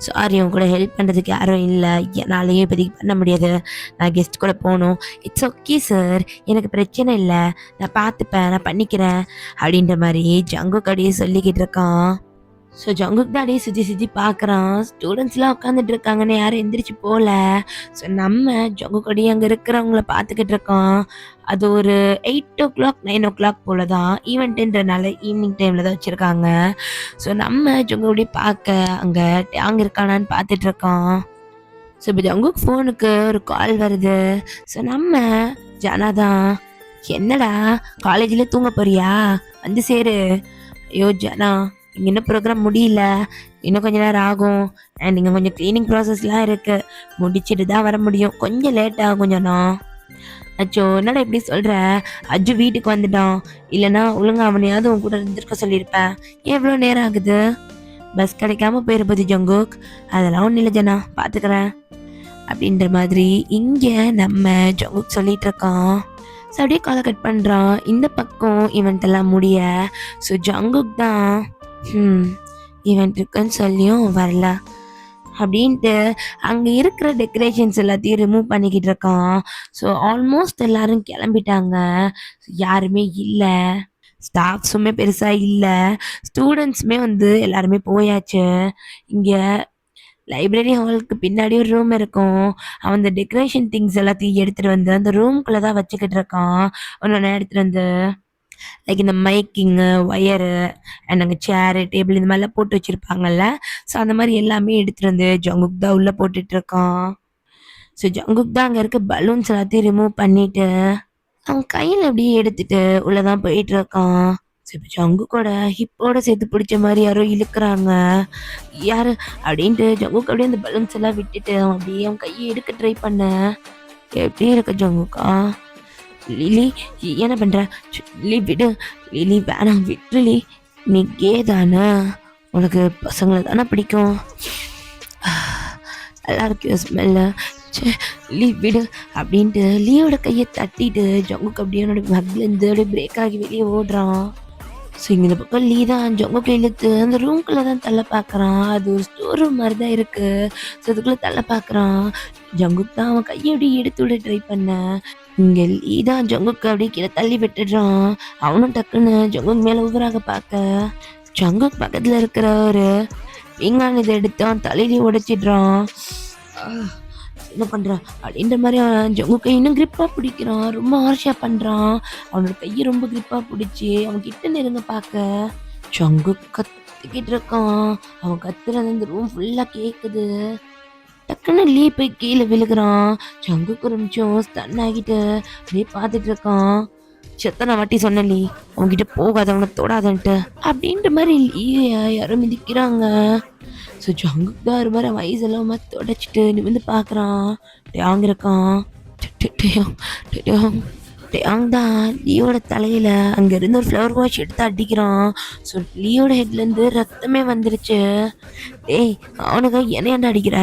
சாரி, உங்க கூட ஹெல்ப் பண்ணுறதுக்கு யாரும் இல்லை. என்னாலையும் இப்போதைக்கு பண்ண முடியாது. நான் கெஸ்ட் கூட போகணும். இட்ஸ் ஓகே சார், எனக்கு பிரச்சனை இல்லை. நான் பார்த்துப்பேன், நான் பண்ணிக்கிறேன் அப்படின்ற மாதிரி ஜங்குக் அப்படியே சொல்லிக்கிட்டு இருக்கான். ஸோ ஜங்குக் தான் அப்படியே சுற்றி பார்க்குறான். ஸ்டூடெண்ட்ஸ்லாம் உட்காந்துட்டு இருக்காங்கன்னு யாரும் எந்திரிச்சு போகல. ஸோ நம்ம ஜங்குக் அப்படியே அங்கே இருக்கிறவங்கள பார்த்துக்கிட்டு இருக்கோம். அது ஒரு 8 o'clock 9 o'clock போல தான். ஈவெண்ட்டுன்றனால ஈவினிங் டைமில் தான் வச்சுருக்காங்க. ஸோ நம்ம ஜங்குக் அப்படியே பார்க்க அங்கே அங்கே இருக்கானான்னு பார்த்துட்டு இருக்கோம். ஸோ இப்போ ஜங்குக் ஃபோனுக்கு ஒரு கால் வருது. ஸோ நம்ம ஜனா தான், என்னடா காலேஜில் தூங்க போறியா? வந்து சேரு. ஐயோ ஜனா, இங்கே இன்னும் ப்ரோக்ராம் முடியல, இன்னும் கொஞ்ச நேரம் ஆகும். அண்ட் இங்கே கொஞ்சம் க்ளீனிங் ப்ராசஸ்லாம் இருக்கு, முடிச்சுட்டு தான் வர முடியும். கொஞ்சம் லேட் ஆகும் ஜனா. அச்சோ, என்னடா இப்படி சொல்ற? அஜு வீட்டுக்கு வந்துட்டான், இல்லைன்னா ஒழுங்கா அவனையாவது உன் கூட இருந்திருக்க சொல்லியிருப்பேன். ஏன் இவ்வளோ நேரம் ஆகுது? பஸ் கிடைக்காம போயிருப்பது ஜங்குக். அதெல்லாம் ஒன்றும் இல்லை ஜனா, பார்த்துக்கிறேன் அப்படின்ற மாதிரி இங்கே நம்ம ஜங்குக் சொல்லிட்டு இருக்கான். ஸோ அப்படியே காலை கட் பண்ணுறான். இந்த பக்கம் இவன்ட் எல்லாம் முடிய. ஸோ ஜங்குக் தான் ஈவெண்ட் இருக்குன்னு சொல்லியும் வரல அப்படின்ட்டு அங்கே இருக்கிற டெக்கரேஷன்ஸ் எல்லாத்தையும் ரிமூவ் பண்ணிக்கிட்டு இருக்கான். ஸோ ஆல்மோஸ்ட் எல்லாரும் கிளம்பிட்டாங்க, யாருமே இல்லை. ஸ்டாஃப்ஸுமே பெருசாக இல்லை, ஸ்டூடெண்ட்ஸுமே வந்து எல்லாருமே போயாச்சு. இங்கே லைப்ரரி ஹாலுக்கு பின்னாடி ஒரு ரூம் இருக்கும். அவன் அந்த டெக்கரேஷன் திங்ஸ் எல்லாத்தையும் எடுத்துகிட்டு வந்து அந்த ரூம்குள்ளே தான் வச்சுக்கிட்டு இருக்கான். ஒன்று எடுத்துகிட்டு வந்து லைக் இந்த மைக்கிங்கு, ஒயரு அண்ட் அங்கே சேரு, டேபிள் இந்த மாதிரிலாம் போட்டு வச்சுருப்பாங்கல்ல. ஸோ அந்த மாதிரி எல்லாமே எடுத்துகிட்டு வந்து ஜங்குக் தான் உள்ளே போட்டுட்டு இருக்கான். ஸோ ஜங்குக் தான் அங்கே இருக்க பலூன்ஸ் எல்லாத்தையும் ரிமூவ் பண்ணிட்டு அவன் கையில் அப்படியே எடுத்துட்டு உள்ளதான் போயிட்டு இருக்கான். ஸோ இப்போ ஜங்குக்கோட ஹிப்போட சேர்த்து பிடிச்ச மாதிரி யாரோ இழுக்கிறாங்க. யாரு அப்படின்ட்டு ஜங்குக்கு அப்படியே அந்த பலூன்ஸ் எல்லாம் விட்டுட்டு அவன் அப்படியே அவன் கையை எடுக்க ட்ரை பண்ண. எப்படி இருக்க ஜங்குக்கா? லிலி என்ன பண்ற? லிலி விடு, லிலி வேணாம் விட்டுலி, நீ கே தானே, உனக்கு பசங்களை தானே பிடிக்கும், நல்லா இருக்கு ஸ்மெல்ல, லீ விடு அப்படின்ட்டு லீயோட கையை தட்டிட்டு ஜங்குக்கு அப்படியே அவனோட மக்லேருந்து அப்படியே பிரேக் ஆகி வெளியே ஓடுறான். ஸோ இங்கே இந்த பக்கம் லீ தான் ஜங்குக்கு இழுத்து அந்த ரூம்குள்ளே தான் தள்ள பார்க்குறான். அது ஒரு ஸ்டோர் ரூம் மாதிரி தான் இருக்குது. ஸோ அதுக்குள்ளே தள்ள பார்க்குறான். ஜங்குக்கு தான் அவன் கையை அப்படியே எடுத்து விட ட்ரை பண்ண. இங்கே லீ தான் ஜங்குக்கு அப்படியே கீழே தள்ளி விட்டுடுறான். அவனும் டக்குன்னு ஜங்குக்கு மேலே ஊவராக பார்க்க ஜங்குக்கு பக்கத்தில் இருக்கிற ஒரு பீங்கான் இதை எடுத்து அவன் தலையிலேயே உடைச்சிடுறான். என்ன பண்ணுறான் அப்படின்ற மாதிரி அவன் ஜங்குக்கை இன்னும் கிரிப்பாக பிடிக்கிறான், ரொம்ப ஹார்ஷாக பண்ணுறான். அவனோட கையை ரொம்ப கிரிப்பாக பிடிச்சி அவன் கிட்ட நெருங்க பார்க்க ஜங்கு கத்திக்கிட்டு இருக்கான். அவன் கத்துறது அந்த ரூம் ஃபுல்லாக கேட்குது. டக்குன்னு லீ போய் கீழே விழுகிறான். ஜங்குக்கு ஒரு நிமிஷம் ஸ்டன் ஆகிட்டு அப்படியே பார்த்துட்டு இருக்கான். செத்தனை வாட்டி சொன்ன லீ, அவன்கிட்ட போகாத, அவனை தொடாதன்ட்டு அப்படின்ற மாதிரி லீயை யாரும் மிதிக்கிறாங்க. ஸோ ஜங்குக்கு தான் ஒரு மாதிரி வயசெல்லாம் தொடச்சிட்டு நிமிந்து பார்க்குறான். டேங் இருக்கான். டேங் தான் லீயோட தலையில் அங்கேருந்து ஒரு ஃப்ளவர் வாஷ் எடுத்து அடிக்கிறான். ஸோ லீயோட ஹெட்லேருந்து ரத்தமே வந்துருச்சு. டேய் அவனுக்கு என்னையாண்டா அடிக்கிற?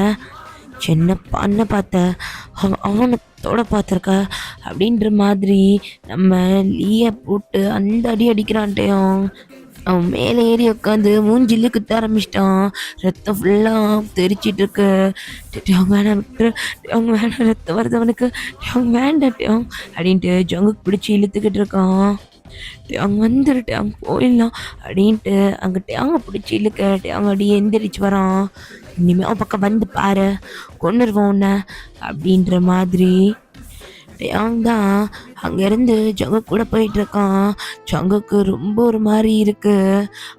சின்ன பண்ண பார்த்த அவனை தொட பார்த்துருக்க அப்படின்ற மாதிரி நம்ம லீயை போட்டு அந்த அடி அடிக்கிறான்ட்டையும். அவன் மேலே ஏறி உட்காந்து மூஞ்சில்லு குத்த ஆரம்பிச்சிட்டான். ரத்தம் ஃபுல்லாக தெரிச்சிட்டு இருக்கு. அவங்க வேணாம் விட்டு, அவங்க வேணாம், ரத்தம் வருது அவனுக்கு, அவங்க வேண்டாம் அப்படின்ட்டு ஜங்குக்கு பிடிச்சி இழுத்துக்கிட்டு இருக்கான். அவங்க வந்துட்டு அவங்க போயிடலாம் அப்படின்ட்டு அங்கிட்ட அவங்க பிடிச்சி இழுக்க அவங்க அப்படியே எந்திரிச்சு வரான். இனிமேல் அவன் பக்கம் வந்து பாரு, கொண்டுருவான் உன்னை அப்படின்ற மாதிரி. டேங் தான் அங்கேருந்து ஜங்குக் கூட போயிட்டுருக்கான். ஜங்குக்கு ரொம்ப ஒரு மாதிரி இருக்கு.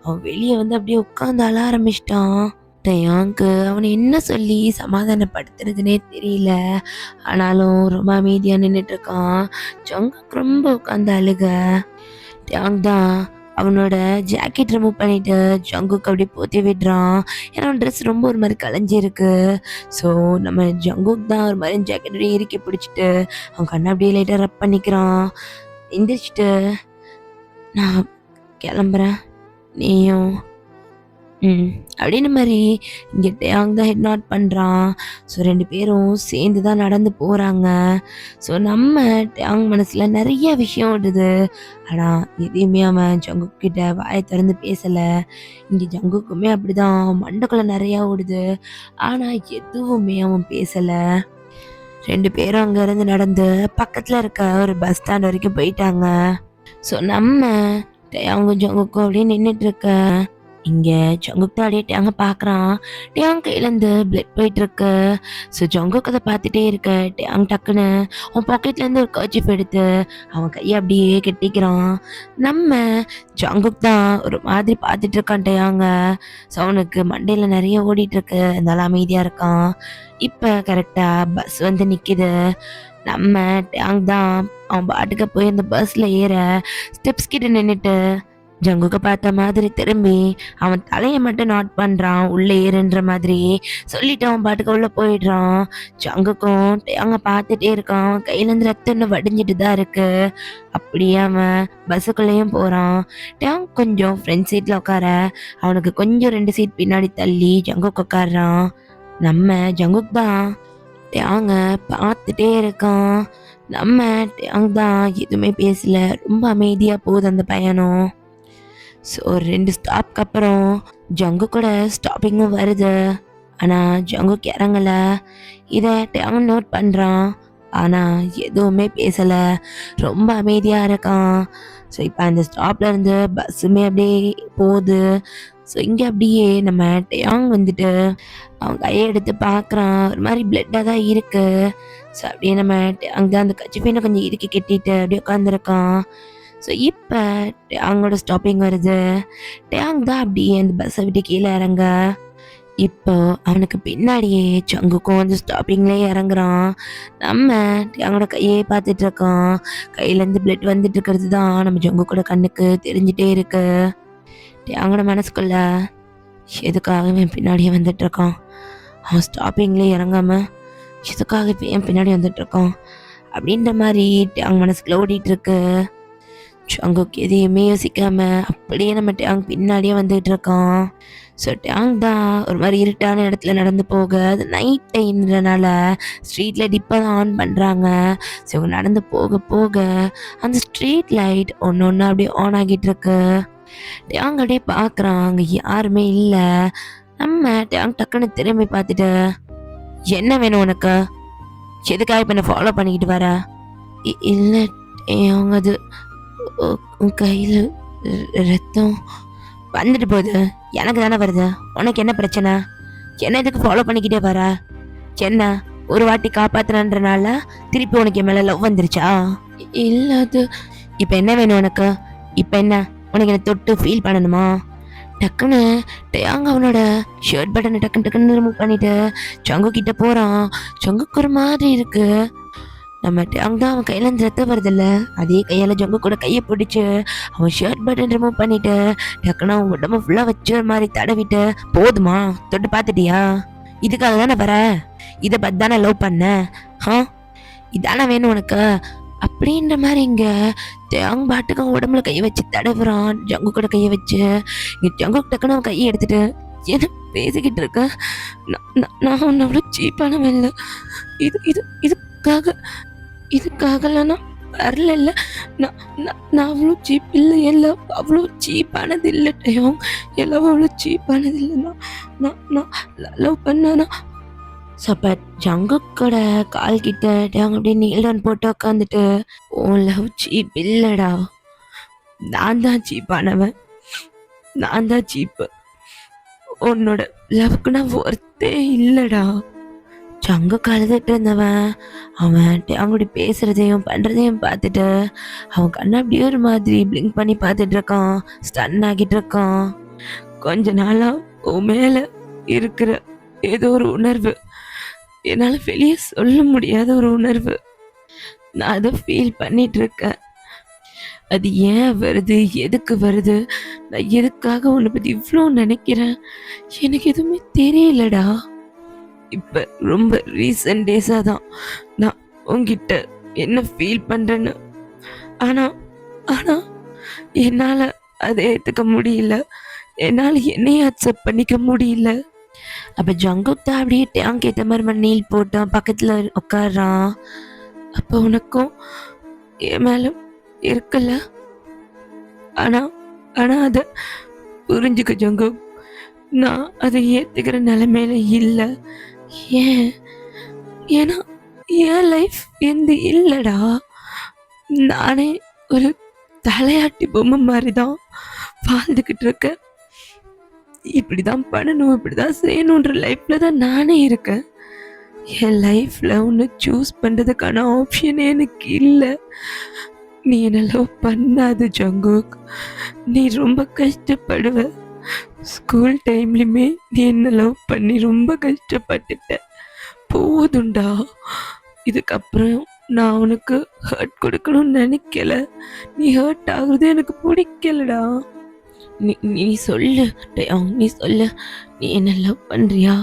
அவன் வெளியே வந்து அப்படியே உட்காந்து அழ ஆரம்பிச்சிட்டான். டேங்க்கு அவனை என்ன சொல்லி சமாதானப்படுத்துறதுனே தெரியல. ஆனாலும் ரொம்ப அமைதியாக நின்றுட்டு இருக்கான். ஜங்குக் ரொம்ப உட்காந்து அழுக. டேங் தான் அவனோட ஜாக்கெட் ரிமூவ் பண்ணிட்டு ஜங்குக்கு அப்படியே போத்தி விடுறான். ஏன்னா அவன் ட்ரெஸ் ரொம்ப ஒரு மாதிரி கலைஞ்சிருக்கு. ஸோ நம்ம ஜங்குக் தான் ஒரு மாதிரி ஜாக்கெட்டோட இறுக்கி பிடிச்சிட்டு அவன் கண்ணை அப்படியே லைட்டாக ரப் பண்ணிக்கிறான். எந்திரிச்சிட்டு நான் கிளம்புறேன், நீயும் அப்படின்னு மாதிரி இங்கே டேங் தான் ஹெட் நாட் பண்ணுறான். ஸோ ரெண்டு பேரும் சேர்ந்து தான் நடந்து போகிறாங்க. ஸோ நம்ம டேங் மனசில் நிறைய விஷயம் ஓடுது. ஆனால் எதையுமே அவன் ஜங்குக்கிட்ட வாயை திறந்து பேசலை. இங்கே ஜங்குக்குமே அப்படி தான் மண்டைக்குள்ளே நிறையா ஓடுது. ஆனால் எதுவுமே அவன் பேசலை. ரெண்டு பேரும் அங்கேருந்து நடந்து பக்கத்தில் இருக்க ஒரு பஸ் ஸ்டாண்ட் வரைக்கும் போயிட்டாங்க. ஸோ நம்ம டேங்கும் ஜங்குக்கும் அப்படியே நின்றுட்டு இருக்க இங்கே ஜங்குக் தான் அப்படியே டேங்க பார்க்குறான். டேங் கையிலேருந்து பிளட் போயிட்டுருக்கு. ஸோ ஜங்குக் அதை பார்த்துட்டே இருக்க டேங் டக்குன்னு அவன் பாக்கெட்லேருந்து ஒரு கர்ச்சீஃப் எடுத்து அவன் கையை அப்படியே கெட்டிக்கிறான். நம்ம ஜங்குக் தான் ஒரு மாதிரி பார்த்துட்டு இருக்கான் டேங்க. ஸோ அவனுக்கு மண்டையில் நிறைய ஓடிட்டுருக்கு, இருந்தாலும் அமைதியாக இருக்கான். இப்போ கரெக்டாக பஸ் வந்து நிற்கிது. நம்ம டேங் தான் அவன் பாட்டுக்கு போய் அந்த பஸ்ல ஏற ஸ்டெப்ஸ் கிட்ட நின்னுட்டு ஜங்குக்க பார்த்த மாதிரி திரும்பி அவன் தலையை மட்டும் நாட் பண்றான் உள்ள ஏறுன்ற மாதிரி சொல்லிட்டு அவன் பாட்டுக்கு உள்ள போயிடுறான். ஜங்குக்கும் அங்க பார்த்துட்டே இருக்கான். கையில இருந்து ரத்தம் இன்னும் வடிஞ்சிட்டு தான் இருக்கு. அப்படியே அவன் பஸ்ஸுக்குள்ளேயும் போறான். டேங் கொஞ்சம் ஃப்ரண்ட் சீட்ல உட்கார அவனுக்கு கொஞ்சம் 2 சீட் பின்னாடி தள்ளி ஜங்குக் உட்காடுறான். நம்ம ஜங்குக் தான் டேங்க பார்த்துட்டே இருக்கான். நம்ம டேங் தான் எதுவுமே பேசல. ரொம்ப அமைதியா போகுது அந்த பயணம். ஸோ 2 ஸ்டாப்க்கு அப்புறம் ஜங்கு கூட ஸ்டாப்பிங்கும் வருது. ஆனால் ஜங்குக்கு இறங்கல. இதை டேங் நோட் பண்ணுறான். ஆனால் எதுவுமே பேசலை. ரொம்ப அமைதியாக இருக்கான். ஸோ இப்போ அந்த ஸ்டாப்ல இருந்து பஸ்ஸுமே அப்படியே போகுது. ஸோ இங்கே அப்படியே நம்ம டேங் வந்துட்டு அவன் கையை எடுத்து பார்க்குறான். ஒரு மாதிரி பிளட்டாக தான் இருக்கு. ஸோ அப்படியே நம்ம டேங் தான் அந்த கச்சிப்பையில கொஞ்சம் இறுக்கி கட்டிட்டு அப்படியே உட்காந்துருக்கான். ஸோ இப்போ டேங்கோட ஸ்டாப்பிங் வருது. டேங் தான் அப்படியே அந்த பஸ்ஸை விட்டு கீழே இறங்க. இப்போ அவனுக்கு பின்னாடியே ஜங்குக்கும் அந்த ஸ்டாப்பிங்லேயே இறங்குறான். நம்ம டேங்கோட கையே பார்த்துட்டு இருக்கோம். கையிலேருந்து பிளட் வந்துட்டு இருக்கிறது தான் நம்ம ஜங்கு கூட கண்ணுக்கு தெரிஞ்சிட்டே இருக்கு. டேங்கோட மனசுக்குள்ள எதுக்காக என் பின்னாடியே வந்துட்டு இருக்கான், அவன் ஸ்டாப்பிங்லேயே இறங்காம எதுக்காக இப்போ என் பின்னாடி வந்துட்டு இருக்கான் அப்படின்ற மாதிரி டேங் மனசுக்குள்ள ஓடிட்டு இருக்கு. ஜங்குக்கு எதையுமே யோசிக்காம அப்படியே நம்ம டேங் பின்னாடியே வந்துட்டு இருக்கான். ஸோ டேங் தான் ஒரு மாதிரி இருட்டான இடத்துல நடந்து போக, அது நைட் டைம்ன்றனால ஸ்ட்ரீட் லைட் இப்போ தான் ஆன் பண்ணுறாங்க. ஸோ இவங்க நடந்து போக போக அந்த ஸ்ட்ரீட் லைட் ஒன்று ஒன்று அப்படியே ஆன் ஆகிட்டு இருக்கு. டேங் அப்படியே பார்க்குறான், அங்கே யாருமே இல்லை. நம்ம டேங் டக்குன்னு திரும்பி பார்த்துட்டு, என்ன வேணும் உனக்கு, எதுக்காக இப்போ என்ன ஃபாலோ பண்ணிக்கிட்டு வர? இல்லை அவங்க அது உன் கையில் ரத்தம் வந்துட்டு போகுது. எனக்கு தானே வருது, உனக்கு என்ன பிரச்சனை? என்ன இதுக்கு ஃபாலோ பண்ணிக்கிட்டே வர? என்ன ஒரு வாட்டி காப்பாத்துறன்றனால திருப்பி உனக்கு என் மேலே லவ் வந்துருச்சா? இல்லை அது. இப்போ என்ன வேணும் உனக்கு? இப்போ என்ன உனக்கு என்ன தொட்டு ஃபீல் பண்ணணுமா? டக்குன்னு டேங் அவனோட ஷர்ட் பட்டனை டக்குன்னு ரிமூவ் பண்ணிட்டு ஜங்கு கிட்ட போகிறான். ஜங்குக்கு ஒரு மாதிரி இருக்கு. நம்ம டேங் தான் அவன் கையிலேருந்து ரத்தம் வருதில்ல, அதே கையால் ஜங்கு கூட கையை பிடிச்சி அவன் ஷர்ட் பட்டன் ரிமூவ் பண்ணிட்டு டக்குன்னு அவன் உடம்பு ஃபுல்லாக வச்சு ஒரு மாதிரி தடவிட்டு, போதுமா தொட்டு பார்த்துட்டியா, இதுக்காக தானே வர, இதை பார்த்து தானே லவ் பண்ண, இதானே வேணும் உனக்கு அப்படின்ற மாதிரி இங்கே டேங் பாட்டுக்கு அவன் உடம்புல கையை வச்சு தடவுறான். ஜங்கு கூட கையை வச்சு இங்கே ஜங்கு டக்குன்னு அவன் கையை எடுத்துட்டு, என்ன பேசிக்கிட்டு இருக்க, நான் ஒன்று அவ்வளோ சீப்பானவன் இல்லை, இதுக்காகலாம் நான் வரல. நான் அவ்வளோ சீப் இல்லை, எல்லாம் அவ்வளோ சீப்பானது இல்லை டேங், எல்லாம் அவ்வளோ சீப்பானது இல்லை, நான் லவ் பண்ணேன்னா. சப்பட் ஜங்குக்கோட கால் கிட்ட டேங் அப்படியே நீல்டன் போட்டு உட்காந்துட்டு, ஓ லவ் சீப் இல்லைடா, நான் தான் சீப்பானவன், நான் தான் சீப்பு, உன்னோட லவ்க்கு நான் ஒர்த்தே இல்லைடா. ஜங்கு கழுதுட்டு இருந்தவன் அவன் அவனுடைய பேசுறதையும் பண்றதையும் பார்த்துட்டு அவன் கண்ணை அப்படியே ஒரு மாதிரி பிளிங்க் பண்ணி பார்த்துட்டு இருக்கான். ஸ்டன் ஆகிட்டு இருக்கான். கொஞ்ச நாளா உன் மேல இருக்கிற ஏதோ ஒரு உணர்வு, என்னால வெளியே சொல்ல முடியாத ஒரு உணர்வு, நான் அதை ஃபீல் பண்ணிட்டு இருக்கேன். அது ஏன் வருது, எதுக்கு வருது, நான் எதுக்காக உன்னை பத்தி இவ்வளோ நினைக்கிறேன், எனக்கு எதுவுமே தெரியலடா. இப்போ ரொம்ப ரீசன்ட் டேஸாக தான் நான் உங்ககிட்ட என்ன ஃபீல் பண்ணுறேன்னு, ஆனால் என்னால் அதை ஏற்றுக்க முடியல, என்னால் என்னையே அக்செப்ட் பண்ணிக்க முடியல. அப்போ ஜங்குக் தான் அப்படியே டேங்க் ஏற்ற மாதிரி நீல் போட்டான், பக்கத்தில் உட்காடுறான். அப்போ உனக்கும் என் மேலே இருக்குல்ல, ஆனால் அதை புரிஞ்சுக்க ஜங்குக், நான் அதை ஏற்றுக்கிற நிலைமையில இல்லை. ஏன்னா என் லைஃப் எந்த இல்லைடா, நானே ஒரு தலையாட்டி பொம்மை மாதிரி தான் வாழ்ந்துக்கிட்டு இருக்கேன். இப்படிதான் பண்ணணும், இப்படிதான் செய்யணுன்ற லைஃப்ல தான் நானே இருக்கேன். என் லைஃப்ல ஒன்று சூஸ் பண்ணுறதுக்கான ஆப்ஷனே எனக்கு இல்லை. நீ என்ன லவ் பண்ணாது ஜங்குக், நீ ரொம்ப கஷ்டப்படுவ. ஸ்கூல் டைம்லையுமே நீ என்ன லவ் பண்ணி ரொம்ப கஷ்டப்பட்டுட்ட. போதுண்டா, இதுக்கப்புறம் நான் உனக்கு ஹர்ட் கொடுக்கணும்னு நினைக்கல. நீ ஹர்ட் ஆகுறது எனக்கு பிடிக்கலடா. நீ சொல்லு டேயாங், நீ சொல்லு. நீ என்ன லவ் பண்றியா?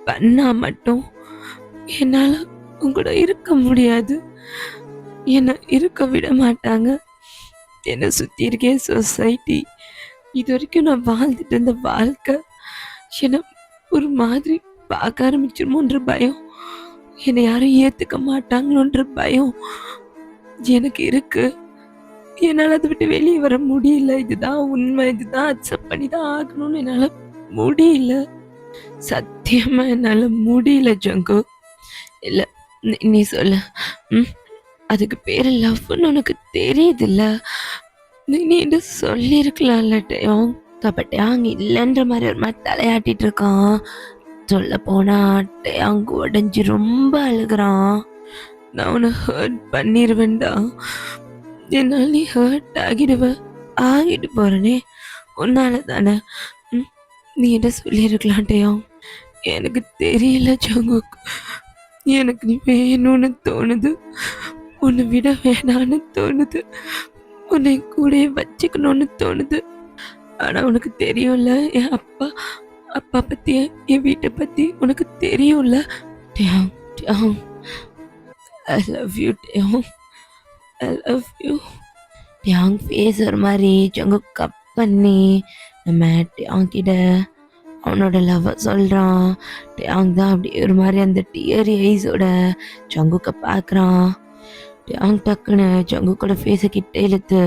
பண்ணா மட்டும் என்னால உங்கூட இருக்க முடியாது. என்னை இருக்க விட மாட்டாங்க. என்னை சுற்றி இருக்கே சொசைட்டி. இது வரைக்கும் நான் வாழ்ந்துட்டு இருந்த வாழ்க்கை என்னை ஒரு மாதிரி பார்க்க ஆரம்பிச்சிருமோன்ற பயம், என்னை யாரும் ஏற்றுக்க மாட்டாங்களோன்ற பயம் எனக்கு இருக்கு. என்னால் அதை விட்டு வெளியே வர முடியல. இதுதான் உண்மை, இதுதான் அக்செப்ட் பண்ணி தான் ஆகணும்னு என்னால் முடியல. சத்தியமா என்னால் முடியல ஜங்கு. இல்லை, நீ சொல்ல. அதுக்கு பேர் லவ்னு உனக்கு தெரியுதுல்ல. நீ என்ன சொல்லியிருக்கலாம்ல டேயாங். டேயாங் இல்லைன்ற மாதிரி ஒரு மாதிரி தலையாட்டிட்டு இருக்கான். சொல்ல போனா டேயாங் உடஞ்சி ரொம்ப அழுகிறான். நான் உன்னை ஹர்ட் பண்ணிடுவேன்டா. என்னால் நீ ஹர்ட் ஆகிட்டு போறனே உன்னால தானே. நீ என்ன சொல்லியிருக்கலாம் டேயாங். எனக்கு தெரியல ஜங்குக். எனக்கு நீ வேணும்னு தோணுது, உன்னை விட வேணான்னு தோணுது, உன்னை கூட வச்சுக்கணும்னு தோணுது. ஆனா உனக்கு தெரியும்ல, என் அப்பா பத்தி, என் வீட்டை பத்தி உனக்கு தெரியும்ல. Taeyang, Taeyang, I love you Taeyang, I love you. Taeyang face ஒரு மாதிரி ஜங்குக் கப் பண்ணி நம்ம டேயாங் கிட்ட அவனோட லவ் சொல்கிறான். டேயாங் தான் அப்படி ஒரு மாதிரி அந்த டியரி ஐஸோட ஜங்குக்கை பார்க்குறான். டேயாங் டக்குன்னு ஜங்குக்கோட ஃபேஸை கிட்ட இழுத்து